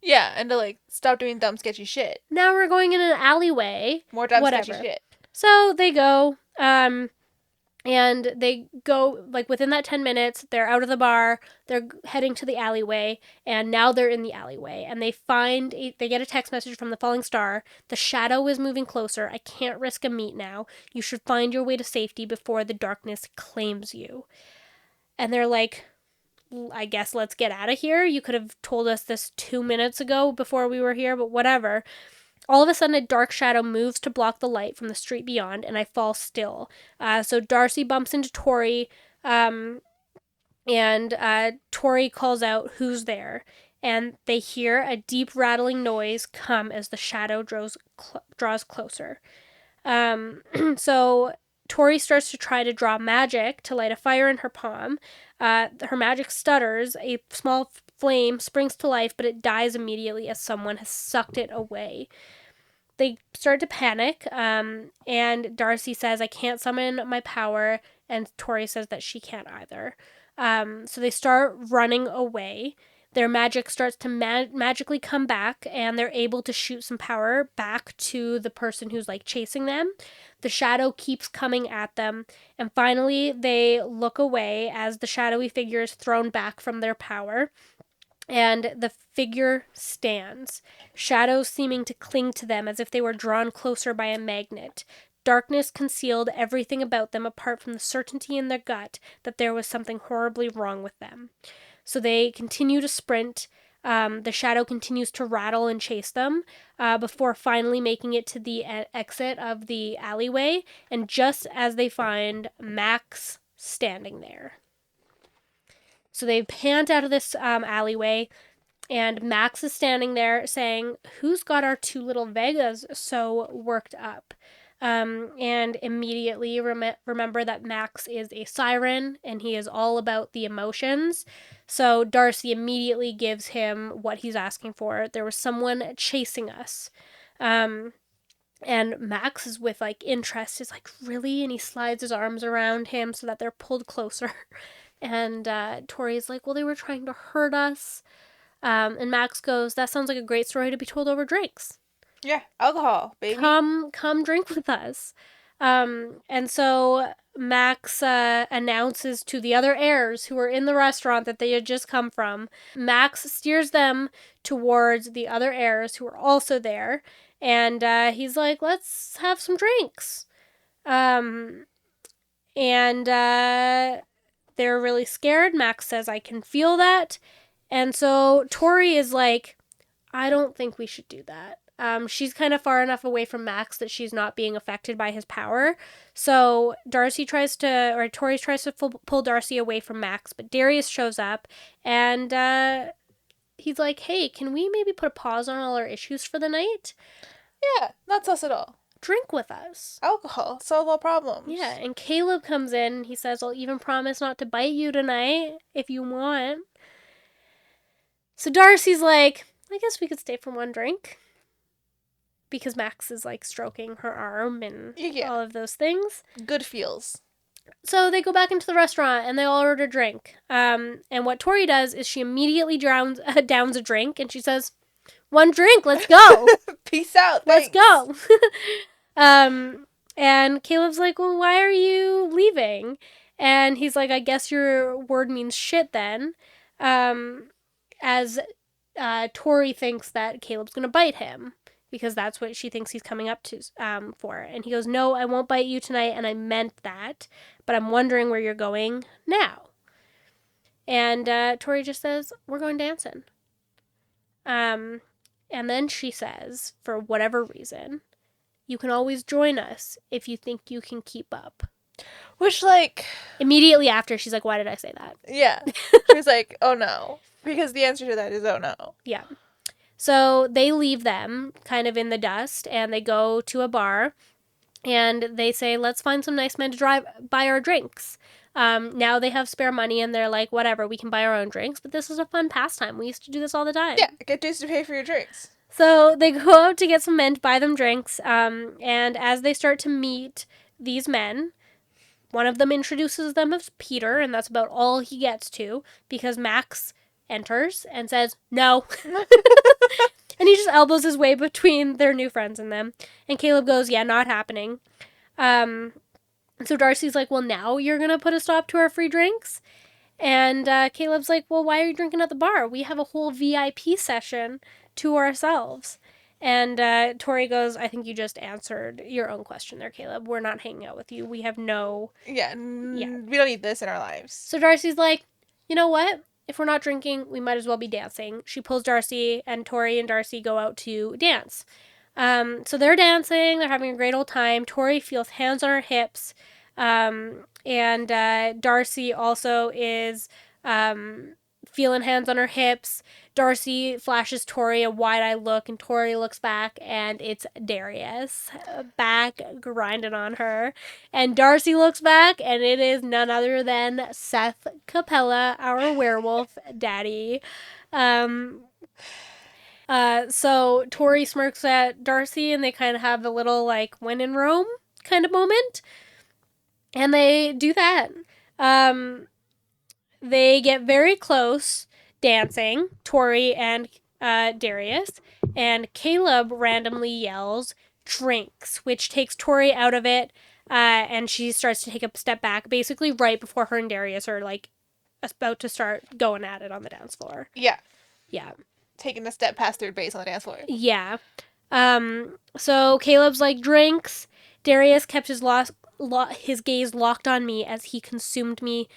Yeah, and to, like, stop doing dumb, sketchy shit. Now we're going in an alleyway. More dumb, sketchy shit. So they go, and they go, like, within that 10 minutes, they're out of the bar, they're heading to the alleyway, and now they're in the alleyway, and they get a text message from the Falling Star. The shadow is moving closer. I can't risk a meet now. You should find your way to safety before the darkness claims you. And they're like, I guess let's get out of here. You could have told us this 2 minutes ago before we were here, but whatever. All of a sudden, a dark shadow moves to block the light from the street beyond, and I fall still. So Darcy bumps into Tori, and Tori calls out, "Who's there?" And they hear a deep rattling noise come as the shadow draws closer. So Tori starts to try to draw magic to light a fire in her palm. Her magic stutters. A small flame springs to life, but it dies immediately as someone has sucked it away. They start to panic, and Darcy says, "I can't summon my power," and Tori says that she can't either. So they start running away. Their magic starts to magically come back, and they're able to shoot some power back to the person who's like chasing them. The shadow keeps coming at them, and finally they look away as the shadowy figure is thrown back from their power. And the figure stands, shadows seeming to cling to them as if they were drawn closer by a magnet. Darkness concealed everything about them apart from the certainty in their gut that there was something horribly wrong with them. So they continue to sprint. The shadow continues to rattle and chase them before finally making it to the exit of the alleyway. And just as they find Max standing there. So they pant out of this alleyway, and Max is standing there saying, "Who's got our two little Vegas so worked up?" And immediately remember that Max is a siren, and he is all about the emotions. So Darcy immediately gives him what he's asking for. There was someone chasing us. And Max is with like interest, is like, "Really?" And he slides his arms around him so that they're pulled closer. And Tori's like, "Well, they were trying to hurt us." And Max goes, "That sounds like a great story to be told over drinks. Yeah, alcohol, baby. Come drink with us." And so Max announces to the other heirs who are in the restaurant that they had just come from. Max steers them towards the other heirs who are also there. And he's like, "Let's have some drinks." And they're really scared. Max says, "I can feel that." And so Tori is like, "I don't think we should do that." She's kind of far enough away from Max that she's not being affected by his power. So Tori tries to pull Darcy away from Max, but Darius shows up, and he's like, "Hey, can we maybe put a pause on all our issues for the night? Yeah, not sus at all. Drink with us. Alcohol, solve all problems." Yeah, and Caleb comes in, and he says, "I'll even promise not to bite you tonight if you want." So Darcy's like, "I guess we could stay for one drink." Because Max is like stroking her arm and all of those things. Good feels. So they go back into the restaurant and they all order a drink. And what Tori does is she immediately downs a drink and she says, "One drink, let's go." Peace out. Let's go. And Caleb's like, "Well, why are you leaving?" And he's like, "I guess your word means shit then." As Tori thinks that Caleb's going to bite him, because that's what she thinks he's coming up to for. And he goes, "No, I won't bite you tonight, and I meant that, but I'm wondering where you're going now." And Tori just says, "We're going dancing." And then she says, for whatever reason, "You can always join us if you think you can keep up." Which, like... Immediately after, she's like, "Why did I say that?" Yeah. She was like, "Oh no." Because the answer to that is, oh no. Yeah. So they leave them kind of in the dust, and they go to a bar, and they say, "Let's find some nice men to buy our drinks." Now they have spare money, and they're like, "Whatever, we can buy our own drinks, but this is a fun pastime. We used to do this all the time." Yeah, get dudes to pay for your drinks. So they go out to get some men to buy them drinks, and as they start to meet these men, one of them introduces them as Peter, and that's about all he gets to, because Max enters and says, "No." And he just elbows his way between their new friends and them. And Caleb goes, "Yeah, not happening." So Darcy's like, "Well, now you're going to put a stop to our free drinks?" And Caleb's like, "Well, why are you drinking at the bar? We have a whole VIP session to ourselves." And Tori goes, "I think you just answered your own question there, Caleb. We're not hanging out with you. We have no..." Yeah. We don't need this in our lives. So Darcy's like, "You know what? If we're not drinking, we might as well be dancing." She pulls Darcy, and Tori and Darcy go out to dance. So they're dancing. They're having a great old time. Tori feels hands on her hips. And Darcy also is feeling hands on her hips. Darcy flashes Tori a wide-eyed look, and Tori looks back, and it's Darius back grinding on her. And Darcy looks back, and it is none other than Seth Capella, our werewolf daddy. So Tori smirks at Darcy, and they kind of have a little, like, when in Rome kind of moment. And they do that. They get very close dancing, Tori and Darius, and Caleb randomly yells, drinks, which takes Tori out of it, and she starts to take a step back, basically right before her and Darius are, like, about to start going at it on the dance floor. Yeah. Yeah. Taking a step past third base on the dance floor. Yeah. So Caleb's like, drinks. Darius kept his gaze locked on me as he consumed me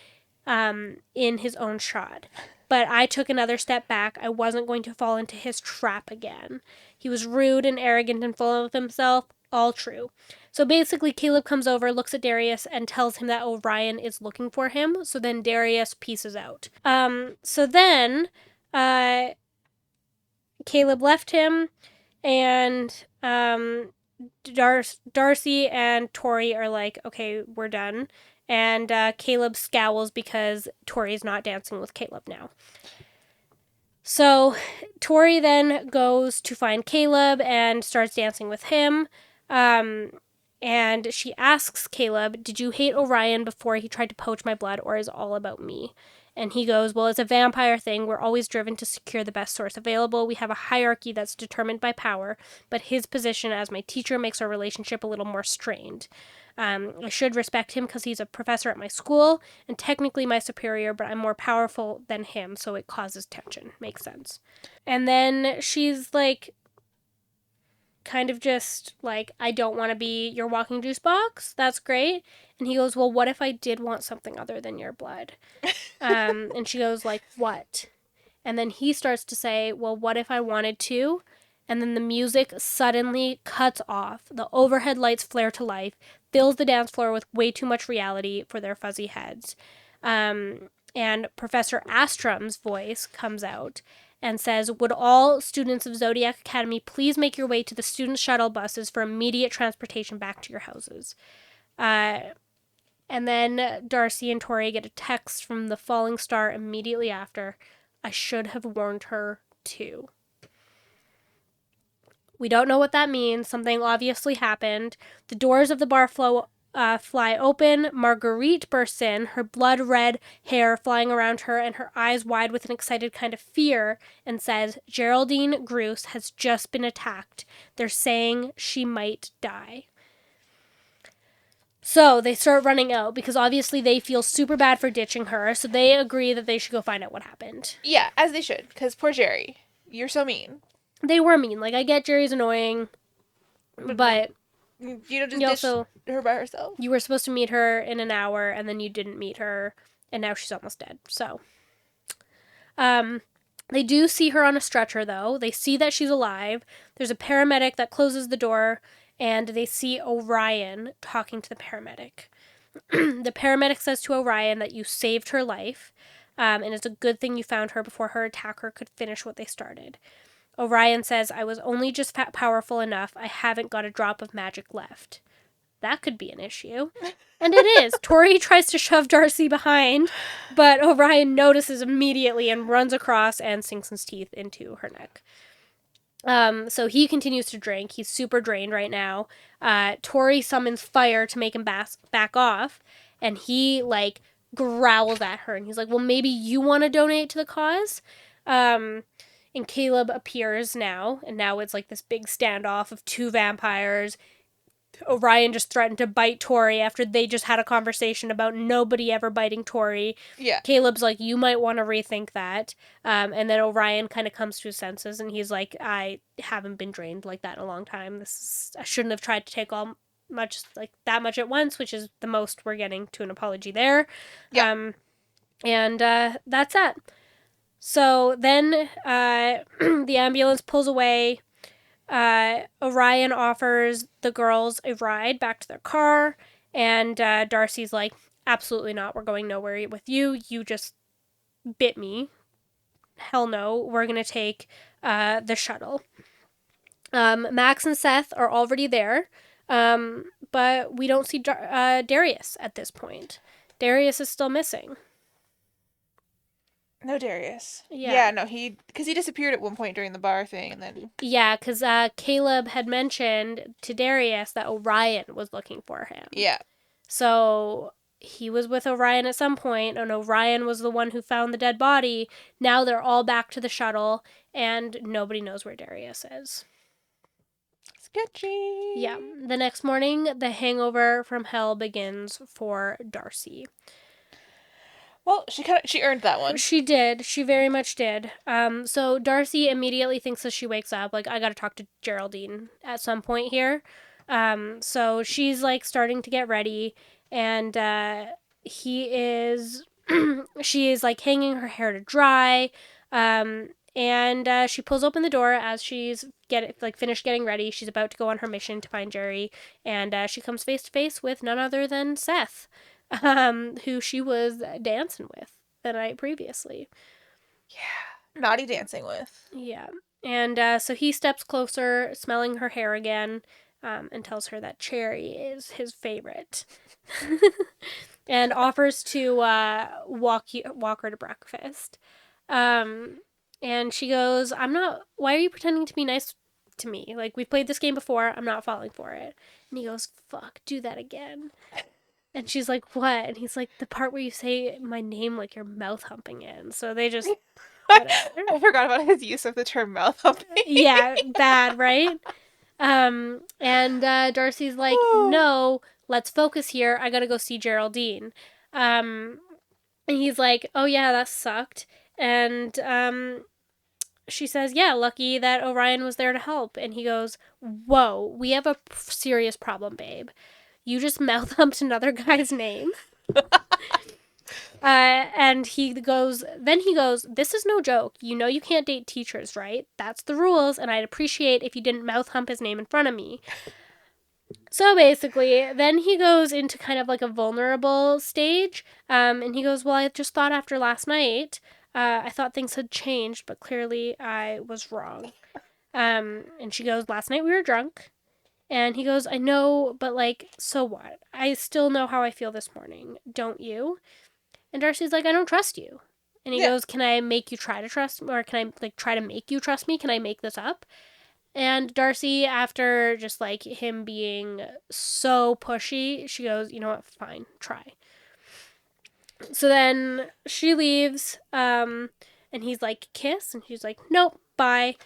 in his own shot. But I took another step back. I wasn't going to fall into his trap again. He was rude and arrogant and full of himself. All true. So basically, Caleb comes over, looks at Darius, and tells him that Orion is looking for him. So then Darius pieces out. So then Caleb left him, and Darcy and Tori are like, okay, we're done. And Caleb scowls because Tori's not dancing with Caleb now. So Tori then goes to find Caleb and starts dancing with him. And she asks Caleb, did you hate Orion before he tried to poach my blood, or is it all about me? And he goes, well, it's a vampire thing. We're always driven to secure the best source available. We have a hierarchy that's determined by power, but his position as my teacher makes our relationship a little more strained. I should respect him because he's a professor at my school and technically my superior, but I'm more powerful than him, so it causes tension. Makes sense. And then she's like, kind of just like, I don't want to be your walking juice box. That's great. And he goes, well, what if I did want something other than your blood? And she goes like, what? And then he starts to say, well, what if I wanted to? And then the music suddenly cuts off. The overhead lights flare to life, fills the dance floor with way too much reality for their fuzzy heads. And Professor Astrom's voice comes out and says, would all students of Zodiac Academy please make your way to the student shuttle buses for immediate transportation back to your houses? And then Darcy and Tori get a text from the falling star immediately after. I should have warned her too. We don't know what that means. Something obviously happened. The doors of the bar fly open. Marguerite bursts in, her blood-red hair flying around her and her eyes wide with an excited kind of fear, and says, Geraldine Groose has just been attacked. They're saying she might die. So they start running out because obviously they feel super bad for ditching her, so they agree that they should go find out what happened. Yeah, as they should, because poor Jerry. You're so mean. They were mean. Like, I get Jerry's annoying, but you don't just you ditch also, her by herself. you were supposed to meet her in an hour, and then you didn't meet her, and now she's almost dead. So, they do see her on a stretcher, though. They see that she's alive. There's a paramedic that closes the door, and they see Orion talking to the paramedic. The paramedic says to Orion that you saved her life, and it's a good thing you found her before her attacker could finish what they started. Orion says, I was only just powerful enough. I haven't got a drop of magic left. That could be an issue. And it is. Tori tries to shove Darcy behind, but Orion notices immediately and runs across and sinks his teeth into her neck. So he continues to drink. He's super drained right now. Tori summons fire to make him back off, and he, like, growls at her, and he's like, well, maybe you want to donate to the cause? And Caleb appears now, and now it's like this big standoff of two vampires. Orion just threatened to bite Tori after they just had a conversation about nobody ever biting Tori. Yeah. Caleb's like, you might want to rethink that. And then Orion kind of comes to his senses, and he's like, I haven't been drained like that in a long time. I shouldn't have tried to take that much at once, which is the most we're getting to an apology there. Yeah. And that's it. So then the ambulance pulls away. Orion offers the girls a ride back to their car, and Darcy's like, absolutely not. We're going nowhere with you. You just bit me. Hell no. We're going to take the shuttle. Max and Seth are already there, but we don't see Darius at this point. Darius is still missing. No Darius. Yeah. No, because he disappeared at one point during the bar thing, and then... Yeah, because Caleb had mentioned to Darius that Orion was looking for him. Yeah. So he was with Orion at some point, and Orion was the one who found the dead body. Now they're all back to the shuttle, and nobody knows where Darius is. Sketchy. Yeah. The next morning, the hangover from hell begins for Darcy. Well, she earned that one. She did. She very much did. So Darcy immediately thinks as she wakes up, like, I gotta talk to Geraldine at some point here. So she's, like, starting to get ready, and she is, like, hanging her hair to dry, and she pulls open the door as she's finished getting ready. She's about to go on her mission to find Jerry, and she comes face to face with none other than Seth. Who she was dancing with the night previously. Yeah. Naughty dancing with. Yeah. And so he steps closer, smelling her hair again, and tells her that Cherry is his favorite. And offers to walk her to breakfast. And she goes, why are you pretending to be nice to me? Like, we've played this game before. I'm not falling for it. And he goes, fuck, do that again. And she's like, what? And he's like, the part where you say my name like you're mouth humping it. And so they just, whatever. I forgot about his use of the term mouth humping. Yeah, bad, right? And Darcy's like, no, let's focus here. I gotta go see Geraldine. And he's like, oh yeah, that sucked. And she says, yeah, lucky that Orion was there to help. And he goes, whoa, we have a serious problem, babe. You just mouth humped another guy's name. And he goes, this is no joke. You know you can't date teachers, right? That's the rules, and I'd appreciate if you didn't mouth hump his name in front of me. So basically, then he goes into kind of like a vulnerable stage, and he goes, well, I just thought after last night, I thought things had changed, but clearly I was wrong. And she goes, last night we were drunk. And he goes, I know, but, like, so what? I still know how I feel this morning. Don't you? And Darcy's like, I don't trust you. And he goes, can I make you try to trust me? Or can I, like, try to make you trust me? Can I make this up? And Darcy, after just, like, him being so pushy, she goes, you know what? Fine. Try. So then she leaves, and he's like, kiss? And she's like, nope, bye.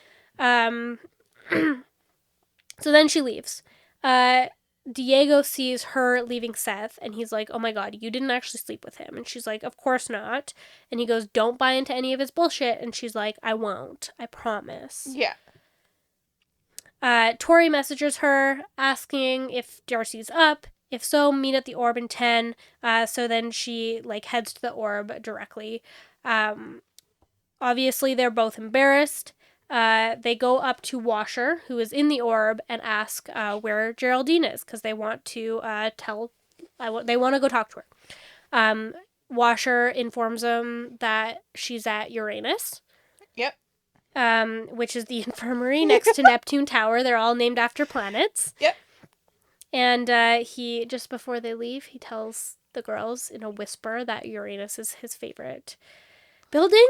So then she leaves. Diego sees her leaving Seth, and he's like, oh my god, you didn't actually sleep with him. And she's like, of course not. And he goes, don't buy into any of his bullshit. And she's like, I won't. I promise. Yeah. Tori messages her, asking if Darcy's up. If so, meet at the orb in 10. So then she, like, heads to the orb directly. Obviously, they're both embarrassed. They go up to Washer, who is in the orb, and ask where Geraldine is, because they want to they want to go talk to her. Washer informs them that she's at Uranus. Yep. Which is the infirmary next to Neptune Tower. They're all named after planets. Yep. And he, just before they leave, he tells the girls in a whisper that Uranus is his favorite building.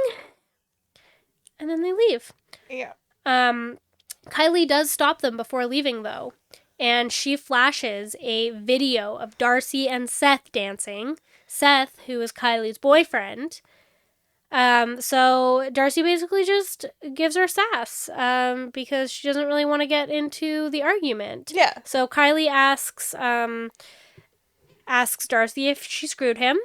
And then they leave. Yeah. Kylie does stop them before leaving, though. And she flashes a video of Darcy and Seth dancing. Seth, who is Kylie's boyfriend. So Darcy basically just gives her sass, because she doesn't really want to get into the argument. Yeah. So Kylie asks Darcy if she screwed him.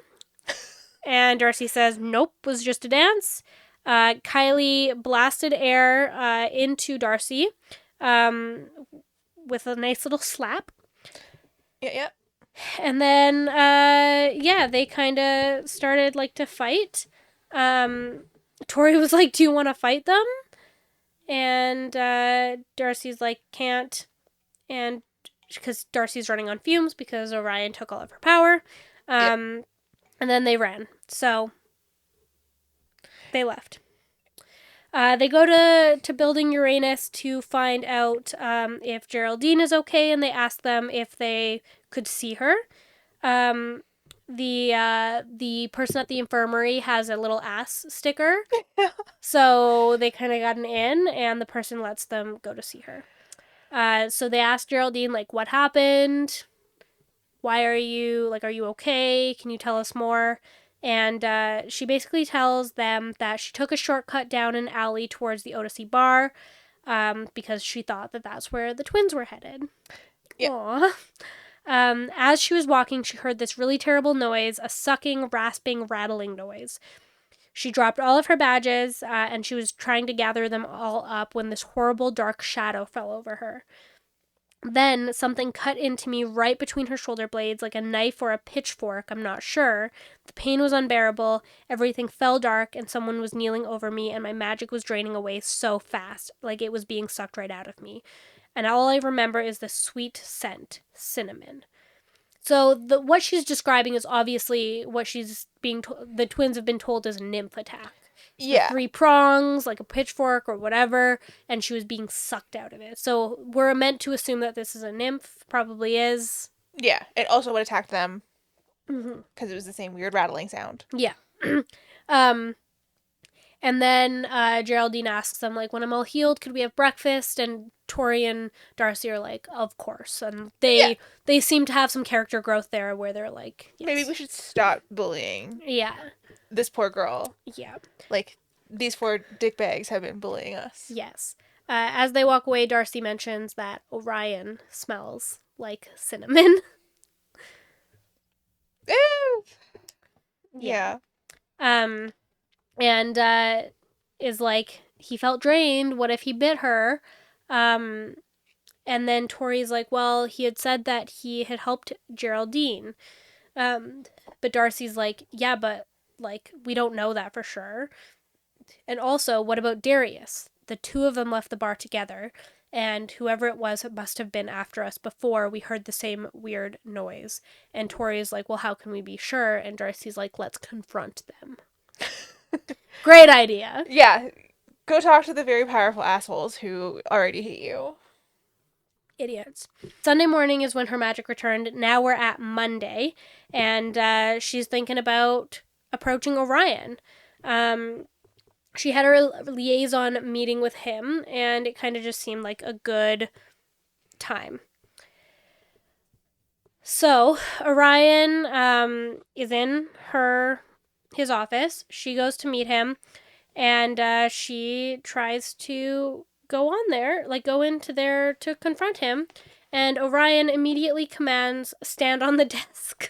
And Darcy says, nope, was just a dance. Kylie blasted air into Darcy with a nice little slap. Yeah. And then, they kind of started, like, to fight. Tori was like, do you want to fight them? And Darcy's like, can't. And because Darcy's running on fumes because Orion took all of her power. Yep. And then they ran. So they left. They go to Building Uranus to find out if Geraldine is okay, and they ask them if they could see her. The person at the infirmary has a little ass sticker, so they kind of got an in, and the person lets them go to see her. So they ask Geraldine, like, what happened? Why are you okay? Can you tell us more? And she basically tells them that she took a shortcut down an alley towards the Odyssey bar because she thought that that's where the twins were headed. Yep. Aww. As she was walking, she heard this really terrible noise, a sucking, rasping, rattling noise. She dropped all of her badges, and she was trying to gather them all up when this horrible dark shadow fell over her. Then something cut into me right between her shoulder blades, like a knife or a pitchfork, I'm not sure. The pain was unbearable, everything fell dark, and someone was kneeling over me, and my magic was draining away so fast, like it was being sucked right out of me. And all I remember is the sweet scent, cinnamon. So what she's describing is obviously what the twins have been told is a nymph attack. Yeah. 3 prongs, like a pitchfork or whatever, and she was being sucked out of it. So we're meant to assume that this is a nymph. Probably is. Yeah. It also would attack them Mm-hmm. because it was the same weird rattling sound. Yeah. And then Geraldine asks them, like, when I'm all healed, could we have breakfast? And Tori and Darcy are like, of course. And they seem to have some character growth there where they're like, yes. Maybe we should stop bullying. Yeah. This poor girl. Yeah. Like, these 4 dickbags have been bullying us. Yes. As they walk away, Darcy mentions that Orion smells like cinnamon. Yeah. And is like, he felt drained. What if he bit her? And then Tori's like, well, he had said that he had helped Geraldine. But Darcy's like, yeah, but, like, we don't know that for sure. And also, what about Darius? The 2 of them left the bar together, and whoever it was must have been after us before we heard the same weird noise. And Tori's like, well, how can we be sure? And Darcy's like, let's confront them. Great idea. Yeah. Go talk to the very powerful assholes who already hate you. Idiots. Sunday morning is when her magic returned. Now we're at Monday, and she's thinking about approaching Orion. She had her liaison meeting with him, and it kind of just seemed like a good time. So Orion is in his office. She goes to meet him, and she tries to go into there to confront him. And Orion immediately commands, stand on the desk.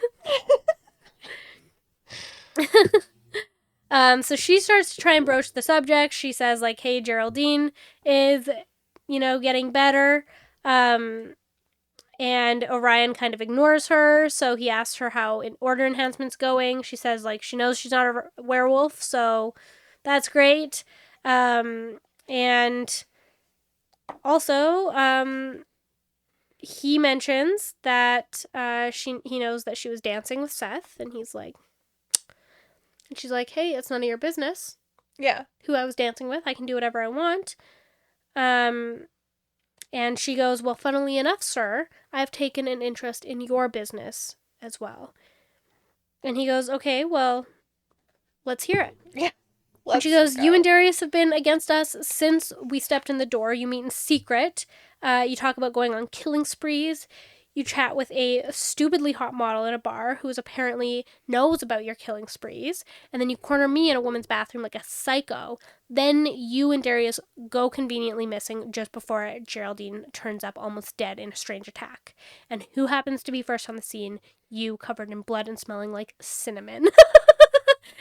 So she starts to try and broach the subject. She says, like, hey, Geraldine is, getting better. And Orion kind of ignores her. So he asks her how order enhancement's going. She says, like, she knows she's not a werewolf, so that's great. And also, he mentions that he knows that she was dancing with Seth, and he's like, and she's like, hey, it's none of your business. Yeah. Who I was dancing with. I can do whatever I want. And she goes, well, funnily enough, sir, I've taken an interest in your business as well. And he goes, okay, well, let's hear it. Yeah. And she goes, you and Darius have been against us since we stepped in the door. You meet in secret. You talk about going on killing sprees. You chat with a stupidly hot model at a bar who apparently knows about your killing sprees. And then you corner me in a woman's bathroom like a psycho. Then you and Darius go conveniently missing just before Geraldine turns up almost dead in a strange attack. And who happens to be first on the scene? You, covered in blood and smelling like cinnamon.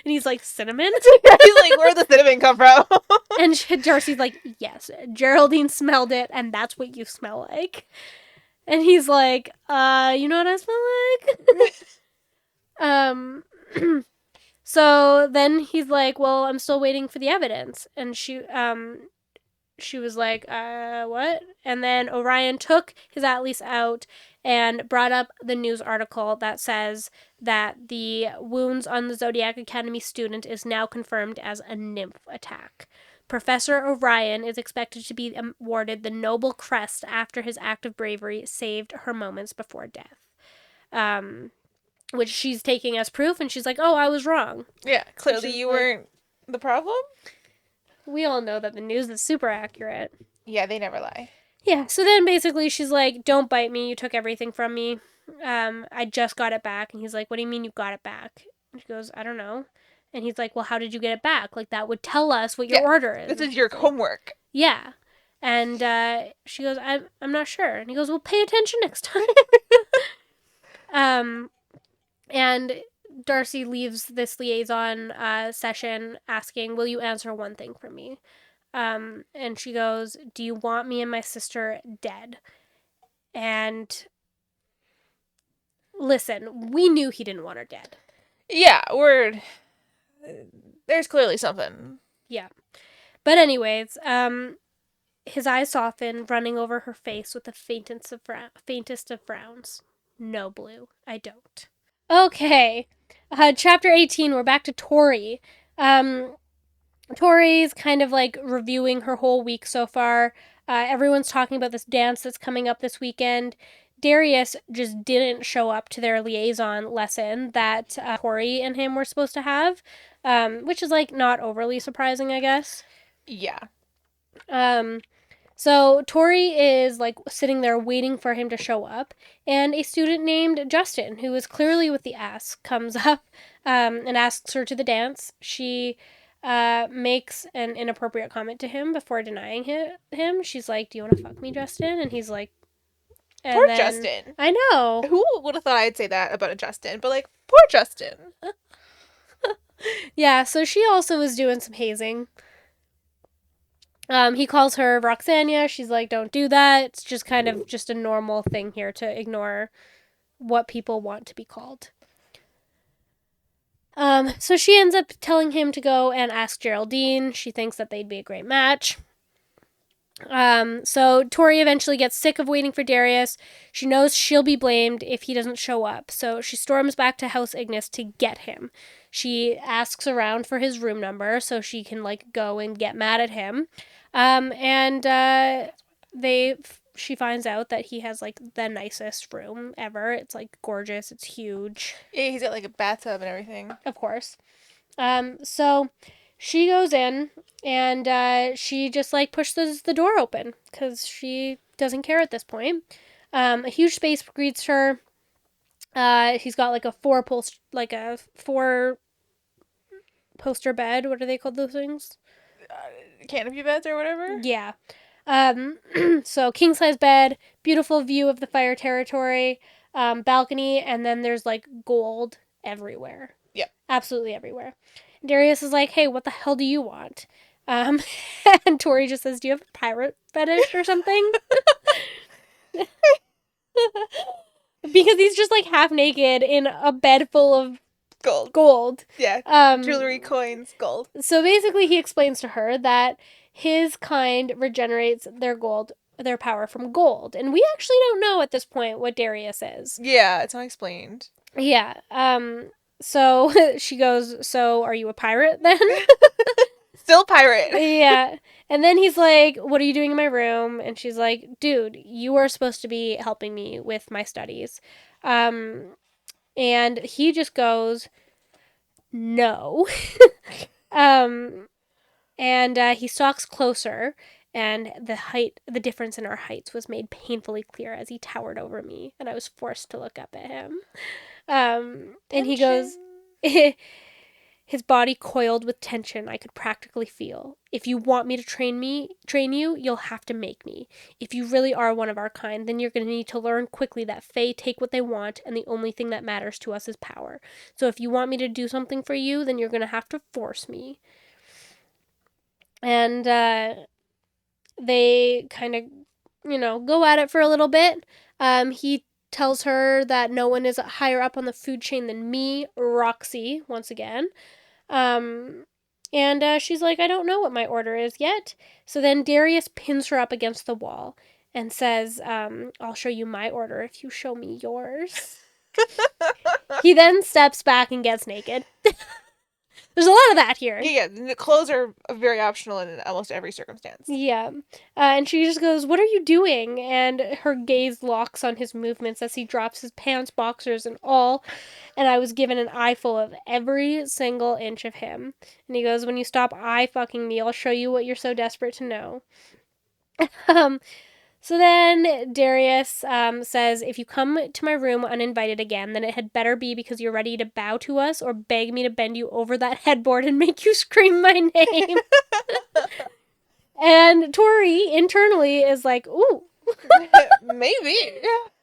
And he's like, cinnamon? He's like, where'd the cinnamon come from? And Darcy's like, yes, Geraldine smelled it, and that's what you smell like. And he's like, you know what I smell like? So then he's like, well, I'm still waiting for the evidence. And she was like, what? And then Orion took his Atlas out and brought up the news article that says that the wounds on the Zodiac Academy student is now confirmed as a nymph attack. Professor Orion is expected to be awarded the Noble Crest after his act of bravery saved her moments before death. Which she's taking as proof, and she's like, oh, I was wrong. Yeah, clearly you weren't the problem. We all know that the news is super accurate. Yeah, they never lie. Yeah, so then basically she's like, don't bite me, you took everything from me. I just got it back. And he's like, what do you mean you got it back? And she goes, I don't know. And he's like, well, how did you get it back? Like, that would tell us what your order is. This is your homework. Yeah. And she goes, I'm not sure. And he goes, well, pay attention next time. And Darcy leaves this liaison session asking, will you answer one thing for me? And she goes, do you want me and my sister dead? And listen, we knew he didn't want her dead. Yeah, there's clearly something. Yeah. But anyways, his eyes soften, running over her face with the faintest of frowns. No, Blue, I don't. Okay. Chapter 18, we're back to Tori. Tori's kind of like reviewing her whole week so far. Everyone's talking about this dance that's coming up this weekend. Darius just didn't show up to their liaison lesson that Tori and him were supposed to have, which is like not overly surprising, I guess. Yeah. So Tori is like sitting there waiting for him to show up, and a student named Justin, who is clearly with the ass, comes up and asks her to the dance. She makes an inappropriate comment to him before denying him. She's like, do you want to fuck me, Justin? And he's like, poor Justin. I know. Who would have thought I'd say that about a Justin? But like, poor Justin. Yeah, so she also is doing some hazing. He calls her Roxania. She's like, don't do that. It's just kind of just a normal thing here to ignore what people want to be called. So she ends up telling him to go and ask Geraldine. She thinks that they'd be a great match. So Tori eventually gets sick of waiting for Darius. She knows she'll be blamed if he doesn't show up. So she storms back to House Ignis to get him. She asks around for his room number so she can like go and get mad at him. She finds out that he has like the nicest room ever. It's like gorgeous. It's huge. Yeah, he's got like a bathtub and everything. Of course. So she goes in and she just like pushes the door open because she doesn't care at this point. A huge space greets her. He's got like a four poster bed. What are they called, those things? Canopy beds or whatever? Yeah. So king size bed, beautiful view of the fire territory, balcony, and then there's like gold everywhere. Yep. Absolutely everywhere. Darius is like, hey, what the hell do you want? And Tori just says, do you have a pirate fetish or something? Because he's just like half naked in a bed full of gold. Yeah. Jewelry, coins, gold. So basically he explains to her that his kind regenerates their power from gold. And we actually don't know at this point what Darius is. Yeah, it's unexplained. Yeah. So she goes, so are you a pirate then? Still pirate. Yeah. And then he's like, what are you doing in my room? And she's like, dude, you are supposed to be helping me with my studies. And he just goes, no. And he stalks closer, and the difference in our heights was made painfully clear as he towered over me, and I was forced to look up at him. And he goes, his body coiled with tension I could practically feel. If you want me to train you, you'll have to make me. If you really are one of our kind, then you're going to need to learn quickly that Fae take what they want, and the only thing that matters to us is power. So if you want me to do something for you, then you're going to have to force me. And they kind of, go at it for a little bit. He tells her that no one is higher up on the food chain than me, Roxy, once again. And she's like, I don't know what my order is yet. So then Darius pins her up against the wall and says, I'll show you my order if you show me yours. He then steps back and gets naked. There's a lot of that here. Yeah, the clothes are very optional in almost every circumstance. Yeah. And she just goes, what are you doing? And her gaze locks on his movements as he drops his pants, boxers, and all. And I was given an eyeful of every single inch of him. And he goes, when you stop eye fucking me, I'll show you what you're so desperate to know. So then Darius says, if you come to my room uninvited again, then it had better be because you're ready to bow to us or beg me to bend you over that headboard and make you scream my name. And Tori internally is like, ooh. Maybe.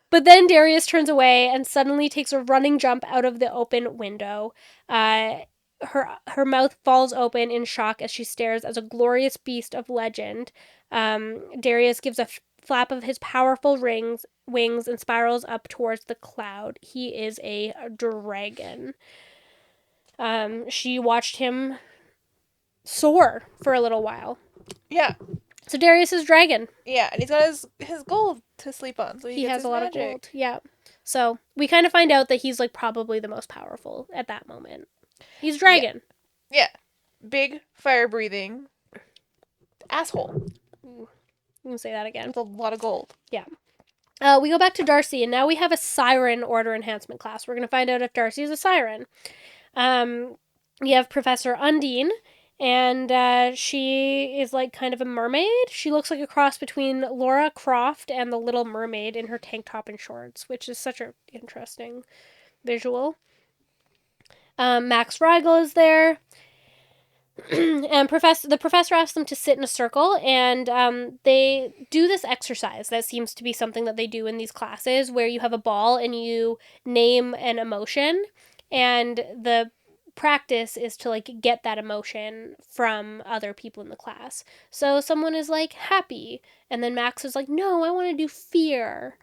But then Darius turns away and suddenly takes a running jump out of the open window. Her mouth falls open in shock as she stares as a glorious beast of legend. Darius gives a flap of his powerful wings and spirals up towards the cloud. He is a dragon. She watched him soar for a little while. Yeah. So Darius is dragon. Yeah, and he's got his gold to sleep on, so He has a lot of magic. gold. Yeah. So we kind of find out that he's like probably the most powerful at that moment. He's dragon. Yeah. Big, fire-breathing asshole. You can say that again. With a lot of gold. Yeah. We go back to Darcy, and now we have a siren order enhancement class. We're going to find out if Darcy is a siren. We have Professor Undine, and she is like kind of a mermaid. She looks like a cross between Laura Croft and the Little Mermaid in her tank top and shorts, which is such an interesting visual. Max Riegel is there. And the professor asks them to sit in a circle, and they do this exercise that seems to be something that they do in these classes, where you have a ball and you name an emotion, and the practice is to like get that emotion from other people in the class. So someone is like happy, and then Max is like, no, I want to do fear.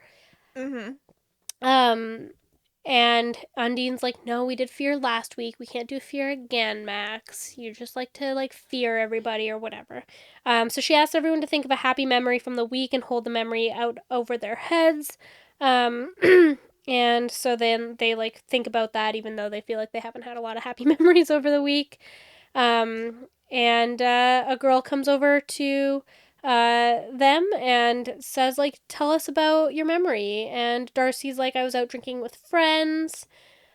And Undine's like, no, we did fear last week. We can't do fear again, Max. You just like to like fear everybody or whatever. So she asks everyone to think of a happy memory from the week and hold the memory out over their heads. And so then they like think about that, even though they feel like they haven't had a lot of happy memories over the week. And a girl comes over to them and says like, tell us about your memory. And Darcy's like, I was out drinking with friends.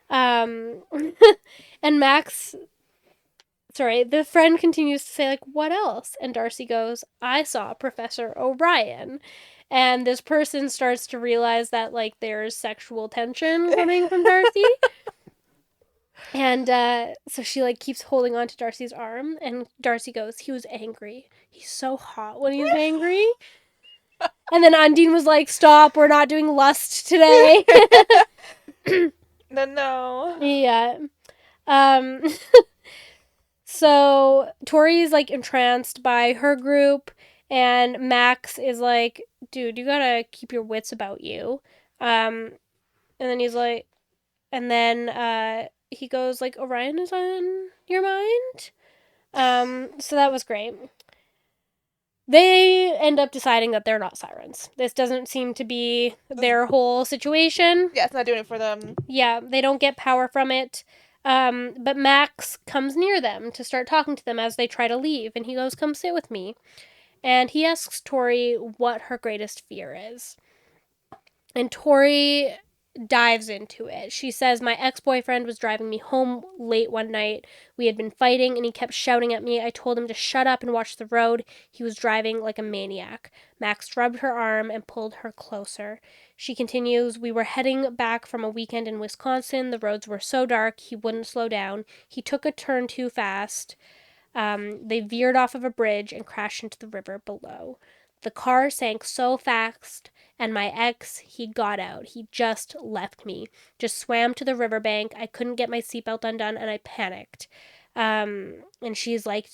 And the friend continues to say like, what else? And Darcy goes, I saw Professor Orion. And this person starts to realize that like there's sexual tension coming from Darcy. And so she like keeps holding on to Darcy's arm, and Darcy goes, he was angry. He's so hot when he's angry. And then Undine was like, stop, we're not doing lust today. No. Yeah. So Tori's like entranced by her group, and Max is like, dude, you gotta keep your wits about you. And then he's like, and then he goes like, Orion is on your mind? So that was great. They end up deciding that they're not sirens. This doesn't seem to be their whole situation. Yeah, it's not doing it for them. Yeah, they don't get power from it. But Max comes near them to start talking to them as they try to leave, and he goes, come sit with me. And he asks Tori what her greatest fear is. And Tori dives into it. She says, my ex-boyfriend was driving me home late one night. We had been fighting and he kept shouting at me. I told him to shut up and watch the road. He was driving like a maniac. Max rubbed her arm and pulled her closer. She continues, we were heading back from a weekend in Wisconsin. The roads were so dark, he wouldn't slow down. He took a turn too fast. They veered off of a bridge and crashed into the river below. The car sank so fast, and my ex, he got out. He just left me. Just swam to the riverbank. I couldn't get my seatbelt undone, and I panicked. And she's like,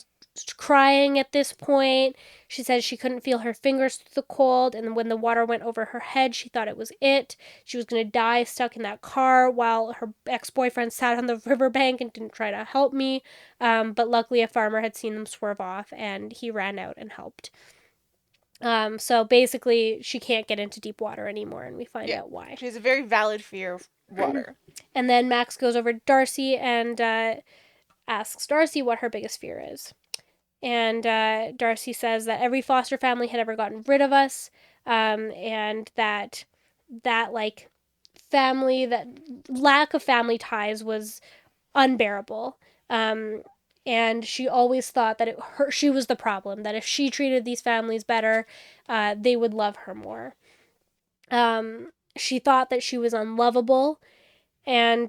crying at this point. She says she couldn't feel her fingers through the cold, and when the water went over her head, she thought it was it. She was going to die stuck in that car while her ex-boyfriend sat on the riverbank and didn't try to help me. But luckily a farmer had seen them swerve off, and he ran out and helped. So basically, she can't get into deep water anymore, and we find out why. She has a very valid fear of water. And then Max goes over to Darcy and asks Darcy what her biggest fear is. And Darcy says that every foster family had ever gotten rid of us, and that like family, that lack of family ties was unbearable. And she always thought that she was the problem, that if she treated these families better, they would love her more. She thought that she was unlovable, and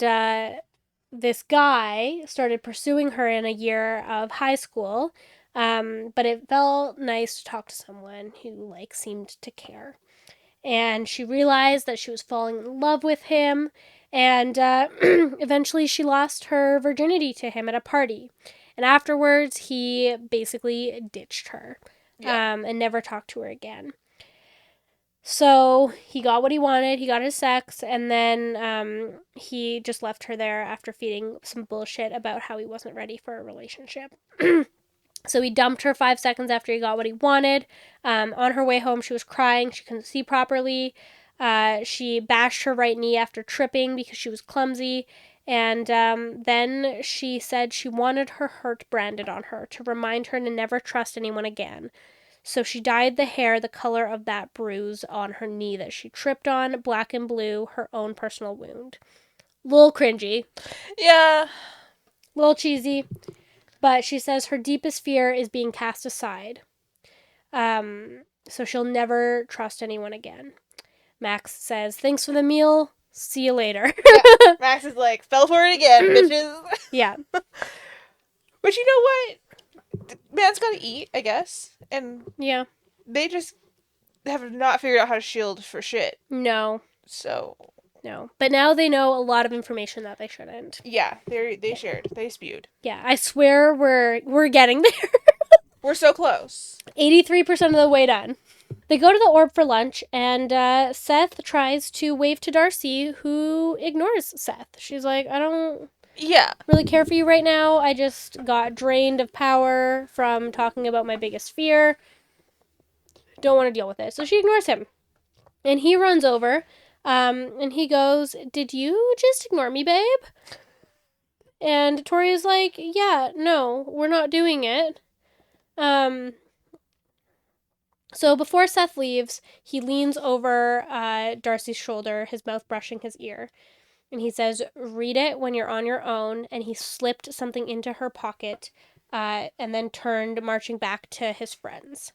this guy started pursuing her in a year of high school, but it felt nice to talk to someone who seemed to care. And she realized that she was falling in love with him, and eventually she lost her virginity to him at a party. And afterwards, he basically ditched her, and never talked to her again. So he got what he wanted. He got his sex, and then he just left her there after feeding some bullshit about how he wasn't ready for a relationship. So he dumped her 5 seconds after he got what he wanted. On her way home, she was crying. She couldn't see properly. She bashed her right knee after tripping because she was clumsy. And then she said she wanted her hurt branded on her to remind her to never trust anyone again. So she dyed the hair the color of that bruise on her knee that she tripped on, black and blue, her own personal wound. Little cringy. Yeah. Little cheesy. But she says her deepest fear is being cast aside. So she'll never trust anyone again. Max says, thanks for the meal. See you later. Yeah. Max is like, fell for it again, bitches. Yeah. But you know what? Man's gotta eat, I guess. And yeah, they just have not figured out how to shield for shit. No. So. No. But now they know a lot of information that they shouldn't. Yeah, they shared. They spewed. Yeah, I swear we're getting there. We're so close. 83% of the way done. They go to the orb for lunch, and Seth tries to wave to Darcy, who ignores Seth. She's like, I don't really care for you right now. I just got drained of power from talking about my biggest fear. Don't want to deal with it. So she ignores him. And he runs over, and he goes, did you just ignore me, babe? And Tori's like, yeah, no, we're not doing it. So before Seth leaves, he leans over Darcy's shoulder, his mouth brushing his ear. And he says, read it when you're on your own. And he slipped something into her pocket and then turned, marching back to his friends.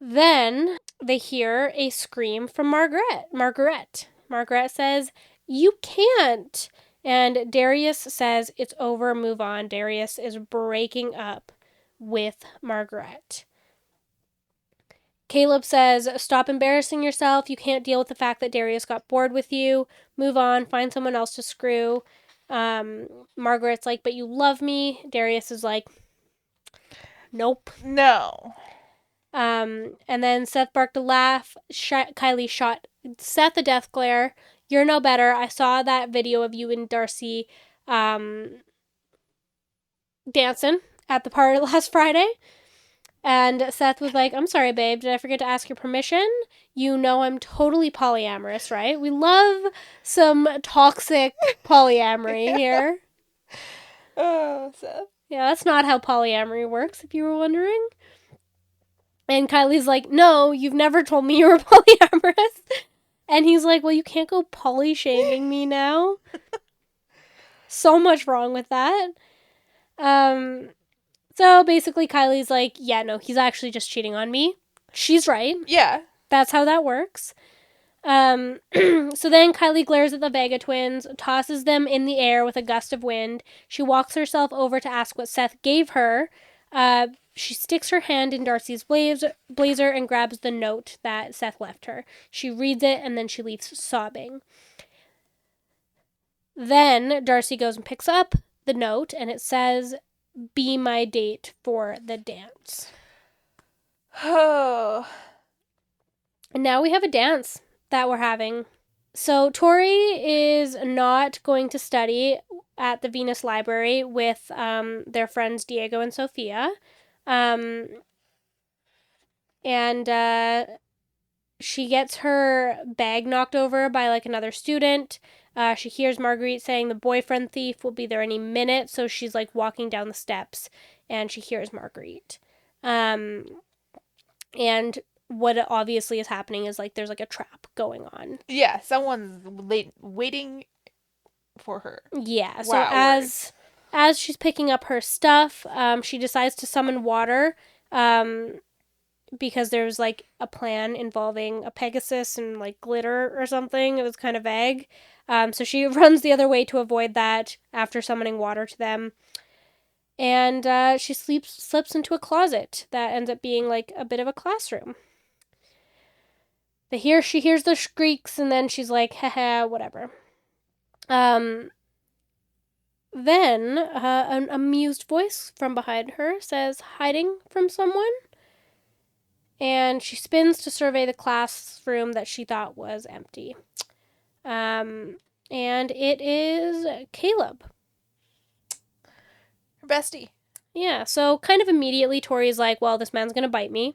Then they hear a scream from Margaret. Margaret says, you can't. And Darius says, it's over, move on. Darius is breaking up with Margaret. Caleb says, stop embarrassing yourself. You can't deal with the fact that Darius got bored with you. Move on. Find someone else to screw. Margaret's like, but you love me. Darius is like, nope. No. And then Seth barked a laugh. Kylie shot Seth a death glare. You're no better. I saw that video of you and Darcy dancing at the party last Friday. And Seth was like, I'm sorry, babe. Did I forget to ask your permission? You know I'm totally polyamorous, right? We love some toxic polyamory here. Oh, Seth. Yeah, that's not how polyamory works, if you were wondering. And Kylie's like, no, you've never told me you were polyamorous. And he's like, well, you can't go poly-shaming me now. So much wrong with that. So basically Kylie's like, yeah, no, he's actually just cheating on me. She's right. Yeah. That's how that works. So then Kylie glares at the Vega twins, tosses them in the air with a gust of wind. She walks herself over to ask what Seth gave her. She sticks her hand in Darcy's blazer and grabs the note that Seth left her. She reads it and then she leaves sobbing. Then Darcy goes and picks up the note and it says, be my date for the dance. Oh. And now we have a dance that we're having. So Tori is not going to study at the Venus Library with their friends Diego and Sophia. And she gets her bag knocked over by like another student. She hears Marguerite saying the boyfriend thief will be there any minute. So she's like walking down the steps and she hears Marguerite. And what obviously is happening is like there's like a trap going on. Yeah, someone's waiting for her. Yeah. So Wow, as she's picking up her stuff, she decides to summon water. Because there's like a plan involving a Pegasus and like glitter or something. It was kind of vague. So she runs the other way to avoid that after summoning water to them. And she slips into a closet that ends up being like a bit of a classroom. She hears the shrieks and then she's like, haha, whatever. Then an amused voice from behind her says, hiding from someone? And she spins to survey the classroom that she thought was empty. And it is Caleb. Her bestie. Yeah, so kind of immediately Tori's like, well, this man's going to bite me.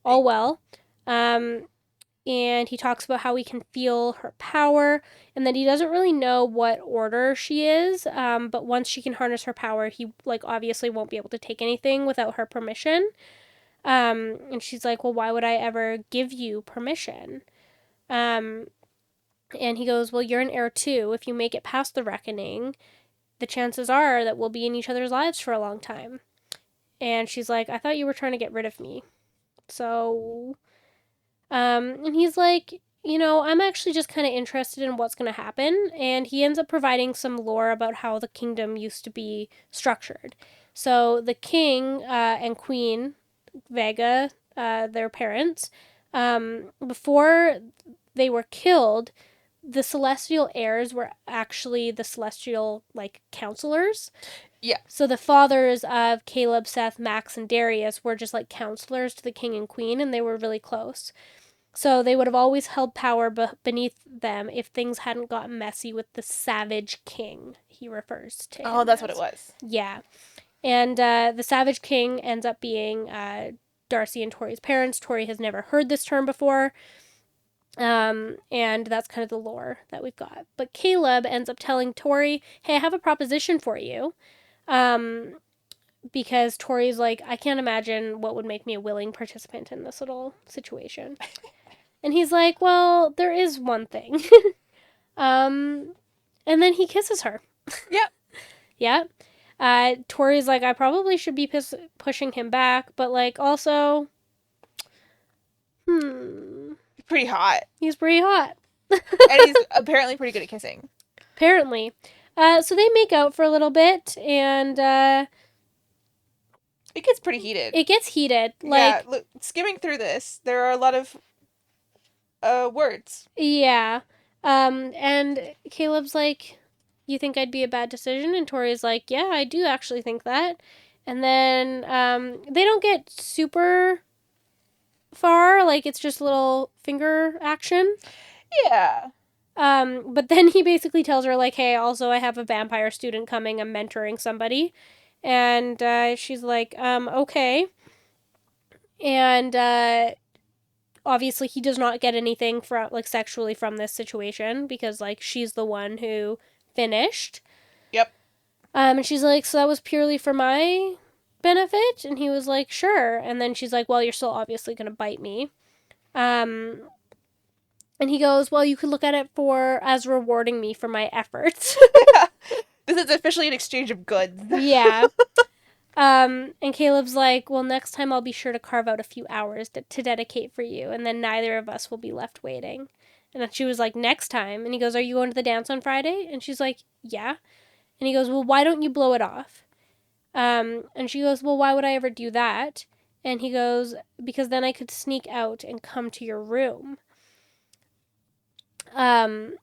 All well. And he talks about how he can feel her power and that he doesn't really know what order she is. But once she can harness her power, he like obviously won't be able to take anything without her permission. And she's like, well, why would I ever give you permission? And he goes, well, you're an heir too. If you make it past the reckoning, the chances are that we'll be in each other's lives for a long time. And she's like, I thought you were trying to get rid of me. So, and he's like, I'm actually just kind of interested in what's going to happen. And he ends up providing some lore about how the kingdom used to be structured. So the king and queen, Vega, their parents, before they were killed, the celestial heirs were actually the celestial like counselors. Yeah. So the fathers of Caleb, Seth, Max, and Darius were just like counselors to the king and queen, and they were really close. So they would have always held power beneath them if things hadn't gotten messy with the savage king, he refers to. Oh, that's what it was. Yeah. And the savage king ends up being Darcy and Tori's parents. Tori has never heard this term before. And that's kind of the lore that we've got. But Caleb ends up telling Tori, hey, I have a proposition for you. Because Tori's like, I can't imagine what would make me a willing participant in this little situation. And he's like, well, there is one thing. And then he kisses her. Yep. Yeah. Tori's like, I probably should be pushing him back, but like also, Pretty hot. He's pretty hot. And he's apparently pretty good at kissing. Apparently. So they make out for a little bit, and it gets pretty heated. It gets heated. Yeah, look, skimming through this, there are a lot of words. Yeah. And Caleb's like, you think I'd be a bad decision? And Tori's like, yeah, I do actually think that. And then they don't get super far. Like, it's just a little finger action. Yeah. But then he basically tells her, like, hey, also I have a vampire student coming. I'm mentoring somebody. And she's like, okay. And obviously he does not get anything from, like, sexually from this situation because, like, she's the one who finished. Yep. And she's like, so that was purely for my benefit? And he was like, sure. And then she's like, well, you're still obviously going to bite me. And he goes, well, you could look at it as rewarding me for my efforts. This is officially an exchange of goods. Yeah. And Caleb's like, well, next time I'll be sure to carve out a few hours to dedicate for you, and then neither of us will be left waiting. And then she was like, next time. And he goes, are you going to the dance on Friday? And she's like, yeah. And he goes, well, why don't you blow it off? And she goes, well, why would I ever do that? And he goes, because then I could sneak out and come to your room. And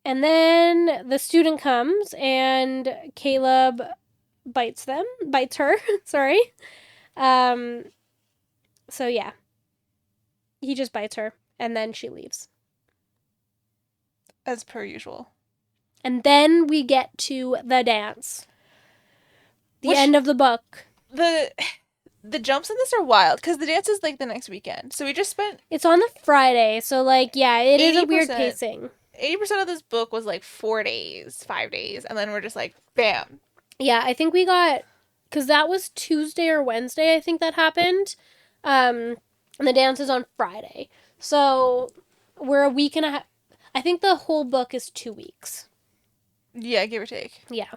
then the student comes, and Caleb bites her. Sorry. So yeah, he just bites her, and then she leaves. As per usual. And then we get to the dance. The Which, end of the book. the jumps in this are wild because the dance is like the next weekend. So we just spent It's on the Friday, so like yeah, it is a weird 80% pacing. 80% of this book was like 4 days, 5 days, and then we're just like bam. Yeah, I think we got, because that was Tuesday or Wednesday, I think that happened. And the dance is on Friday. So we're a week and a half. I think the whole book is 2 weeks. Yeah, give or take. Yeah.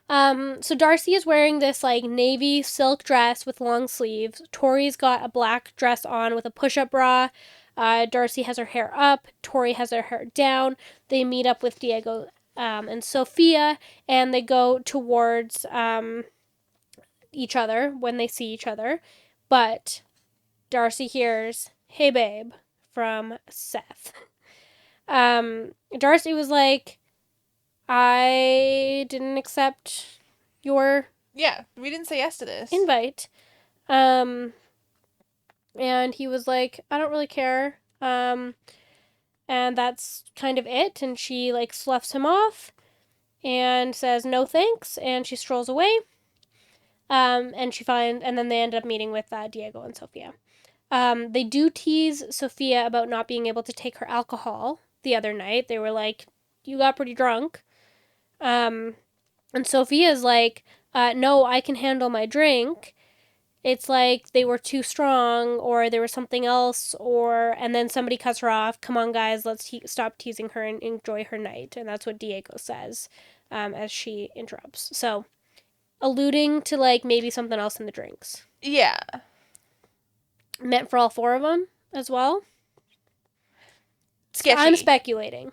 So Darcy is wearing this like navy silk dress with long sleeves. Tori's got a black dress on with a push-up bra. Darcy has her hair up. Tori has her hair down. They meet up with Diego and Sophia, and they go towards each other when they see each other. But Darcy hears, "Hey babe," from Seth. Darcy was like, "I didn't accept your Yeah, we didn't say yes to this. invite." And he was like, "I don't really care." And that's kind of it. And she like sloughs him off and says no thanks, and she strolls away. And then they end up meeting with Diego and Sophia. They do tease Sophia about not being able to take her alcohol the other night. They were like, "You got pretty drunk." And Sophia's like, "No, I can handle my drink." It's like they were too strong, or there was something else, and then somebody cuts her off. "Come on, guys, let's stop teasing her and enjoy her night." And that's what Diego says as she interrupts. So, alluding to like maybe something else in the drinks. Yeah. Meant for all four of them as well. Sketchy. I'm speculating.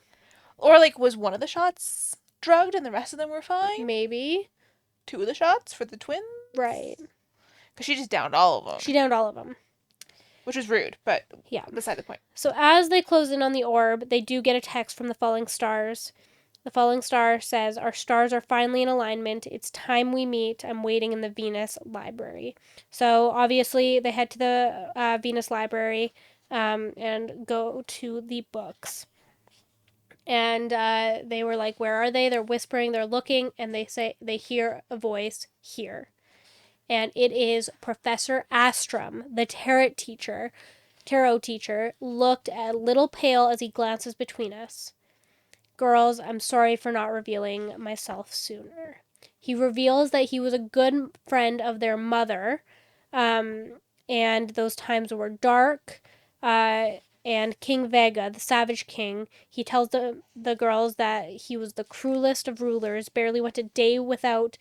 Or like was one of the shots drugged and the rest of them were fine? Maybe. 2 of the shots for the twins? Right. Because she just downed all of them. She downed all of them. Which was rude, but yeah. Beside the point. So as they close in on the orb, they do get a text from the falling stars. The falling star says, "Our stars are finally in alignment. It's time we meet. I'm waiting in the Venus library." So obviously they head to the Venus library and go to the books. And they were like, "Where are they?" They're whispering, they're looking, and they hear a voice here. And it is Professor Astrom, the tarot teacher, looked a little pale as he glances between us. "Girls, I'm sorry for not revealing myself sooner." He reveals that he was a good friend of their mother, and those times were dark. And King Vega, the Savage King, he tells the girls that he was the cruelest of rulers, barely went a day without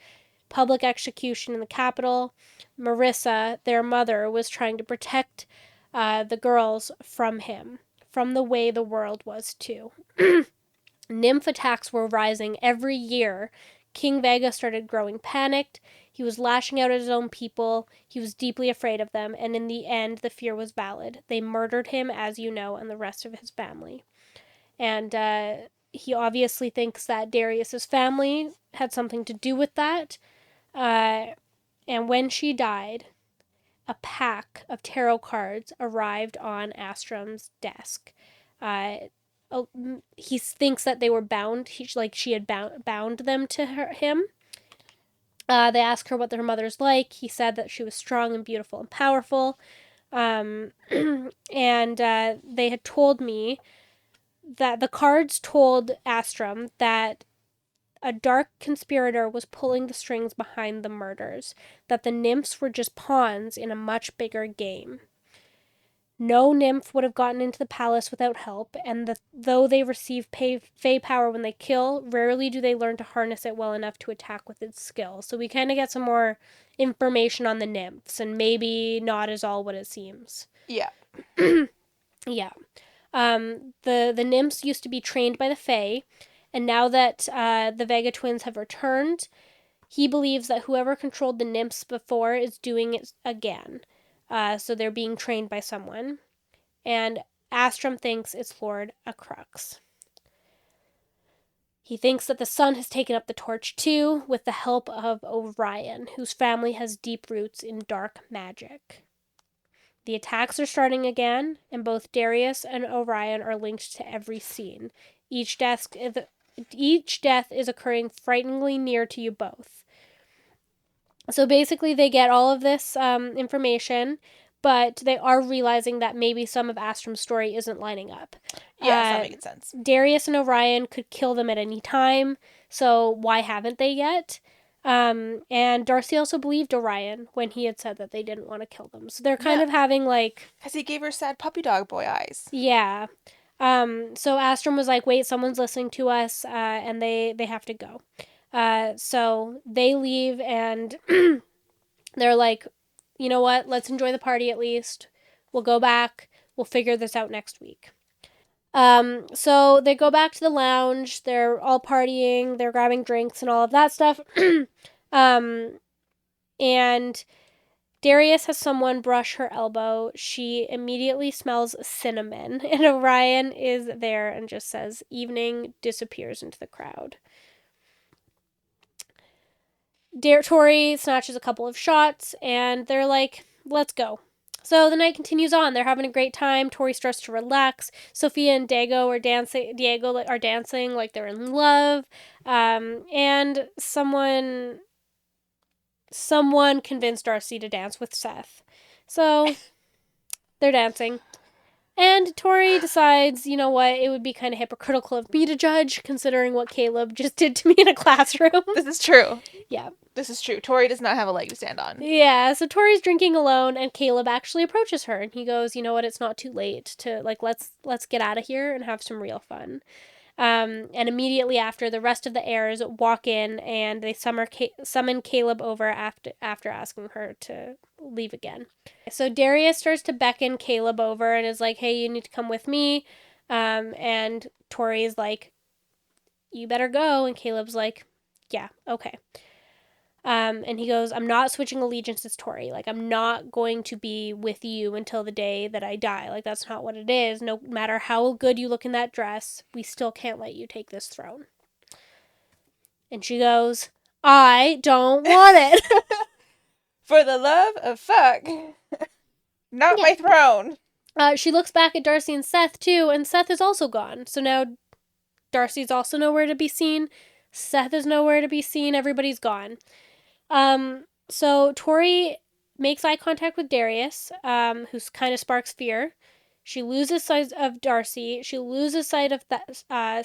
public execution in the capital. Marissa, their mother, was trying to protect the girls from him, from the way the world was too. Nymph attacks were rising every year. King Vega started growing panicked. He was lashing out at his own people. He was deeply afraid of them, and in the end, the fear was valid. They murdered him, as you know, and the rest of his family. And he obviously thinks that Darius's family had something to do with that. And when she died, a pack of tarot cards arrived on Astrom's desk. He thinks that they were bound. She had bound them to him. They ask her what their mother's like. He said that she was strong and beautiful and powerful. And they had told me that the cards told Astrom that a dark conspirator was pulling the strings behind the murders, that the nymphs were just pawns in a much bigger game. No nymph would have gotten into the palace without help, and though they receive fey power when they kill, rarely do they learn to harness it well enough to attack with its skill. So we kind of get some more information on the nymphs, and maybe not as all what it seems. Yeah. Yeah. The nymphs used to be trained by the Fae, and now that the Vega twins have returned, he believes that whoever controlled the nymphs before is doing it again. So they're being trained by someone. And Astrom thinks it's Lord Acrux. He thinks that the sun has taken up the torch too, with the help of Orion, whose family has deep roots in dark magic. The attacks are starting again, and both Darius and Orion are linked to every scene. Each death is occurring frighteningly near to you both. So basically, they get all of this information, but they are realizing that maybe some of Astrom's story isn't lining up. Yeah, it's not making sense. Darius and Orion could kill them at any time, so why haven't they yet? And Darcy also believed Orion when he had said that they didn't want to kill them. So they're kind of having like... Because he gave her sad puppy dog boy eyes. Yeah. So Astrom was like, wait, someone's listening to us, and they have to go. So they leave and they're like, you know what? Let's enjoy the party at least. We'll go back. We'll figure this out next week. So they go back to the lounge. They're all partying. They're grabbing drinks and all of that stuff. And Darius has someone brush her elbow. She immediately smells cinnamon. And Orion is there and just says, evening, disappears into the crowd. Tori snatches a couple of shots, and they're like, let's go. So the night continues on. They're having a great time. Tori starts to relax. Sophia and Diego are dancing like they're in love. And someone convinced Darcy to dance with Seth. So they're dancing. And Tori decides, you know what, it would be kind of hypocritical of me to judge, considering what Caleb just did to me in a classroom. This is true. Yeah. This is true. Tori does not have a leg to stand on. Yeah, so Tori's drinking alone, and Caleb actually approaches her, and he goes, you know what, it's not too late to, like, let's get out of here and have some real fun. And immediately after, the rest of the heirs walk in, and they summon Caleb over after asking her to leave again. So Darius starts to beckon Caleb over and is like, hey, you need to come with me. And Tori's like, you better go. And Caleb's like, yeah, okay. And he goes, I'm not switching allegiances, Tori. Like, I'm not going to be with you until the day that I die. Like, that's not what it is. No matter how good you look in that dress, we still can't let you take this throne. And she goes, I don't want it. For the love of fuck. Not my throne. She looks back at Darcy and Seth, too, and Seth is also gone. So now Darcy's also nowhere to be seen. Seth is nowhere to be seen. Everybody's gone. So Tori makes eye contact with Darius, who's kind of sparks fear. She loses sight of Darcy. She loses sight of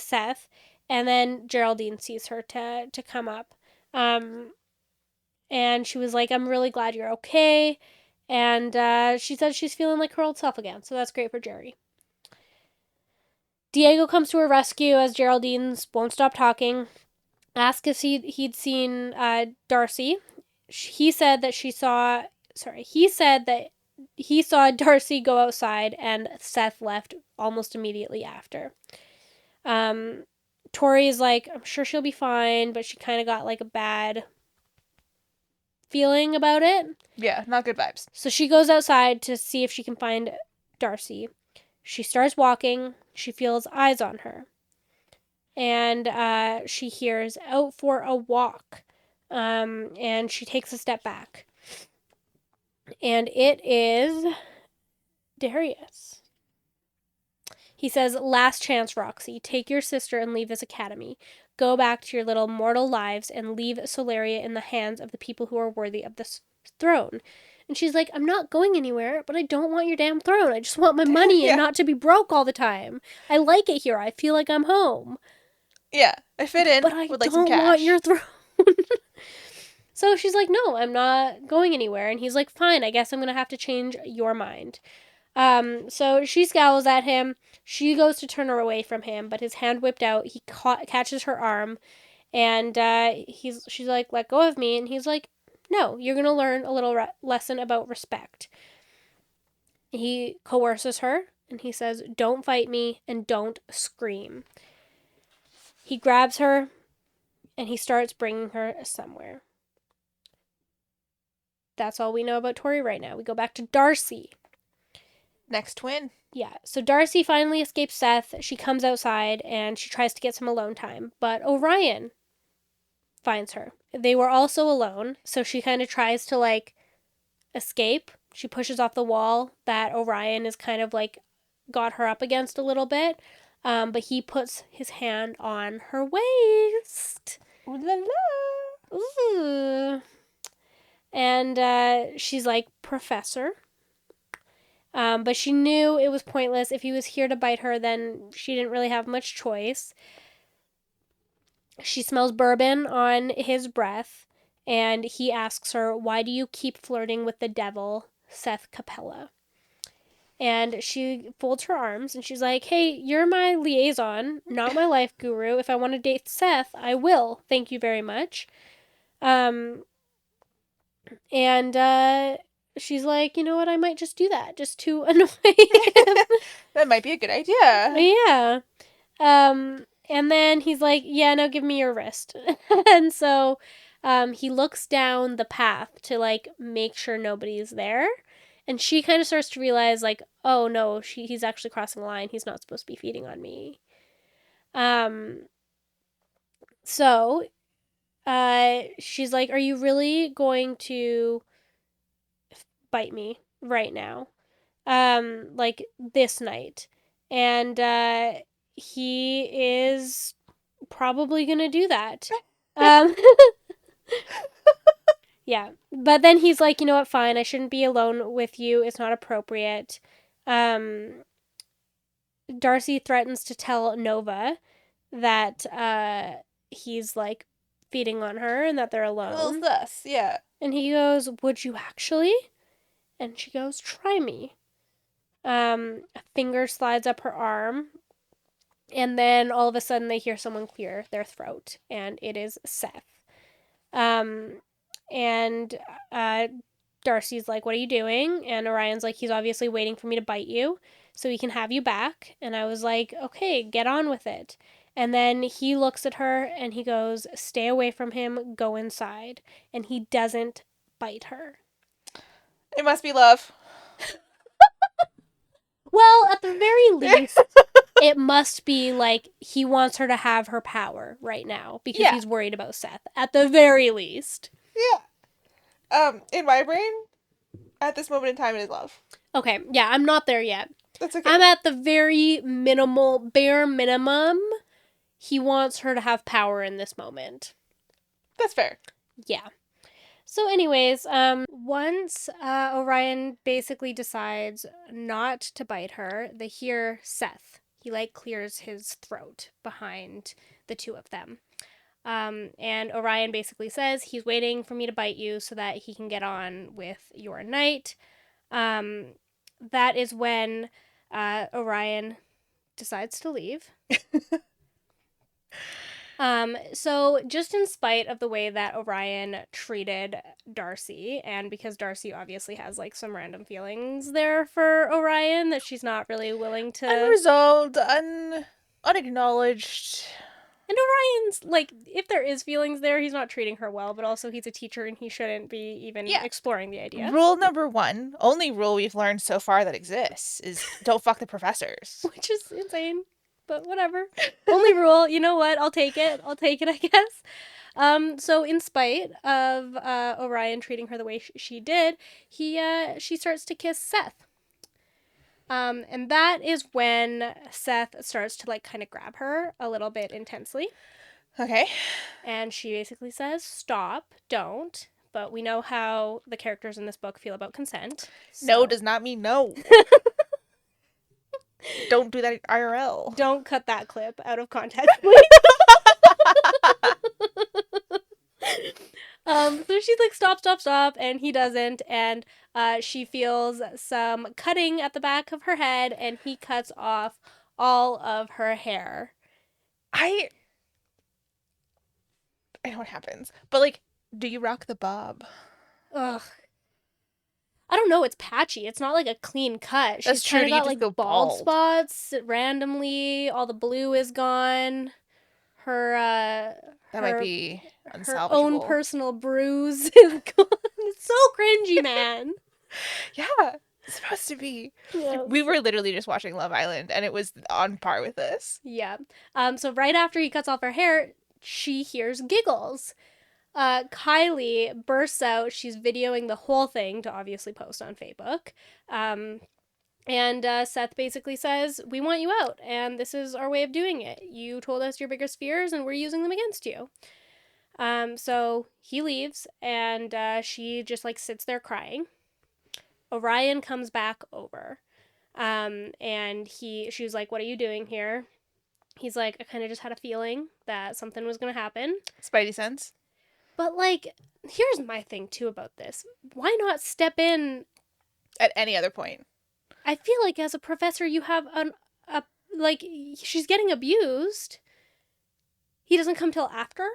Seth, and then Geraldine sees her to come up. And she was like, I'm really glad you're okay. And she said she's feeling like her old self again, so that's great for Jerry. Diego comes to her rescue as Geraldine's won't stop talking. Asked if he'd seen Darcy. He said that he saw Darcy go outside, and Seth left almost immediately after. Tori's like, I'm sure she'll be fine, but she kind of got like a bad feeling about it. Yeah, not good vibes. So she goes outside to see if she can find Darcy. She starts walking. She feels eyes on her. And she hears out for a walk. And she takes a step back. And it is Darius. He says, last chance, Roxy. Take your sister and leave this academy. Go back to your little mortal lives and leave Solaria in the hands of the people who are worthy of this throne. And she's like, I'm not going anywhere, but I don't want your damn throne. I just want my money and not to be broke all the time. I like it here. I feel like I'm home. Yeah, I fit in, but I with, like, some don't cash. want your throne. So she's like, no, I'm not going anywhere. And he's like, fine, I guess I'm going to have to change your mind. So she scowls at him. She goes to turn her away from him, but his hand whipped out. He catches her arm, and she's like, let go of me. And he's like, no, you're going to learn a little lesson about respect. He coerces her, and he says, don't fight me, and don't scream. He grabs her, and he starts bringing her somewhere. That's all we know about Tori right now. We go back to Darcy. Next twin. Yeah, so Darcy finally escapes Seth. She comes outside and she tries to get some alone time, but Orion finds her. They were also alone, so she kind of tries to like escape. She pushes off the wall that Orion is kind of like got her up against a little bit, but he puts his hand on her waist. Ooh la la. Ooh. And she's like, Professor. But she knew it was pointless. If he was here to bite her, then she didn't really have much choice. She smells bourbon on his breath, and he asks her, why do you keep flirting with the devil, Seth Capella? And she folds her arms and she's like, hey, you're my liaison, not my life guru. If I want to date Seth, I will. Thank you very much. And she's like, you know what? I might just do that just to annoy him. That might be a good idea. Yeah. And then he's like, yeah, no, give me your wrist. And so he looks down the path to like make sure nobody's there. And she kind of starts to realize, like, oh no, he's actually crossing the line. He's not supposed to be feeding on me. So she's like, are you really going to bite me right now? Like this night. And he is probably gonna do that. Yeah. But then he's like, you know what, fine, I shouldn't be alone with you. It's not appropriate. Darcy threatens to tell Nova that he's like feeding on her and that they're alone. A little sus, yeah. And he goes, would you actually? And she goes, try me. A finger slides up her arm. And then all of a sudden they hear someone clear their throat. And it is Seth. And Darcy's like, what are you doing? And Orion's like, he's obviously waiting for me to bite you so he can have you back. And I was like, okay, get on with it. And then he looks at her and he goes, stay away from him, go inside. And he doesn't bite her. It must be love. Well, at the very least, it must be like he wants her to have her power right now because he's worried about Seth. At the very least. Yeah. In my brain, at this moment in time, it is love. Okay, yeah, I'm not there yet. That's okay. I'm at the very bare minimum. He wants her to have power in this moment. That's fair. Yeah. So anyways, once Orion basically decides not to bite her, they hear Seth. He like clears his throat behind the two of them. And Orion basically says he's waiting for me to bite you so that he can get on with your night. That is when Orion decides to leave. So just in spite of the way that Orion treated Darcy, and because Darcy obviously has like some random feelings there for Orion that she's not really willing to... Unresolved, unacknowledged. And Orion's, like, if there is feelings there, he's not treating her well, but also he's a teacher and he shouldn't be even exploring the idea. Rule number 1, only rule we've learned so far that exists, is don't fuck the professors. Which is insane, but whatever. Only rule, you know what, I'll take it, I guess. So in spite of Orion treating her the way she did, she starts to kiss Seth. And that is when Seth starts to like kind of grab her a little bit intensely. Okay. And she basically says, stop, don't. But we know how the characters in this book feel about consent. So. No does not mean no. Don't do that IRL. Don't cut that clip out of context, please. So she's like, stop, and he doesn't, and she feels some cutting at the back of her head, and he cuts off all of her hair. I know what happens, but like, do you rock the bob? Ugh. I don't know, it's patchy. It's not like a clean cut. That's She's true. kind of got like go bald spots randomly. All the blue is gone. That might be unsalvageable. Her own personal bruise is gone. It's so cringy, man. Yeah. supposed to be. Yeah. We were literally just watching Love Island, and it was on par with this. Yeah. So right after he cuts off her hair, she hears giggles. Kylie bursts out. She's videoing the whole thing to obviously post on Facebook. And Seth basically says, "We want you out, and this is our way of doing it. You told us your biggest fears, and we're using them against you." So he leaves, and she just like sits there crying. Orion comes back over, and she's like, "What are you doing here?" He's like, "I kind of just had a feeling that something was gonna happen." Spidey sense. But like, here's my thing too about this: why not step in? At any other point. I feel like as a professor, you have like she's getting abused. He doesn't come till after.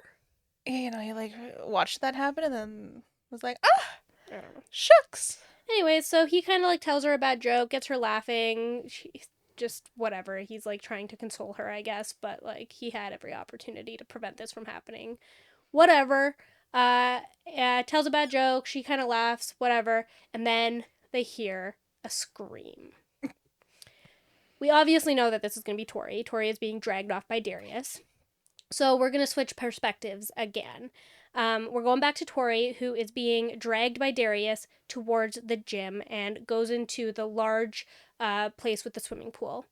You know, he like watched that happen and then was like, ah, I don't know. shucks. Anyway, so he kind of like tells her a bad joke, gets her laughing. She's just whatever. He's like trying to console her, I guess, but like he had every opportunity to prevent this from happening. Whatever. Tells a bad joke. She kind of laughs, whatever, and then they hear a scream. We obviously know that this is going to be Tori. Tori is being dragged off by Darius. So we're going to switch perspectives again. We're going back to Tori, who is being dragged by Darius towards the gym and goes into the large place with the swimming pool.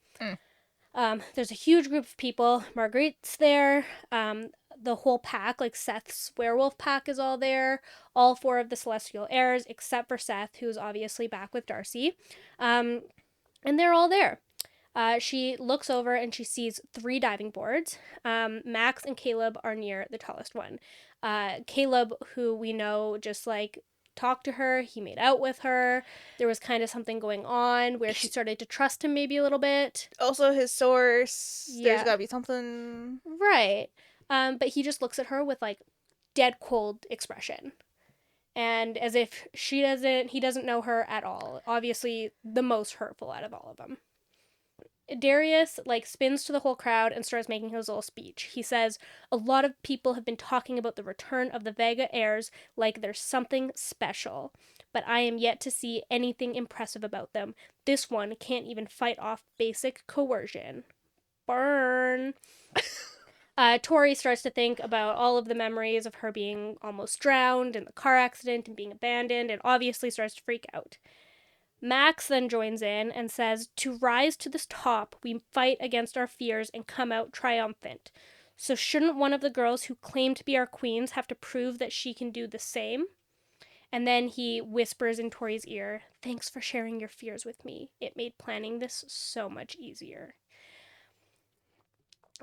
There's a huge group of people. Marguerite's there. The whole pack, like Seth's werewolf pack, is all there. All 4 of the celestial heirs, except for Seth, who's obviously back with Darcy. And they're all there. She looks over and she sees 3 diving boards. Max and Caleb are near the tallest one. Caleb, who we know just like talked to her, he made out with her. There was kind of something going on where she started to trust him maybe a little bit. Also his source. Yeah. There's gotta be something. Right. But he just looks at her with like dead cold expression. And as if he doesn't know her at all. Obviously the most hurtful out of all of them. Darius like spins to the whole crowd and starts making his little speech. He says, "A lot of people have been talking about the return of the Vega heirs like there's something special, but I am yet to see anything impressive about them. This one can't even fight off basic coercion." Burn. Tori starts to think about all of the memories of her being almost drowned in the car accident and being abandoned, and obviously starts to freak out. Max then joins in and says, "To rise to this top, we fight against our fears and come out triumphant. So shouldn't one of the girls who claim to be our queens have to prove that she can do the same?" And then he whispers in Tori's ear, "Thanks for sharing your fears with me. It made planning this so much easier."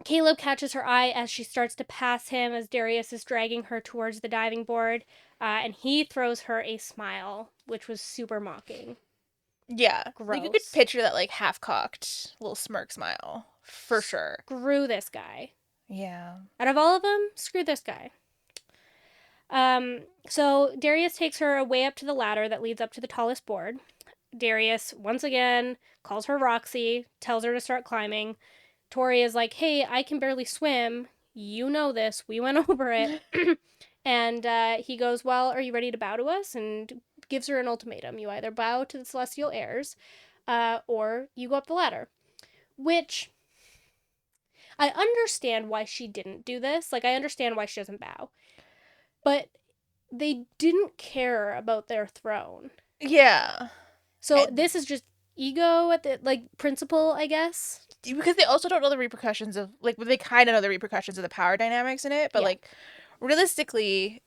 Caleb catches her eye as she starts to pass him as Darius is dragging her towards the diving board, and he throws her a smile, which was super mocking. Yeah. Gross. Like you could picture that like half-cocked little smirk smile. For sure. Screw this guy. Yeah. Out of all of them, screw this guy. So Darius takes her way up to the ladder that leads up to the tallest board. Darius, once again, calls her Roxy, tells her to start climbing. Tori is like, "Hey, I can barely swim. You know this. We went over it." And he goes, "Well, are you ready to bow to us?" And gives her an ultimatum. You either bow to the celestial heirs, or you go up the ladder. Which, I understand why she didn't do this. Like, I understand why she doesn't bow. But they didn't care about their throne. Yeah. So this is just ego at the, like, principle, I guess. Because they also don't know the repercussions of, like, they kind of know the repercussions of the power dynamics in it, but, like, realistically,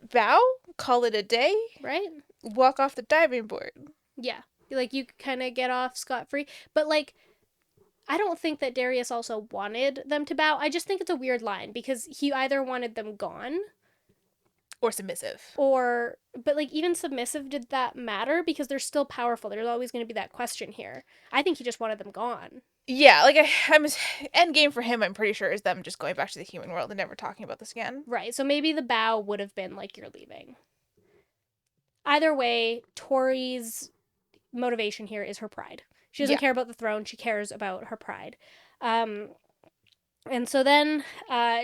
bow, call it a day, right? Walk off the diving board. Yeah. Like, you kind of get off scot-free. But, like, I don't think that Darius also wanted them to bow. I just think it's a weird line because he either wanted them gone or submissive. But like even submissive, did that matter? Because they're still powerful. There's always going to be that question here. I think he just wanted them gone. Yeah, like I'm end game for him, I'm pretty sure, is them just going back to the human world and never talking about this again. Right. So maybe the bow would have been like, "You're leaving." Either way, Tori's motivation here is her pride. She doesn't care about the throne. She cares about her pride. And so then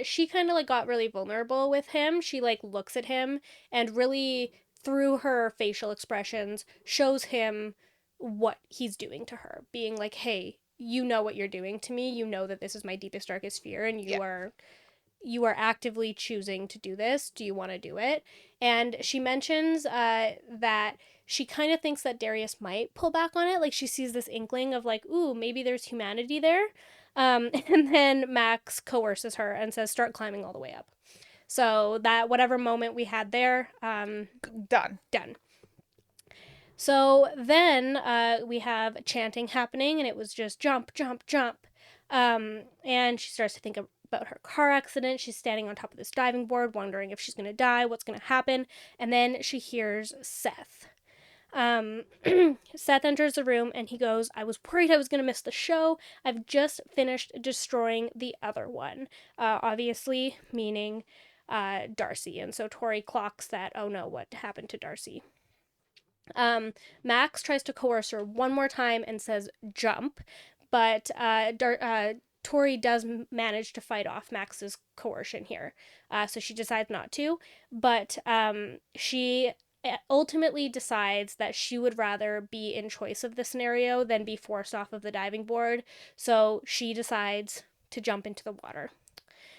she kind of like got really vulnerable with him. She like looks at him and really through her facial expressions, shows him what he's doing to her, being like, hey, you know what you're doing to me. You know that this is my deepest, darkest fear, and Yeah. you are actively choosing to do this. Do you want to do it? And she mentions that she kind of thinks that Darius might pull back on it. Like, she sees this inkling of like, ooh, maybe there's humanity there. And then Max coerces her and says, start climbing all the way up. So that whatever moment we had there, Done. So then we have chanting happening, and it was just jump, jump, jump. And she starts to think about her car accident. She's standing on top of this diving board, wondering if she's going to die, what's going to happen. And then she hears Seth. Seth enters the room and he goes, I was worried I was going to miss the show. I've just finished destroying the other one. Obviously, meaning Darcy. And so Tori clocks that, oh no, what happened to Darcy? Max tries to coerce her one more time and says jump, but Tori does manage to fight off Max's coercion here. So she decides not to, but she ultimately decides that she would rather be in choice of the scenario than be forced off of the diving board. So she decides to jump into the water.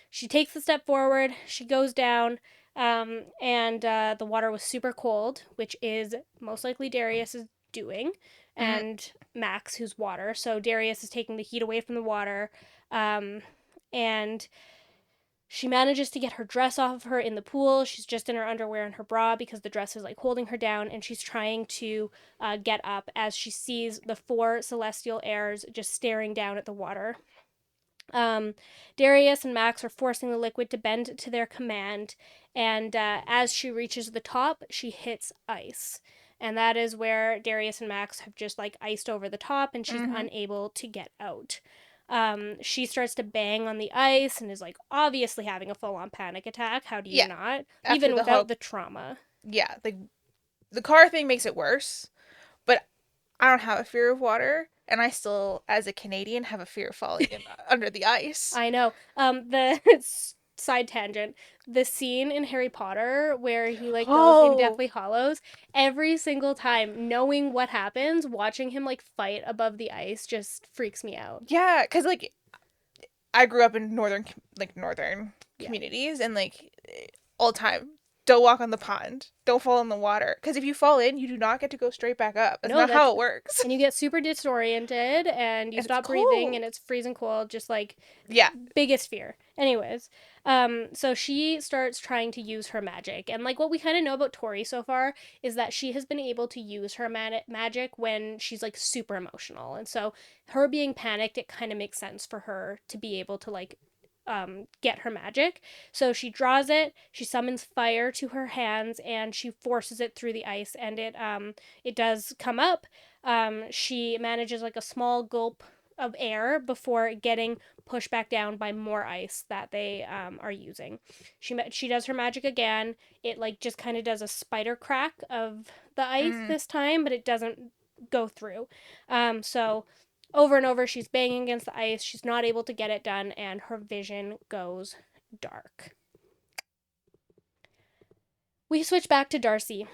She takes a step forward, she goes down, and the water was super cold, which is most likely Darius's doing, and Max, who's water. So Darius is taking the heat away from the water, and she manages to get her dress off of her in the pool. She's just in her underwear and her bra because the dress is like holding her down, and she's trying to get up as she sees the 4 celestial heirs just staring down at the water. Darius and Max are forcing the liquid to bend to their command, and as she reaches the top, she hits ice. And that is where Darius and Max have just like iced over the top, and she's unable to get out. She starts to bang on the ice and is like obviously having a full on panic attack. How do you not? After Even the without the trauma. Yeah, the car thing makes it worse, but I don't have a fear of water, and I still, as a Canadian, have a fear of falling under the ice. I know. The side tangent, the scene in Harry Potter where he like goes in Deathly Hollows, every single time, knowing what happens, watching him like fight above the ice just freaks me out. Yeah, because like I grew up in northern communities, and like all the time, don't walk on the pond, don't fall in the water, because if you fall in, you do not get to go straight back up. That's not how it works. And you get super disoriented, and you stop breathing, and it's freezing cold. Just like biggest fear. Anyways, so she starts trying to use her magic, and like what we kind of know about Tori so far is that she has been able to use her magic when she's like super emotional, and so her being panicked, it kind of makes sense for her to be able to like get her magic. So she draws it, she summons fire to her hands, and she forces it through the ice, and it does come up. She manages like a small gulp of air before getting pushed back down by more ice that they are using. She does her magic again. It like just kind of does a spider crack of the ice this time, but it doesn't go through. So over and over, she's banging against the ice. She's not able to get it done, and her vision goes dark. We switch back to Darcy.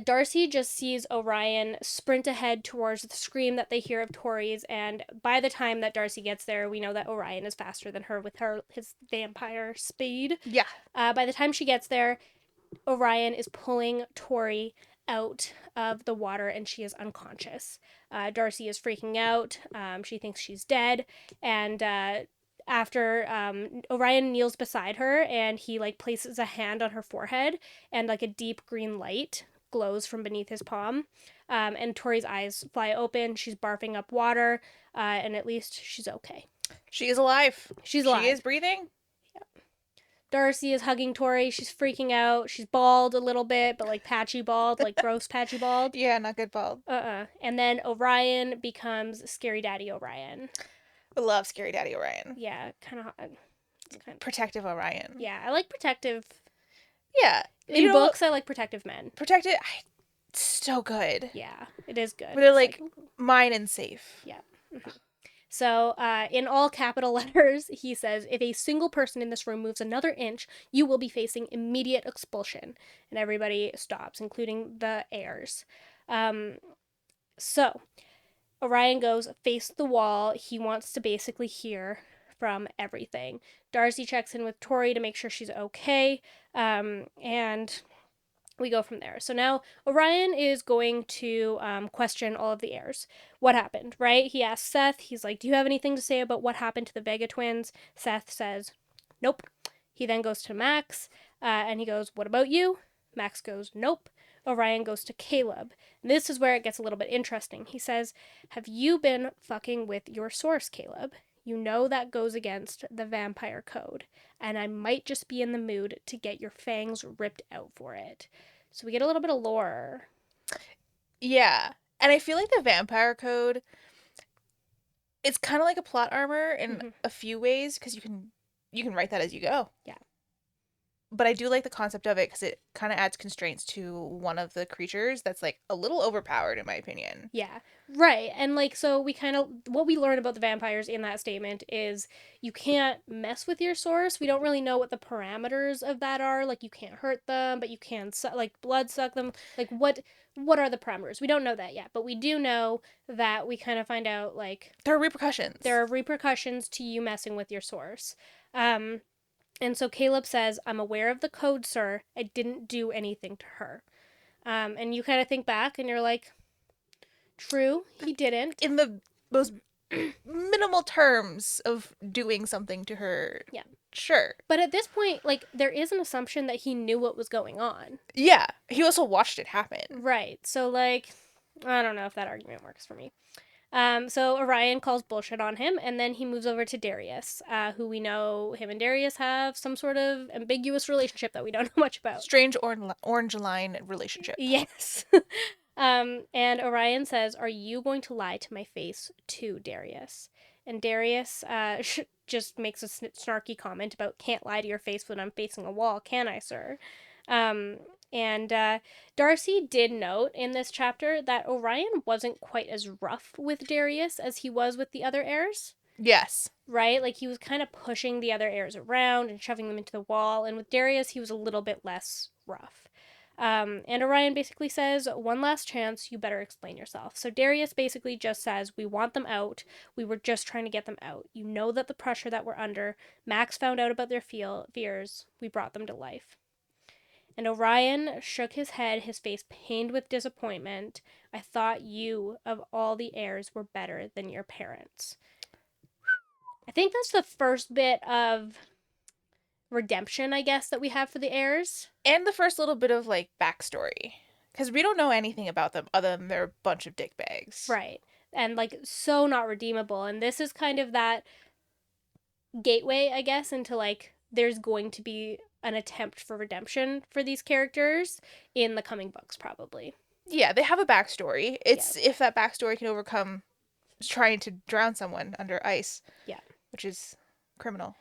Darcy just sees Orion sprint ahead towards the scream that they hear of Tori's, and by the time that Darcy gets there, we know that Orion is faster than her with his vampire speed. Yeah. By the time she gets there, Orion is pulling Tori out of the water, and she is unconscious. Darcy is freaking out. She thinks she's dead, and after Orion kneels beside her, and he like places a hand on her forehead, and like a deep green light glows from beneath his palm, and Tori's eyes fly open. She's barfing up water, and at least she's okay. She is alive. She's alive. She is breathing. Darcy is hugging Tori. She's freaking out. She's bald a little bit, but like patchy bald, like gross patchy bald. Yeah, not good bald. And then Orion becomes Scary Daddy Orion. I love Scary Daddy Orion. Yeah, kind of hot. Protective Orion. Yeah, I like protective. Yeah. In books, I like protective men. Protected. So good. Yeah, it is good. But they're like mine and safe. Yeah. Mm-hmm. So, in all capital letters, he says, if a single person in this room moves another inch, you will be facing immediate expulsion. And everybody stops, including the heirs. So, Orion goes, face the wall. He wants to basically hear from everything. Darcy checks in with Tori to make sure she's okay. And we go from there. So now Orion is going to question all of the heirs. What happened, right? He asks Seth, he's like, do you have anything to say about what happened to the Vega twins? Seth says, nope. He then goes to Max, and he goes, what about you? Max goes, nope. Orion goes to Caleb. This is where it gets a little bit interesting. He says, have you been fucking with your source, Caleb? You know that goes against the vampire code, and I might just be in the mood to get your fangs ripped out for it. So we get a little bit of lore. Yeah. And I feel like the vampire code, it's kind of like a plot armor in a few ways, because you can write that as you go. Yeah. But I do like the concept of it because it kind of adds constraints to one of the creatures that's like a little overpowered in my opinion. Yeah, right. And like, so we kind of, what we learn about the vampires in that statement is you can't mess with your source. We don't really know what the parameters of that are. Like, you can't hurt them, but you can like blood suck them. Like, what are the parameters? We don't know that yet, but we do know that we kind of find out like There are repercussions. There are repercussions to you messing with your source. And so Caleb says, I'm aware of the code, sir. I didn't do anything to her. And you kind of think back and you're like, true, he didn't. In the most minimal terms of doing something to her. Yeah. Sure. But at this point, like, there is an assumption that he knew what was going on. Yeah. He also watched it happen. Right. So, like, I don't know if that argument works for me. So Orion calls bullshit on him, and then he moves over to Darius, who we know him and Darius have some sort of ambiguous relationship that we don't know much about. Strange orange line relationship. Yes. And Orion says, are you going to lie to my face to Darius? And Darius just makes a snarky comment about can't lie to your face when I'm facing a wall, can I, sir? And Darcy did note in this chapter that Orion wasn't quite as rough with Darius as he was with the other heirs. Yes. Right? Like, he was kind of pushing the other heirs around and shoving them into the wall. And with Darius, he was a little bit less rough. And Orion basically says, one last chance, you better explain yourself. So Darius basically just says, we want them out. We were just trying to get them out. You know that the pressure that we're under. Max found out about their fears. We brought them to life. And Orion shook his head, his face pained with disappointment. I thought you, of all the heirs, were better than your parents. I think that's the first bit of redemption, I guess, that we have for the heirs. And the first little bit of, like, backstory. Because we don't know anything about them other than they're a bunch of dickbags. Right. And, like, so not redeemable. And this is kind of that gateway, I guess, into, like, there's going to be an attempt for redemption for these characters in the coming books, probably. Yeah, they have a backstory. It's if that backstory can overcome trying to drown someone under ice. Yeah. Which is criminal.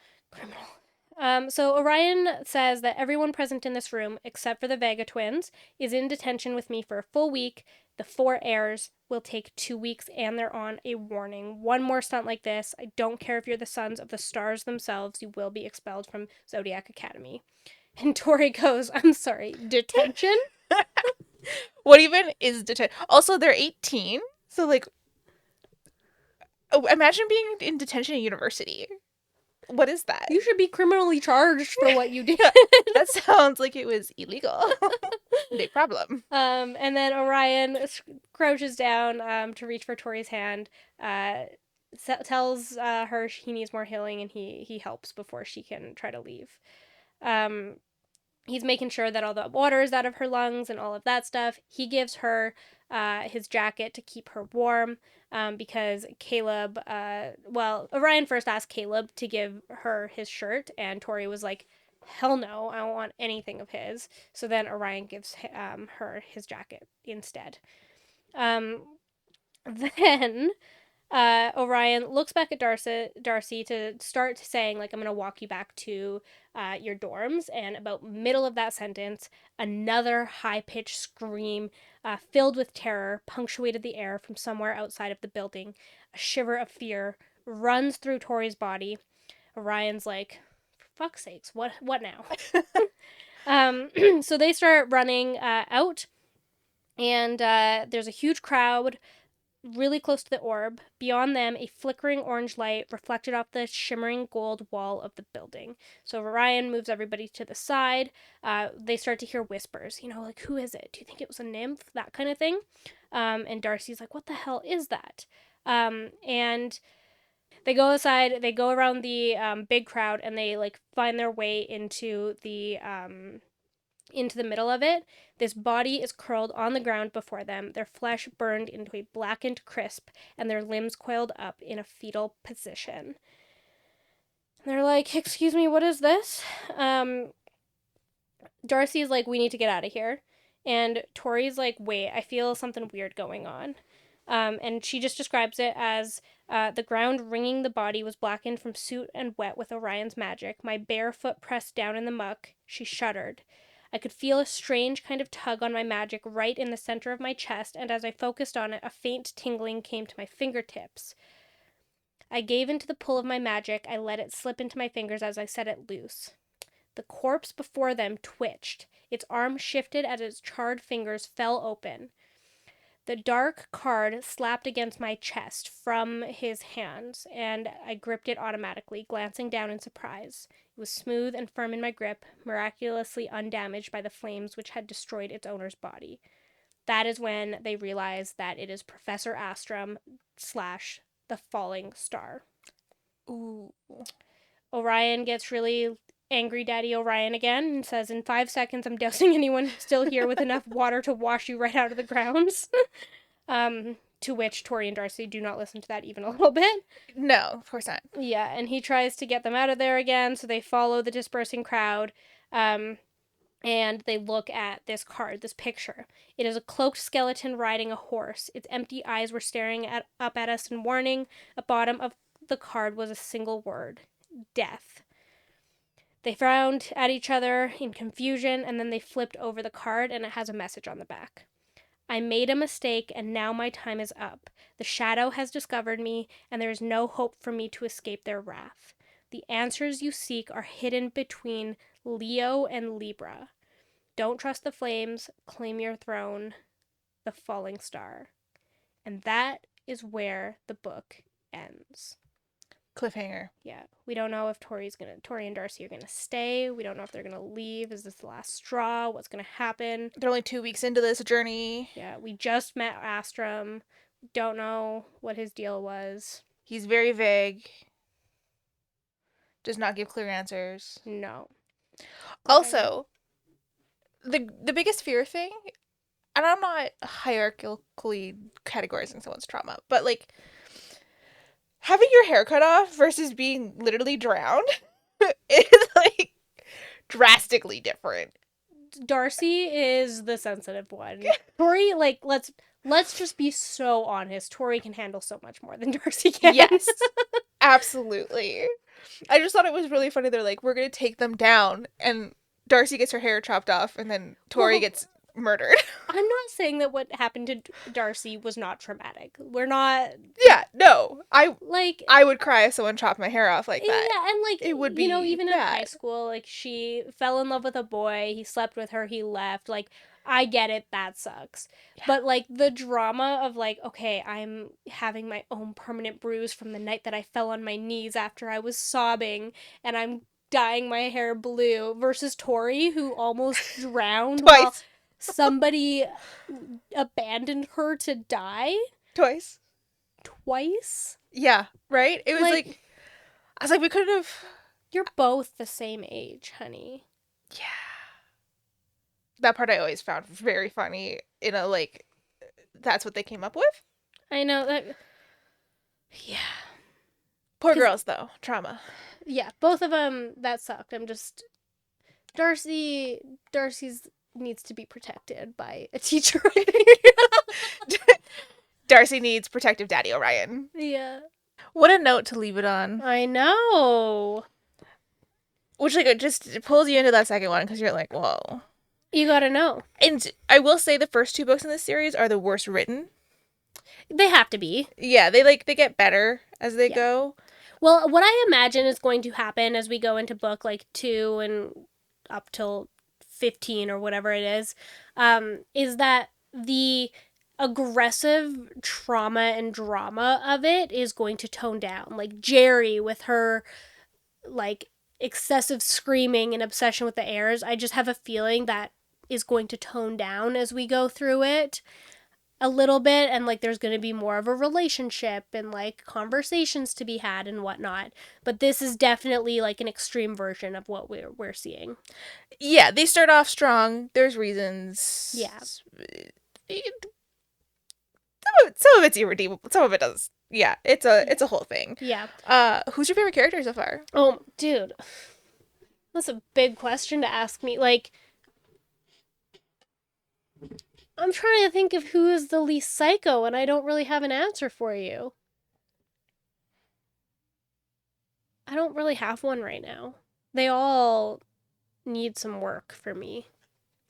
So Orion says that everyone present in this room, except for the Vega twins, is in detention with me for a full week. The 4 heirs will take 2 weeks, and they're on a warning. One more stunt like this, I don't care if you're the sons of the stars themselves, you will be expelled from Zodiac Academy. And Tori goes, I'm sorry, detention? What even is detention? Also, they're 18, so, like, imagine being in detention at university. What is that? You should be criminally charged for what you did. That sounds like it was illegal. No problem. And then Orion crouches down to reach for Tori's hand, tells her he needs more healing, and he helps before she can try to leave. He's making sure that all the water is out of her lungs and all of that stuff. He gives her his jacket to keep her warm because Caleb, Orion first asked Caleb to give her his shirt, and Tori was like, hell no, I don't want anything of his. So then Orion gives her his jacket instead. Then Orion looks back at Darcy to start saying, like, I'm going to walk you back to your dorms. And about middle of that sentence, another high-pitched scream filled with terror punctuated the air from somewhere outside of the building. A shiver of fear runs through Tori's body. Orion's like, for fuck's sakes, what now? So they start running out, and there's a huge crowd really close to the orb. Beyond them, a flickering orange light reflected off the shimmering gold wall of the building. So Orion moves everybody to the side. They start to hear whispers, like, who is it? Do you think it was a nymph? That kind of thing. And Darcy's like, what the hell is that? And they go aside, they go around the big crowd, and they like find their way into the middle of it. This body is curled on the ground before them, their flesh burned into a blackened crisp, and their limbs coiled up in a fetal position. They're like, excuse me, what is this? Darcy's like, we need to get out of here. And Tori's like, wait, I feel something weird going on. And she just describes it as the ground ringing the body was blackened from soot and wet with Orion's magic. My bare foot pressed down in the muck. She shuddered. I could feel a strange kind of tug on my magic right in the center of my chest, and as I focused on it, a faint tingling came to my fingertips. I gave into the pull of my magic. I let it slip into my fingers as I set it loose. The corpse before them twitched. Its arm shifted as its charred fingers fell open. The dark card slapped against my chest from his hands, and I gripped it automatically, glancing down in surprise. It was smooth and firm in my grip, miraculously undamaged by the flames which had destroyed its owner's body. That is when they realize that it is Professor Astrum / the falling star. Ooh. Orion gets really angry, Daddy Orion again, and says, in 5 seconds, I'm dousing anyone still here with enough water to wash you right out of the grounds. To which Tori and Darcy do not listen to that even a little bit. No, of course not. Yeah, and he tries to get them out of there again, so they follow the dispersing crowd, and they look at this card, this picture. It is a cloaked skeleton riding a horse. Its empty eyes were staring up at us in warning. At the bottom of the card was a single word: death. They frowned at each other in confusion, and then they flipped over the card, and it has a message on the back. I made a mistake, and now my time is up. The shadow has discovered me, and there is no hope for me to escape their wrath. The answers you seek are hidden between Leo and Libra. Don't trust the flames. Claim your throne. The falling star. And that is where the book ends. Cliffhanger. Yeah, we don't know if Tori and Darcy are gonna stay. We don't know if they're gonna leave. Is this the last straw? What's gonna happen? They're only 2 weeks into this journey. Yeah, we just met Astrum. Don't know what his deal was. He's very vague. Does not give clear answers. No. Also, the biggest fear thing, and I'm not hierarchically categorizing someone's trauma, but like, having your hair cut off versus being literally drowned is like drastically different. Darcy is the sensitive one. Tori, like, let's just be so honest. Tori can handle so much more than Darcy can. Yes, absolutely. I just thought it was really funny. They're like, we're gonna take them down, and Darcy gets her hair chopped off, and then Tori gets murdered. I'm not saying that what happened to Darcy was not traumatic. We're not. Yeah, no. I would cry if someone chopped my hair off like that. Yeah, and like, it would be, even bad. in high school, like, she fell in love with a boy, he slept with her, he left. Like, I get it, that sucks. Yeah. But like, the drama of like, okay, I'm having my own permanent bruise from the night that I fell on my knees after I was sobbing, and I'm dyeing my hair blue, versus Tori, who almost drowned while somebody abandoned her to die. Twice. Yeah, right? It was like I was like, we could have. You're both the same age, honey. Yeah. That part I always found very funny. Like, that's what they came up with. I know that. Yeah. Poor girls, though. Trauma. Yeah, both of them, that sucked. I'm just. Darcy's needs to be protected by a teacher. Darcy needs protective Daddy Orion. Yeah. What a note to leave it on. I know. Which, like, it just pulls you into that second one because you're like, whoa. You gotta know. And I will say the first 2 books in this series are the worst written. They have to be. Yeah, they get better as they go. Well, what I imagine is going to happen as we go into book like 2 and up till 15 or whatever it is that the aggressive trauma and drama of it is going to tone down. Like Jerry with her like excessive screaming and obsession with the heirs, I just have a feeling that is going to tone down as we go through it a little bit, and like there's going to be more of a relationship and like conversations to be had and whatnot. But this is definitely like an extreme version of what we're seeing. Yeah, they start off strong. There's reasons. Yeah. Some of it's irredeemable. Some of it does. Yeah, it's a whole thing. Yeah. Who's your favorite character so far? Oh, dude. That's a big question to ask me. Like, I'm trying to think of who is the least psycho, and I don't really have an answer for you. I don't really have one right now. They all need some work for me.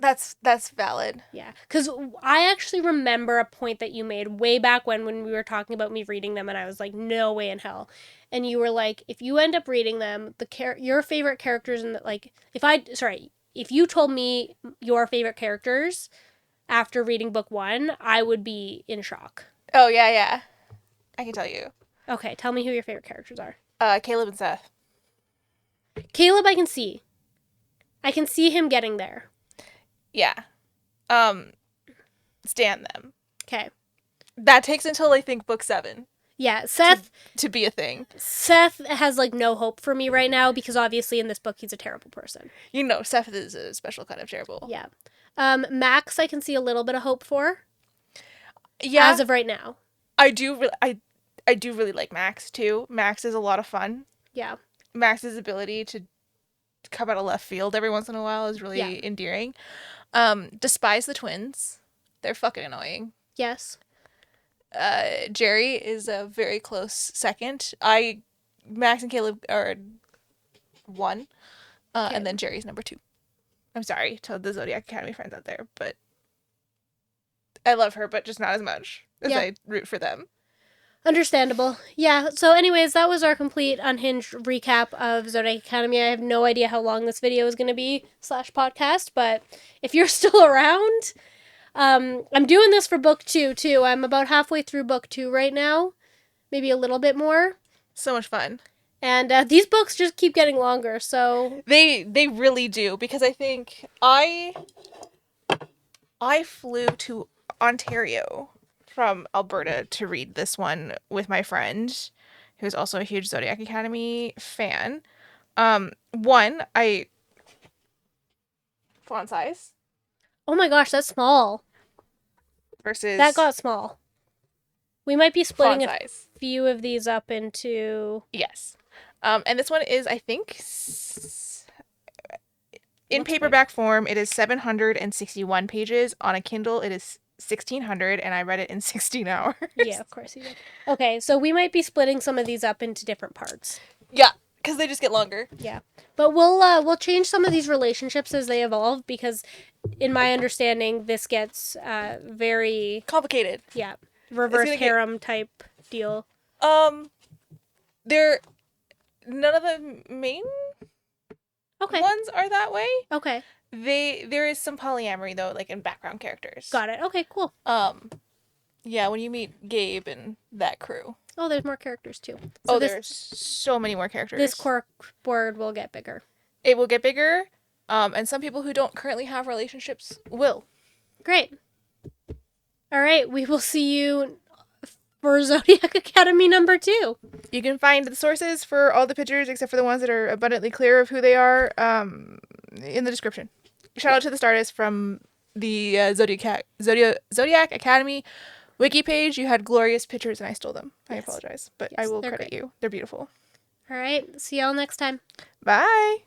That's valid. Yeah, because I actually remember a point that you made way back when we were talking about me reading them, and I was like, no way in hell. And you were like, if you end up reading them, your favorite characters in the, like, if you told me your favorite characters after reading book 1, I would be in shock. Oh, yeah. I can tell you. Okay, tell me who your favorite characters are. Caleb and Seth. Caleb, I can see. I can see him getting there. Yeah. Stand them. Okay. That takes until, I think, book 7. Yeah, Seth... To be a thing. Seth has, like, no hope for me right now, because obviously in this book he's a terrible person. You know, Seth is a special kind of terrible. Yeah. Max, I can see a little bit of hope for. Yeah. As of right now. I do really like Max, too. Max is a lot of fun. Yeah. Max's ability to come out of left field every once in a while is really endearing. Despise the twins. They're fucking annoying. Yes. Jerry is a very close second. Max and Caleb are 1. Okay. And then Jerry's number 2. I'm sorry to the Zodiac Academy friends out there, but I love her, but just not as much as I root for them. Understandable. Yeah, so anyways, that was our complete Unhinged recap of Zodiac Academy. I have no idea how long this video is going to be / podcast, but if you're still around, I'm doing this for book 2, too. I'm about halfway through book 2 right now. Maybe a little bit more. So much fun. And these books just keep getting longer, so... They really do, because I think I flew to Ontario from Alberta to read this one with my friend, who's also a huge Zodiac Academy fan. Font size. Oh my gosh, that's small. Versus... That got small. We might be splitting font size. Few of these up into... Yes. And this one is, I think, in paperback form, it is 761 pages. On a Kindle, it is 1,600, and I read it in 16 hours. Yeah, of course you did. Okay, so we might be splitting some of these up into different parts. Yeah, because they just get longer. Yeah, but we'll change some of these relationships as they evolve, because in my understanding, this gets very... complicated. Yeah, reverse harem type deal. None of the main ones are that way. Okay. There is some polyamory though, like in background characters. Got it. Okay, cool. Yeah, when you meet Gabe and that crew. Oh, there's more characters too. So there's so many more characters. This cork board will get bigger. It will get bigger, and some people who don't currently have relationships will. Great. All right, we will see you for Zodiac Academy number 2. You can find the sources for all the pictures, except for the ones that are abundantly clear of who they are, in the description. Shout out to the Stardust from the Zodiac Academy wiki page. You had glorious pictures, and I stole them. I apologize, but I will credit you. They're beautiful. All right, see y'all next time. Bye.